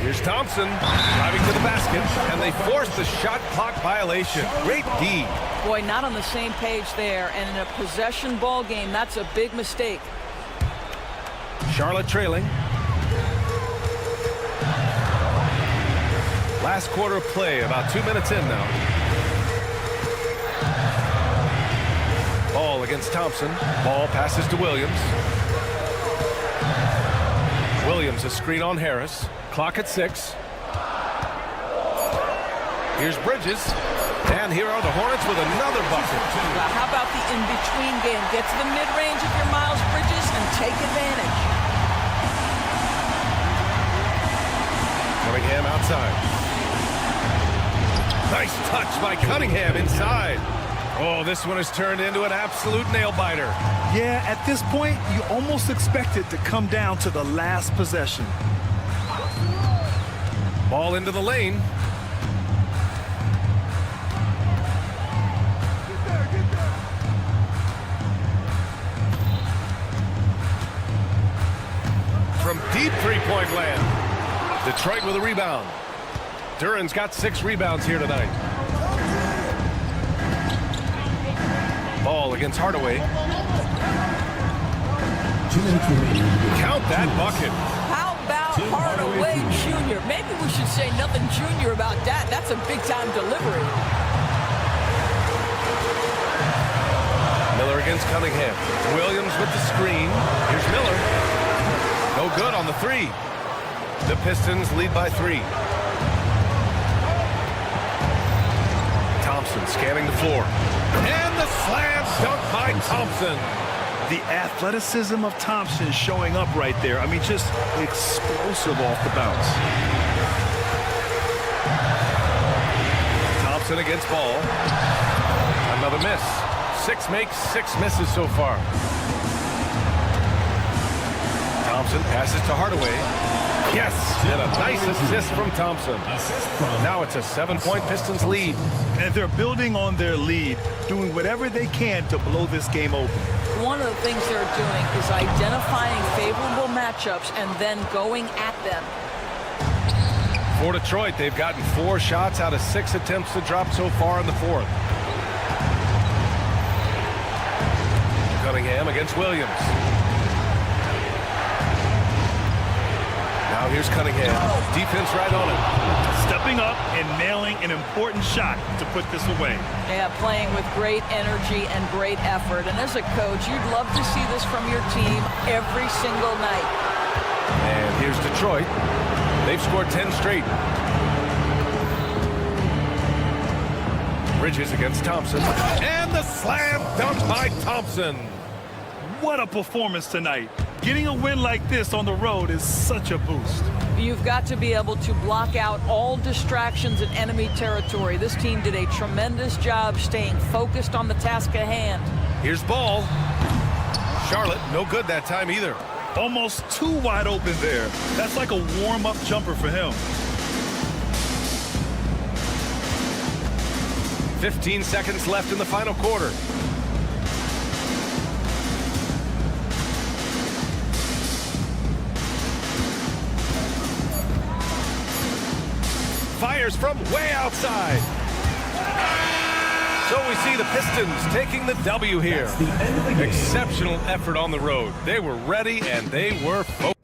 Here's Thompson driving to the basket, and they force the shot clock violation. Great D. Boy, not on the same page there, and in a possession ball game, that's a big mistake. Charlotte trailing. Last quarter of play, about 2 minutes in now. Ball against Thompson. Ball passes to Williams. Williams a screen on Harris. Clock at 6. Here's Bridges. And here are the Hornets with another bucket. Well, how about the in-between game? Get to the mid-range if you're Miles Bridges and take advantage. Cunningham outside. Nice touch by Cunningham inside. Oh, this one has turned into an absolute nail-biter. Yeah, at this point, you almost expect it to come down to the last possession. Ball into the lane. From deep three-point land. Detroit with a rebound. Duren's got 6 rebounds here tonight. Ball against Hardaway. Count that bucket. How about Hardaway Jr.? Maybe we should say nothing junior about that. That's a big-time delivery. Miller against Cunningham. Williams with the screen. Here's Miller. No good on the 3. The Pistons lead by 3. Thompson scanning the floor. And the slam dunk by Thompson. The athleticism of Thompson showing up right there. I mean, just explosive off the bounce. Thompson against Ball. Another miss. 6 makes, 6 misses so far. Thompson passes to Hardaway. Yes, and a nice assist from Thompson. Now it's a 7-point Pistons lead. And they're building on their lead, doing whatever they can to blow this game open. One of the things they're doing is identifying favorable matchups and then going at them. For Detroit, they've gotten 4 shots out of 6 attempts to drop so far in the 4th. Cunningham against Williams. Now here's Cunningham. Defense right on him. Stepping up and nailing an important shot to put this away. Yeah, playing with great energy and great effort. And as a coach, you'd love to see this from your team every single night. And here's Detroit. They've scored 10 straight. Bridges against Thompson. And the slam dunk by Thompson. What a performance tonight. Getting a win like this on the road is such a boost. You've got to be able to block out all distractions in enemy territory. This team did a tremendous job staying focused on the task at hand. Here's Ball. Charlotte, no good that time either. Almost too wide open there. That's like a warm-up jumper for him. 15 seconds left in the final quarter. Fires from way outside. So we see the Pistons taking the W here. Exceptional effort on the road. They were ready and they were focused.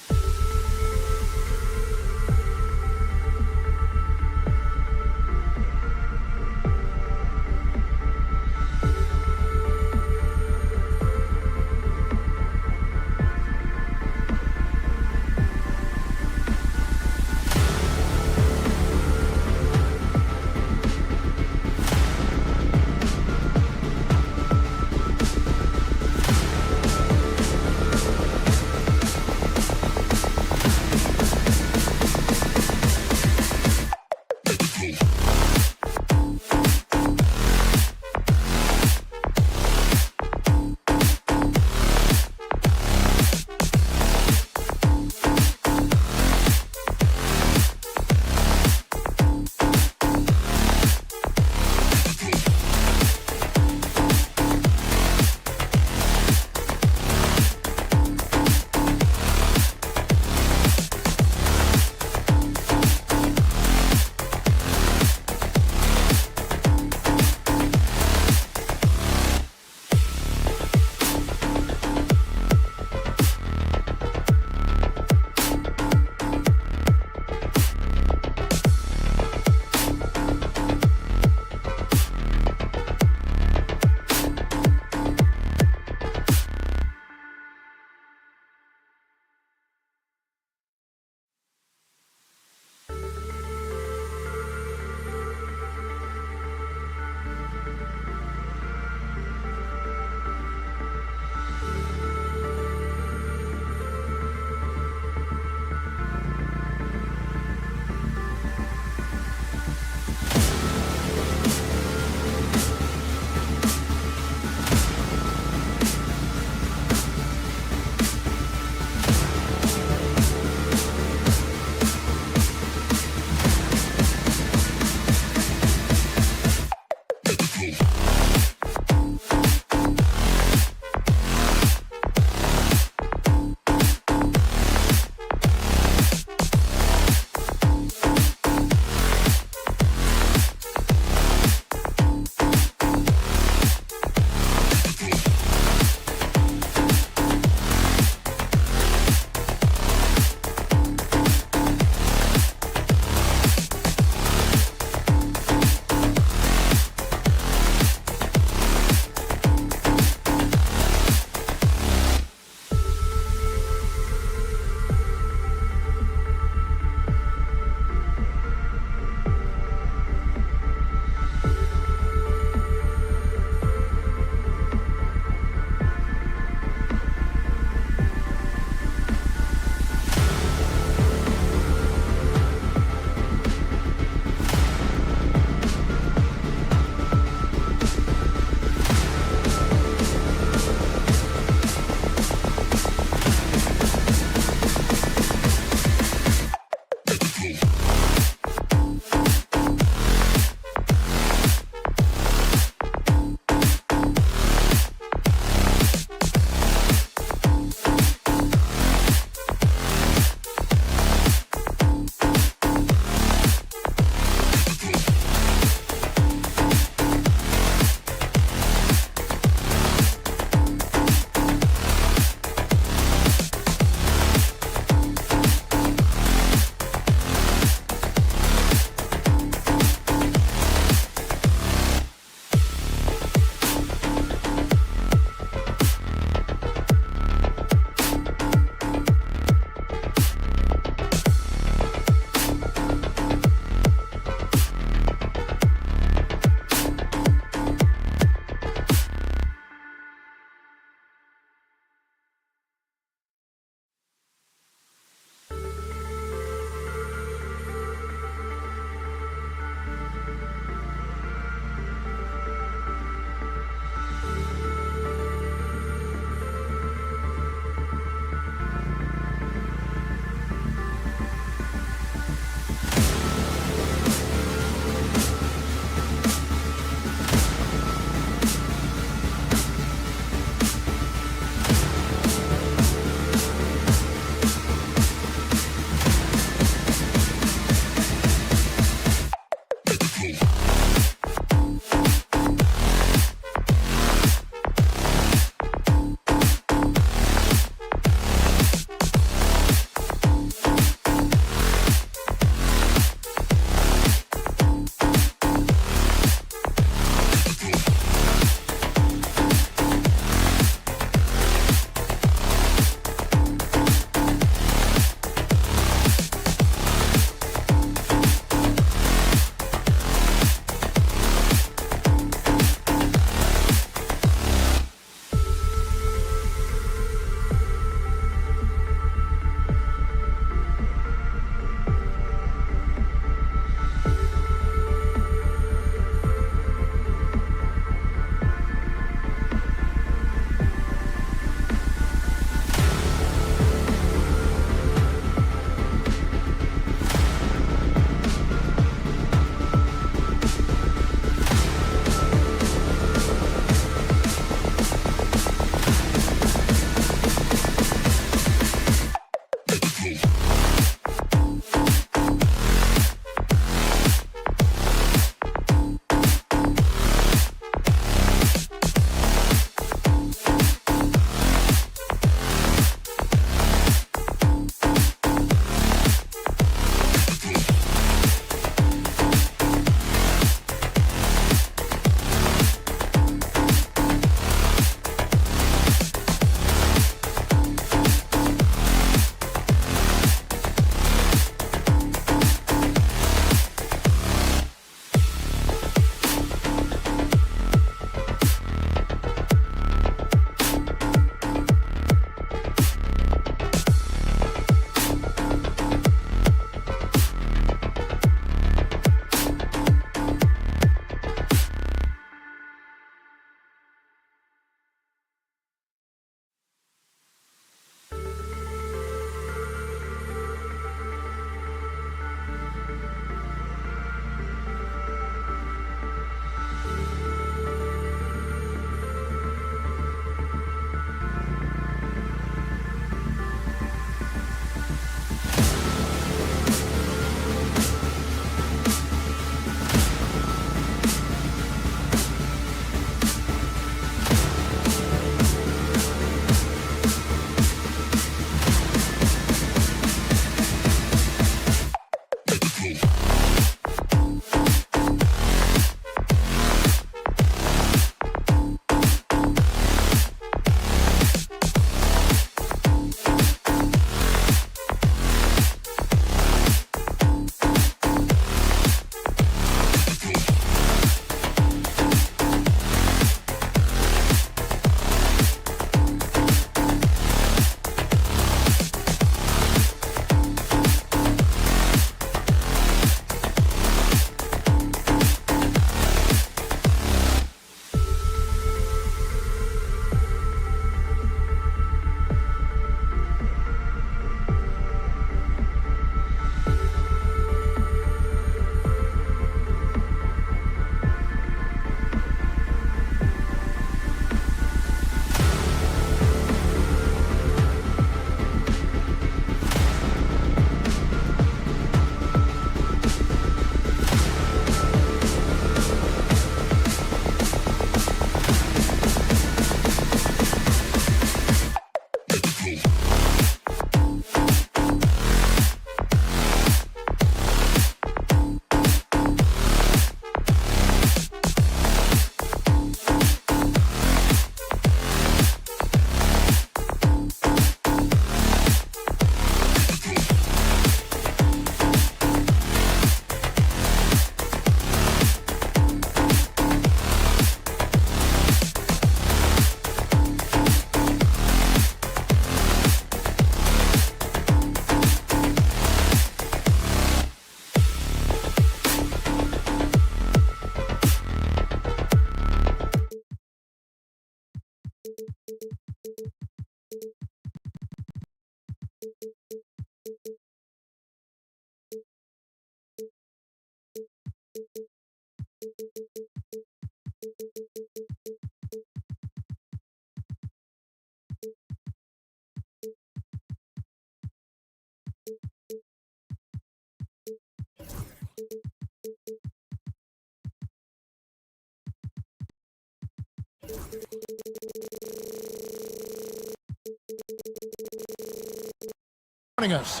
Joining us,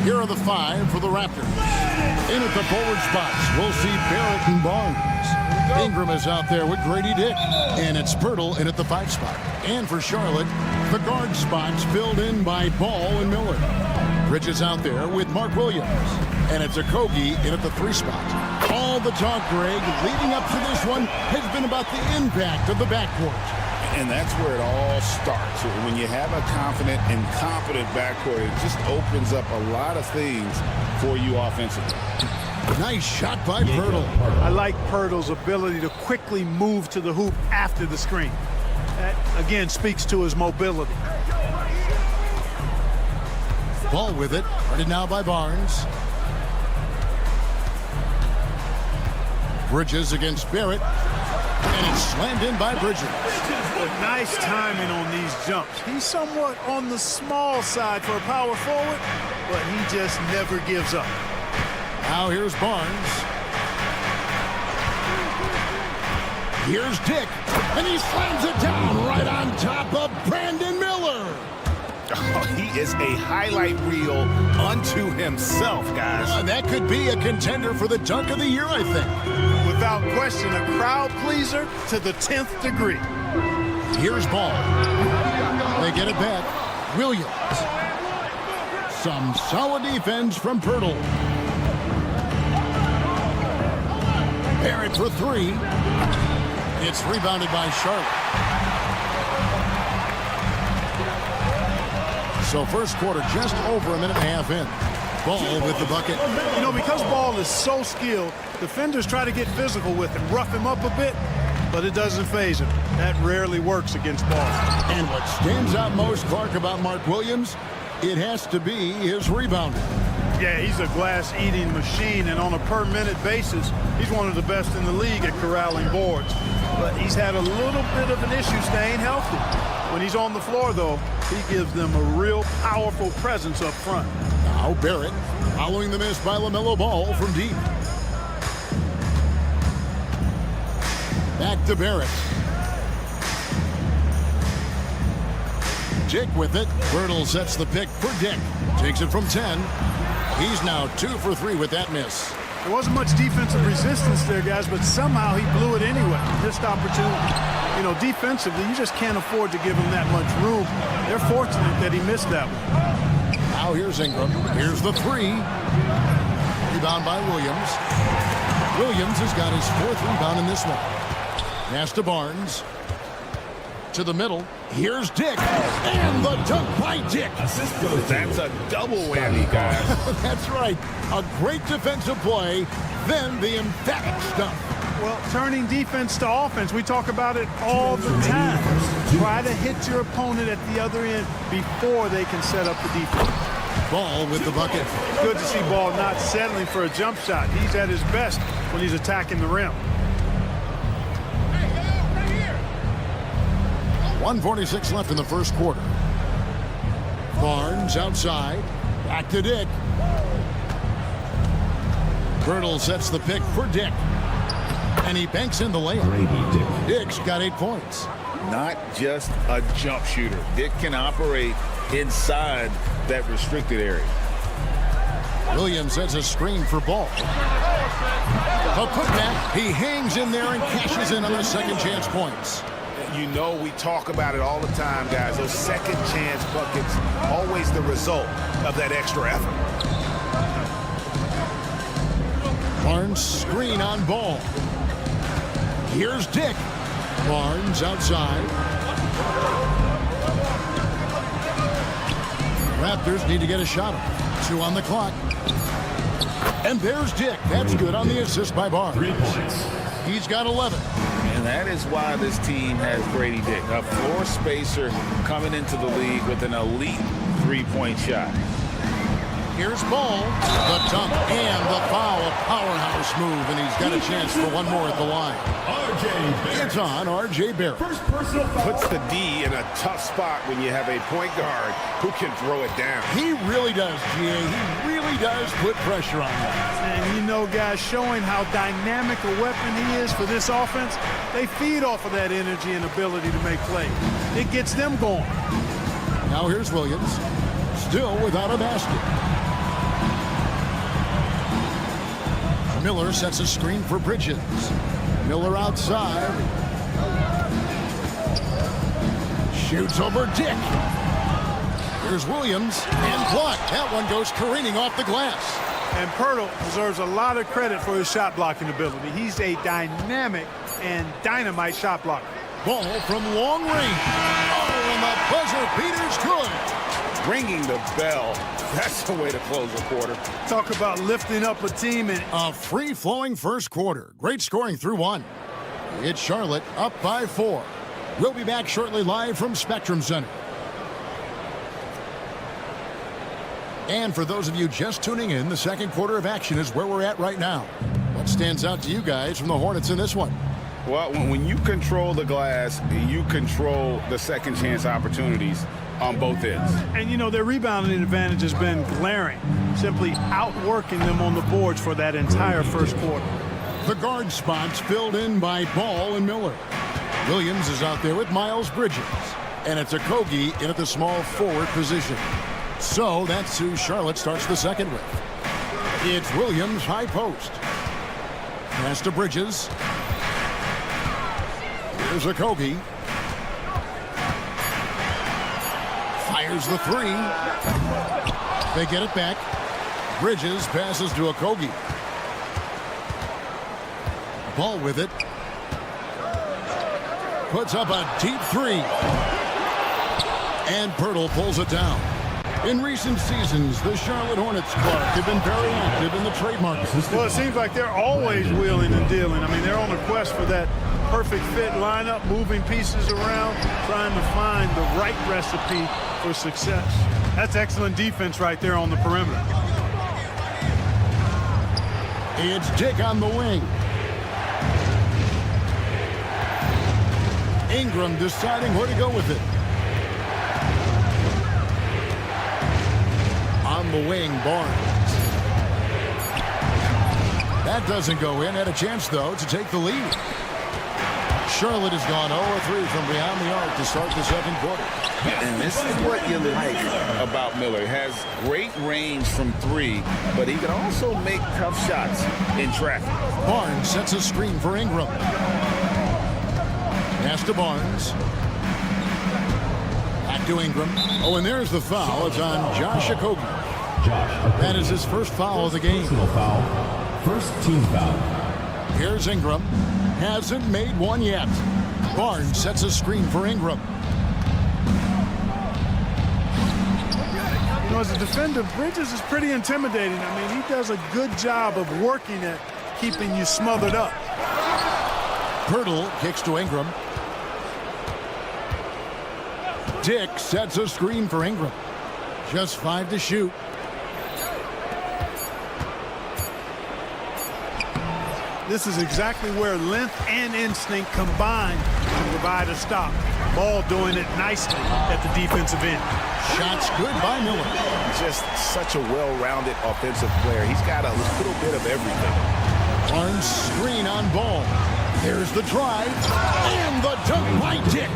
here are the 5 for the Raptors. In at the forward spots, we'll see Barrett and Barnes. Ingram is out there with Grady Dick. And it's Pirtle in at the 5 spot. And for Charlotte, the guard spots filled in by Ball and Miller. Bridges out there with Mark Williams. And it's Okogie in at the 3 spot. All the talk, Greg, leading up to this one has been about the impact of the backcourt. And that's where it all starts. When you have a confident and competent backcourt, it just opens up a lot of things for you offensively. Nice shot by Pirtle. I like Pirtle's ability to quickly move to the hoop after the screen. That, again, speaks to his mobility. Ball with it. Guarded now by Barnes. Bridges against Barrett. And it's slammed in by Bridges. Nice timing on these jumps. He's somewhat on the small side for a power forward, but he just never gives up. Now here's Barnes. Here's Dick. And he slams it down right on top of Brandon Miller. Oh, he is a highlight reel unto himself, guys. That could be a contender for the dunk of the year, I think. Without question, a crowd pleaser to the 10th degree. Here's Ball. They get it back. Williams. Some solid defense from Pirtle. Barrett for 3. It's rebounded by Charlotte. So first quarter just over a minute and a half in. Ball with the bucket. You know, because Ball is so skilled, defenders try to get physical with him, rough him up a bit, but it doesn't phase him. That rarely works against Ball. And what stands out most, Clark, about Mark Williams, it has to be his rebounding. Yeah, he's a glass-eating machine, and on a per-minute basis, he's one of the best in the league at corralling boards. But he's had a little bit of an issue staying healthy. When he's on the floor, though, he gives them a real powerful presence up front. Now Barrett following the miss by LaMelo Ball from deep. Back to Barrett. Dick with it. Pirtle sets the pick for Dick. Takes it from 10. He's now 2 for 3 with that miss. There wasn't much defensive resistance there, guys, but somehow he blew it anyway. Missed opportunity. You know, defensively, you just can't afford to give him that much room. They're fortunate that he missed that one. Now here's Ingram. Here's the 3. Rebound by Williams. Williams has got his 4th rebound in this one. Pass to Barnes. To the middle. Here's Dick. And the dunk by Dick. That's a double whammy, guys. That's right. A great defensive play, then the emphatic stuff. Well, turning defense to offense, we talk about it all the time. Try to hit your opponent at the other end before they can set up the defense. Ball with the bucket. Good to see Ball not settling for a jump shot. He's at his best when he's attacking the rim. 1:46 left in the first quarter. Barnes outside. Back to Dick. Pirtle sets the pick for Dick. And he banks in the layup. Dick's got 8 points. Not just a jump shooter. Dick can operate inside that restricted area. Williams sets a screen for Ball. A putback. He hangs in there and cashes in on the second chance points. You know, we talk about it all the time, guys. Those second chance buckets, always the result of that extra effort. Barnes screen on Ball. Here's Dick. Barnes outside. Raptors need to get a shot off. 2 on the clock. And there's Dick. That's good on the assist by Barnes. 3 points. He's got 11. And that is why this team has Grady Dick, a floor spacer coming into the league with an elite three-point shot. Here's Ball, the dunk, and the foul. A powerhouse move, and he's got a chance for one more at the line. It's on R.J. Barrett. Puts the D in a tough spot when you have a point guard who can throw it down. He really does, G.A. He really does put pressure on him. And you know, guys, showing how dynamic a weapon he is for this offense, they feed off of that energy and ability to make plays. It gets them going. Now here's Williams, still without a basket. Miller sets a screen for Bridges. Miller outside. Shoots over Dick. Here's Williams and blocked. That one goes careening off the glass. And Pirtle deserves a lot of credit for his shot blocking ability. He's a dynamic and dynamite shot blocker. Ball from long range. Oh, and the buzzer beater's good. Ringing the bell. That's the way to close a quarter. Talk about lifting up a team. And a free-flowing first quarter. Great scoring through one. It's Charlotte up by 4. We'll be back shortly live from Spectrum Center. And for those of you just tuning in, the second quarter of action is where we're at right now. What stands out to you guys from the Hornets in this one? Well, when you control the glass, you control the second chance opportunities on both ends. And, you know, their rebounding advantage has been glaring, simply outworking them on the boards for that entire first quarter. The guard spots filled in by Ball and Miller. Williams is out there with Miles Bridges. And it's Okogie in at the small forward position. So that's who Charlotte starts the second with. It's Williams high post. Pass to Bridges. Here's Okogie. Fires the three. They get it back. Bridges passes to Okogie. Ball with it. Puts up a deep three. And Pirtle pulls it down. In recent seasons, the Charlotte Hornets, Clark, have been very active in the trade market. Well, it seems like they're always wheeling and dealing. I mean, they're on a quest for that perfect fit lineup, moving pieces around, trying to find the right recipe for success. That's excellent defense right there on the perimeter. It's Dick on the wing. Ingram deciding where to go with it. On the wing, Barnes. That doesn't go in. Had a chance, though, to take the lead. Charlotte has gone 0-3 from beyond the arc to start the second quarter. And this is what you like about Miller. He has great range from 3, but he can also make tough shots in traffic. Barnes sets a screen for Ingram. Pass to Barnes. Back to Ingram. Oh, and there's the foul. It's on Josh Okogie. That is his first foul of the game. Personal foul. First team foul. Here's Ingram. Hasn't made one yet. Barnes sets a screen for Ingram. You know, as a defender, Bridges is pretty intimidating. I mean, he does a good job of working at keeping you smothered up. Pirtle kicks to Ingram. Dick sets a screen for Ingram. Just 5 to shoot. This is exactly where length and instinct combine to provide a stop. Ball doing it nicely at the defensive end. Shots good by Miller. Just such a well-rounded offensive player. He's got a little bit of everything. Barnes screen on Ball. There's the drive and the dunk by Dick.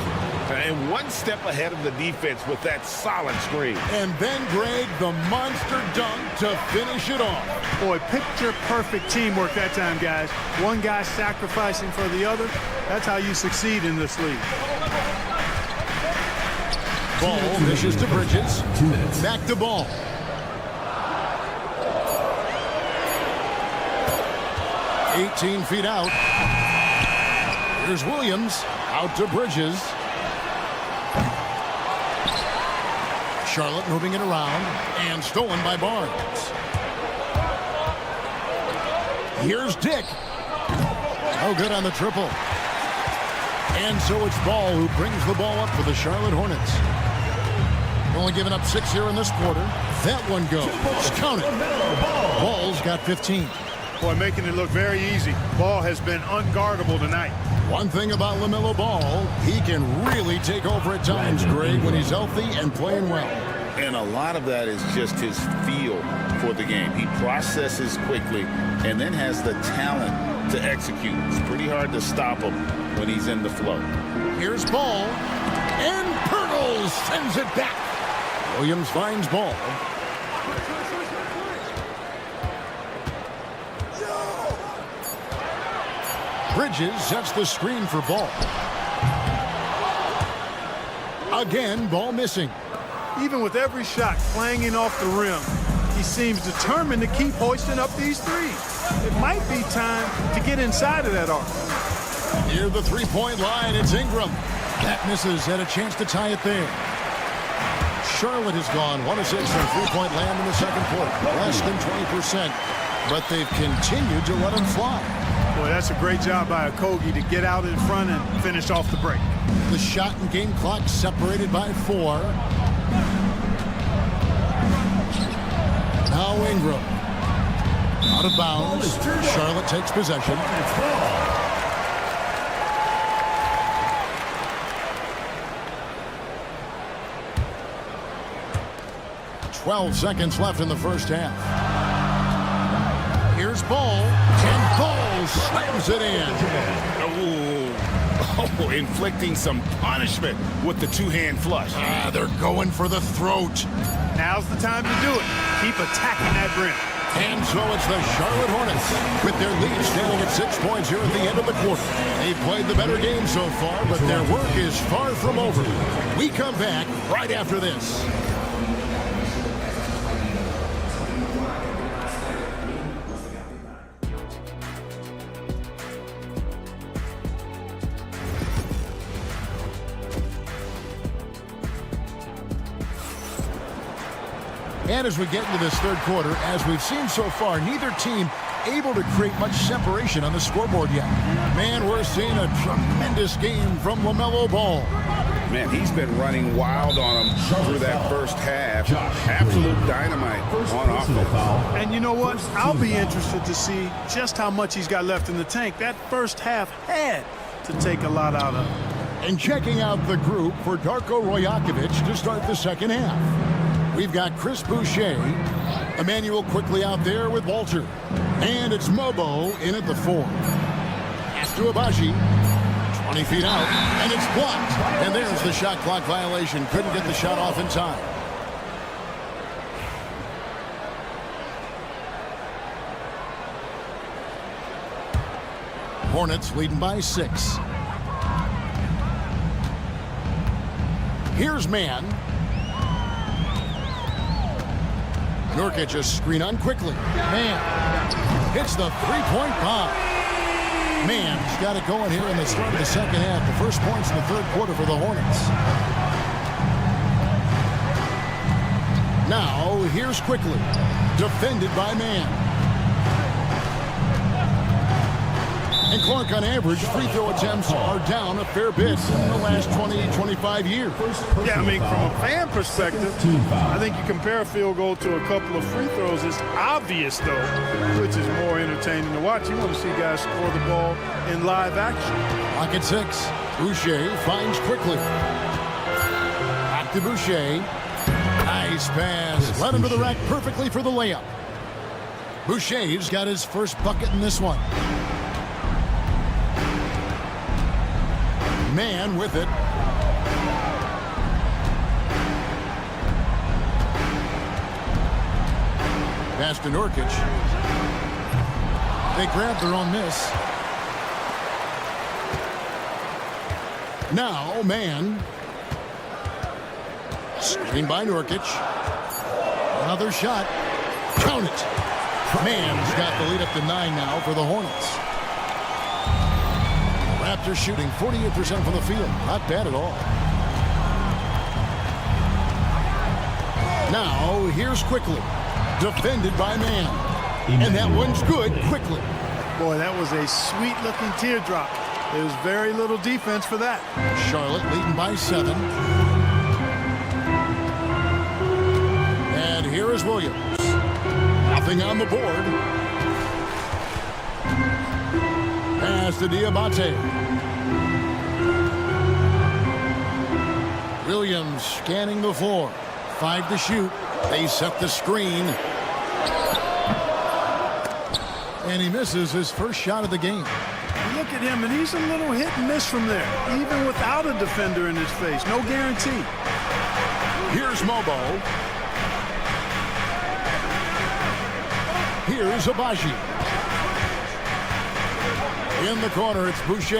And one step ahead of the defense with that solid screen. And then Greg, the monster dunk to finish it off. Boy, picture perfect teamwork that time, guys. One guy sacrificing for the other. That's how you succeed in this league. Ball fishes to Bridges. 2 minutes. Back to Ball. "18 feet out. Here's Williams. Out to Bridges. Charlotte moving it around and stolen by Barnes. Here's Dick. Oh, good on the triple. And so it's Ball who brings the ball up for the Charlotte Hornets. only given up 6 here in this quarter. That one goes. Count it. Ball's got 15. Boy, making it look very easy. Ball has been unguardable tonight. One thing about LaMelo Ball, he can really take over at times, Greg, when he's healthy and playing well. And a lot of that is just his feel for the game. He processes quickly and then has the talent to execute. It's pretty hard to stop him when he's in the flow. Here's Ball, and Pirtle sends it back. Williams finds Ball. Bridges sets the screen for Ball. Again, Ball missing. Even with every shot clanging off the rim, he seems determined to keep hoisting up these threes. It might be time to get inside of that arc. Near the three-point line, it's Ingram. That misses, had a chance to tie it there. Charlotte has gone 1 of 6 from three-point land in the second quarter. Less than 20%, but they've continued to let him fly. Boy, that's a great job by Okogie to get out in front and finish off the break. The shot and game clock separated by 4. Now Ingram. Out of bounds. Charlotte takes possession. 12 seconds left in the first half. Here's Ball, and Ball slams it in. Oh, inflicting some punishment with the two-hand flush. They're going for the throat. Now's the time to do it. Keep attacking that rim. And so it's the Charlotte Hornets with their lead standing at 6 points here at the end of the quarter. They've played the better game so far, but their work is far from over. We come back right after this. And as we get into this third quarter, as we've seen so far, neither team able to create much separation on the scoreboard yet. Man, we're seeing a tremendous game from LaMelo Ball. Man, he's been running wild on him through that first half. Absolute dynamite on offense. And you know what? I'll be interested to see just how much he's got left in the tank. That first half had to take a lot out of him. And checking out the group for Darko Rajakovic to start the second half. We've got Chris Boucher, Emmanuel quickly out there with Walter. And it's Mobo in at the 4. Pass to Abaji. 20 feet out, and it's blocked. And there's the shot clock violation. Couldn't get the shot off in time. Hornets leading by 6. Here's Man. Nurkic a screen on quickly. Man hits the three-point bomb. Man's got it going here in the start of the second half. The first points in the third quarter for the Hornets. Now here's quickly. Defended by Man. And Clark, on average, free throw attempts are down a fair bit in the last 20-25 years. Yeah, I mean, from a fan perspective, I think you compare a field goal to a couple of free throws. It's obvious, though, which is more entertaining to watch. You want to see guys score the ball in live action. Clock at 6. Boucher finds quickly. Back to Boucher. Nice pass. Led him to the rack perfectly for the layup. Boucher's got his first bucket in this one. Man with it. Pass to Nurkic. They grab their own miss. Now, Man. Screen by Nurkic. Another shot. Count it. Man's got the lead up to 9 now for the Hornets. Raptors shooting 48% from the field. Not bad at all. Now, here's quickly. Defended by Man. And that one's good quickly. Boy, that was a sweet-looking teardrop. There's very little defense for that. Charlotte leading by 7. Here is Williams. Nothing on the board. Pass to Diabate. Williams scanning the floor. 5 to shoot. They set the screen. And he misses his first shot of the game. Look at him, and he's a little hit and miss from there, even without a defender in his face. No guarantee. Here's Mobo. Here's Abaji. In the corner, it's Boucher.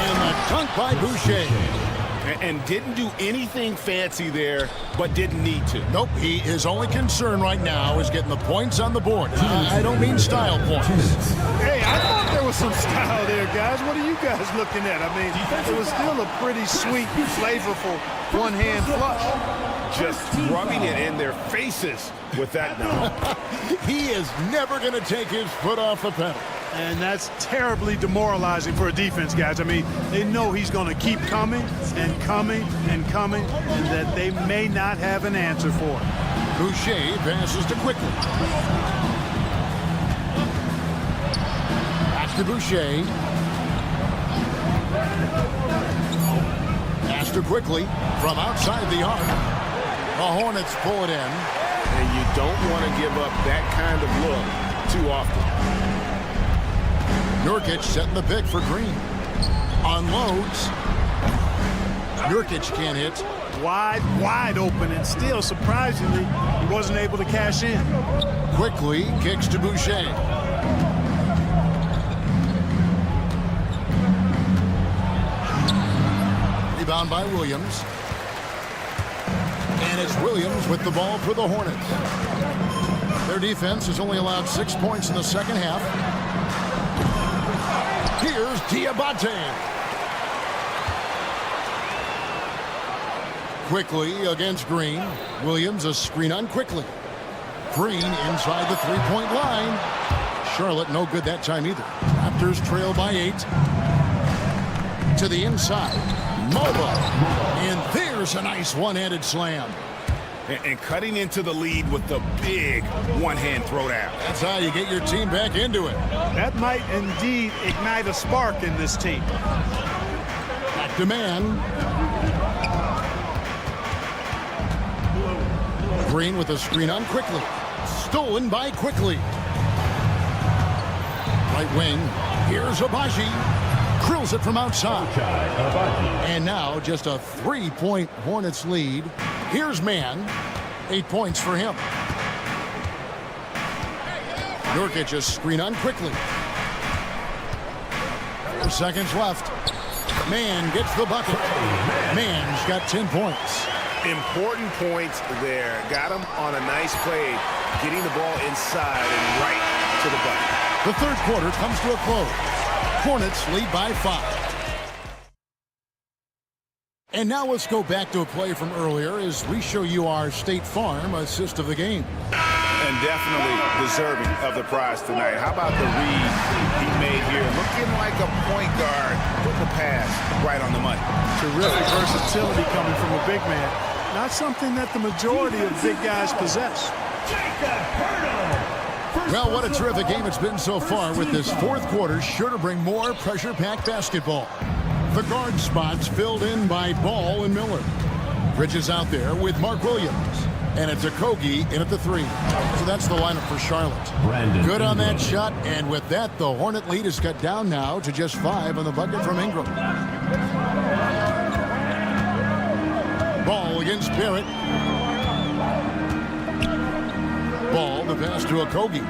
And a dunk by Boucher. And didn't do anything fancy there, but didn't need to. Nope, his only concern right now is getting the points on the board. I don't mean style points. Hey, I thought there was some style there, guys. What are you guys looking at? I mean, it was still a pretty sweet, flavorful one-hand flush. Just rubbing it in their faces with that dunk. He is never going to take his foot off the pedal. And that's terribly demoralizing for a defense, guys. I mean, they know he's going to keep coming and coming and coming, and that they may not have an answer for it. Boucher passes to Quickly. Pass to Boucher. Pass to Quickly from outside the arc. The Hornets pull it in. And you don't want to give up that kind of look too often. Nurkic setting the pick for Green. Unloads. Nurkic can't hit. Wide open, and still, surprisingly, he wasn't able to cash in. Quickly kicks to Boucher. Rebound by Williams. And it's Williams with the ball for the Hornets. Their defense has only allowed 6 points in the second half. Here's Diabate. Quickly against Green. Williams a screen on Quickly. Green inside the three-point line. Charlotte no good that time either. Raptors trail by 8. To the inside. Moba. And there's a nice one-handed slam. And cutting into the lead with the big one-hand throwdown. That's how you get your team back into it. That might indeed ignite a spark in this team. Back to man. Green with a screen on Quickly. Stolen by Quickly. Right wing. Here's Abaji. Drills it from outside. And now just a 3-point Hornets lead. Here's man. 8 points for him. Nurkic a screen on Quickly. 4 seconds left. Man gets the bucket. Man's got 10 points. Important points there. Got him on a nice play, getting the ball inside and right to the bucket. The third quarter comes to a close. Hornets lead by 5. And now let's go back to a play from earlier as we show you our State Farm assist of the game. And definitely deserving of the prize tonight. How about the read he made here? Looking like a point guard with the pass right on the money. Terrific versatility coming from a big man. Not something that the majority of big guys possess. Well, what a terrific game it's been so far, with this fourth quarter sure to bring more pressure-packed basketball. The guard spots filled in by Ball and Miller. Bridges out there with Mark Williams. And it's Okogie in at the 3. So that's the lineup for Charlotte. Good on that shot, and with that, the Hornet lead is cut down now to just 5 on the bucket from Ingram. Ball against Barrett. Ball, the pass to Okogie.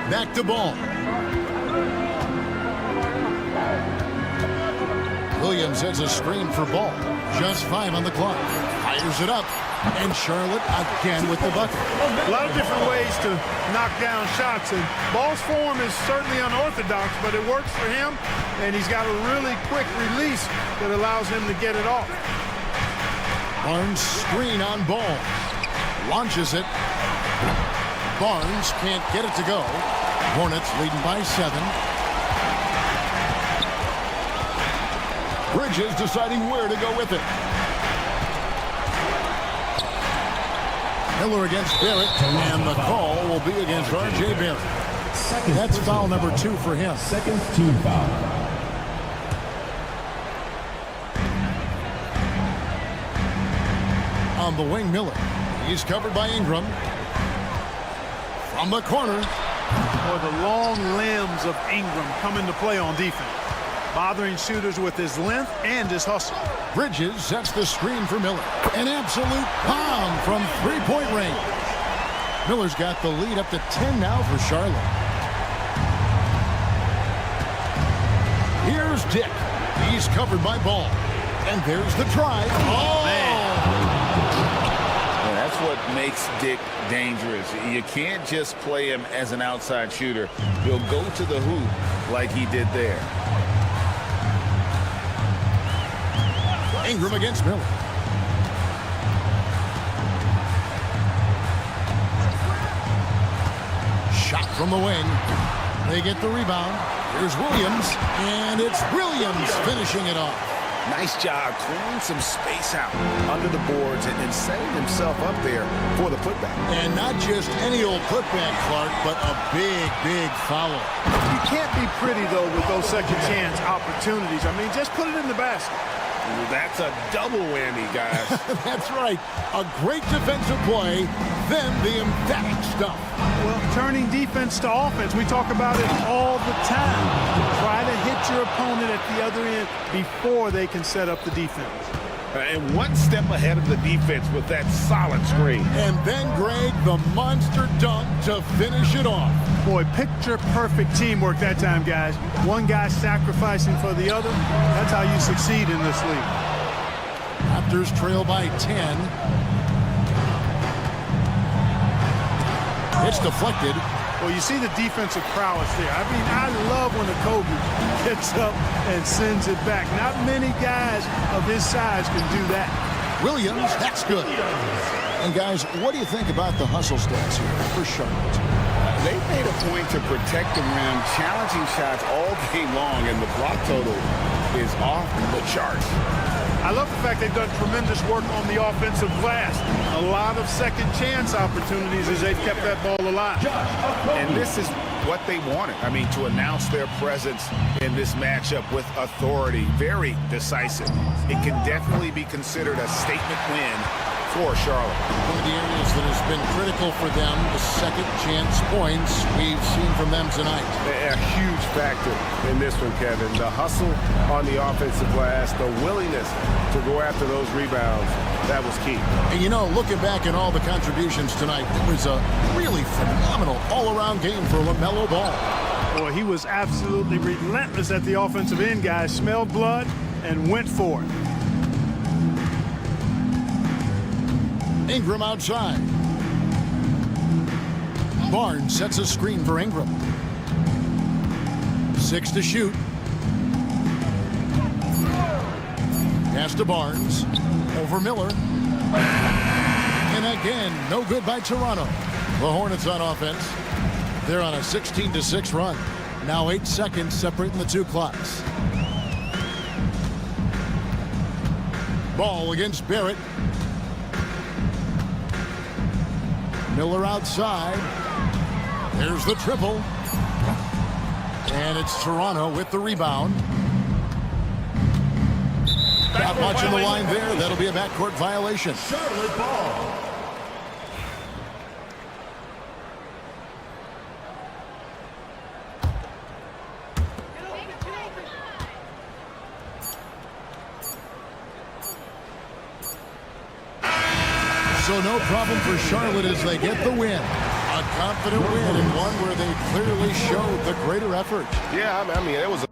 Back to Ball. Williams has a screen for Ball. Just 5 on the clock. Fires it up. And Charlotte again with the bucket. A lot of different ways to knock down shots. And Ball's form is certainly unorthodox, but it works for him. And he's got a really quick release that allows him to get it off. Barnes screen on Ball. Launches it. Barnes can't get it to go. Hornets leading by 7. Bridges deciding where to go with it. Miller against Barrett, and the call will be against R.J. Barrett. That's foul number 2 for him. Second team foul. On the wing, Miller. He's covered by Ingram. From the corner. Boy, the long limbs of Ingram come into play on defense, bothering shooters with his length and his hustle. Bridges sets the screen for Miller. An absolute bomb from three-point range. Miller's got the lead up to 10 now for Charlotte. Here's Dick. He's covered by Ball. And there's the try. Oh, man. Well, that's what makes Dick dangerous. You can't just play him as an outside shooter. He'll go to the hoop like he did there. Ingram against Miller. Shot from the wing. They get the rebound. Here's Williams, and it's Williams finishing it off. Nice job clearing some space out under the boards and setting himself up there for the putback. And not just any old putback, Clark, but a big foul. You can't be pretty, though, with those second chance opportunities. I mean, just put it in the basket. Well, that's a double whammy, guys. That's right. A great defensive play, then the emphatic stuff. Well, turning defense to offense, we talk about it all the time. Try to hit your opponent at the other end before they can set up the defense. And one step ahead of the defense with that solid screen. And then, Greg, the monster dunk to finish it off. Boy, picture-perfect teamwork that time, guys. One guy sacrificing for the other. That's how you succeed in this league. Raptors trail by 10. It's deflected. Well, you see the defensive prowess there. I mean, I love when a Kobe gets up and sends it back. Not many guys of his size can do that. Williams, that's good. And, guys, what do you think about the hustle stats here for Charlotte? They made a point to protect the rim, challenging shots all game long, and the block total is off the charts. I love the fact they've done tremendous work on the offensive glass. A lot of second chance opportunities as they've kept that ball alive. And this is what they wanted. I mean, to announce their presence in this matchup with authority, very decisive. It can definitely be considered a statement win for Charlotte. One of the areas that has been critical for them, the second chance points we've seen from them tonight. A huge factor in this one, Kevin. The hustle on the offensive glass, the willingness to go after those rebounds, that was key. And, you know, looking back at all the contributions tonight, it was a really phenomenal all-around game for LaMelo Ball. Boy, he was absolutely relentless at the offensive end, guys. Smelled blood and went for it. Ingram outside. Barnes sets a screen for Ingram. 6 to shoot. Pass to Barnes. Over Miller. And again, no good by Toronto. The Hornets on offense. They're on a 16-6 run. Now 8 seconds separating the two clocks. Ball against Barrett. Miller outside. There's the triple. And it's Toronto with the rebound. Not much in the line there. That'll be a backcourt violation. Charlotte ball. So no problem for Charlotte as they get the win. A confident win and one where they clearly showed the greater effort. Yeah, I mean, it was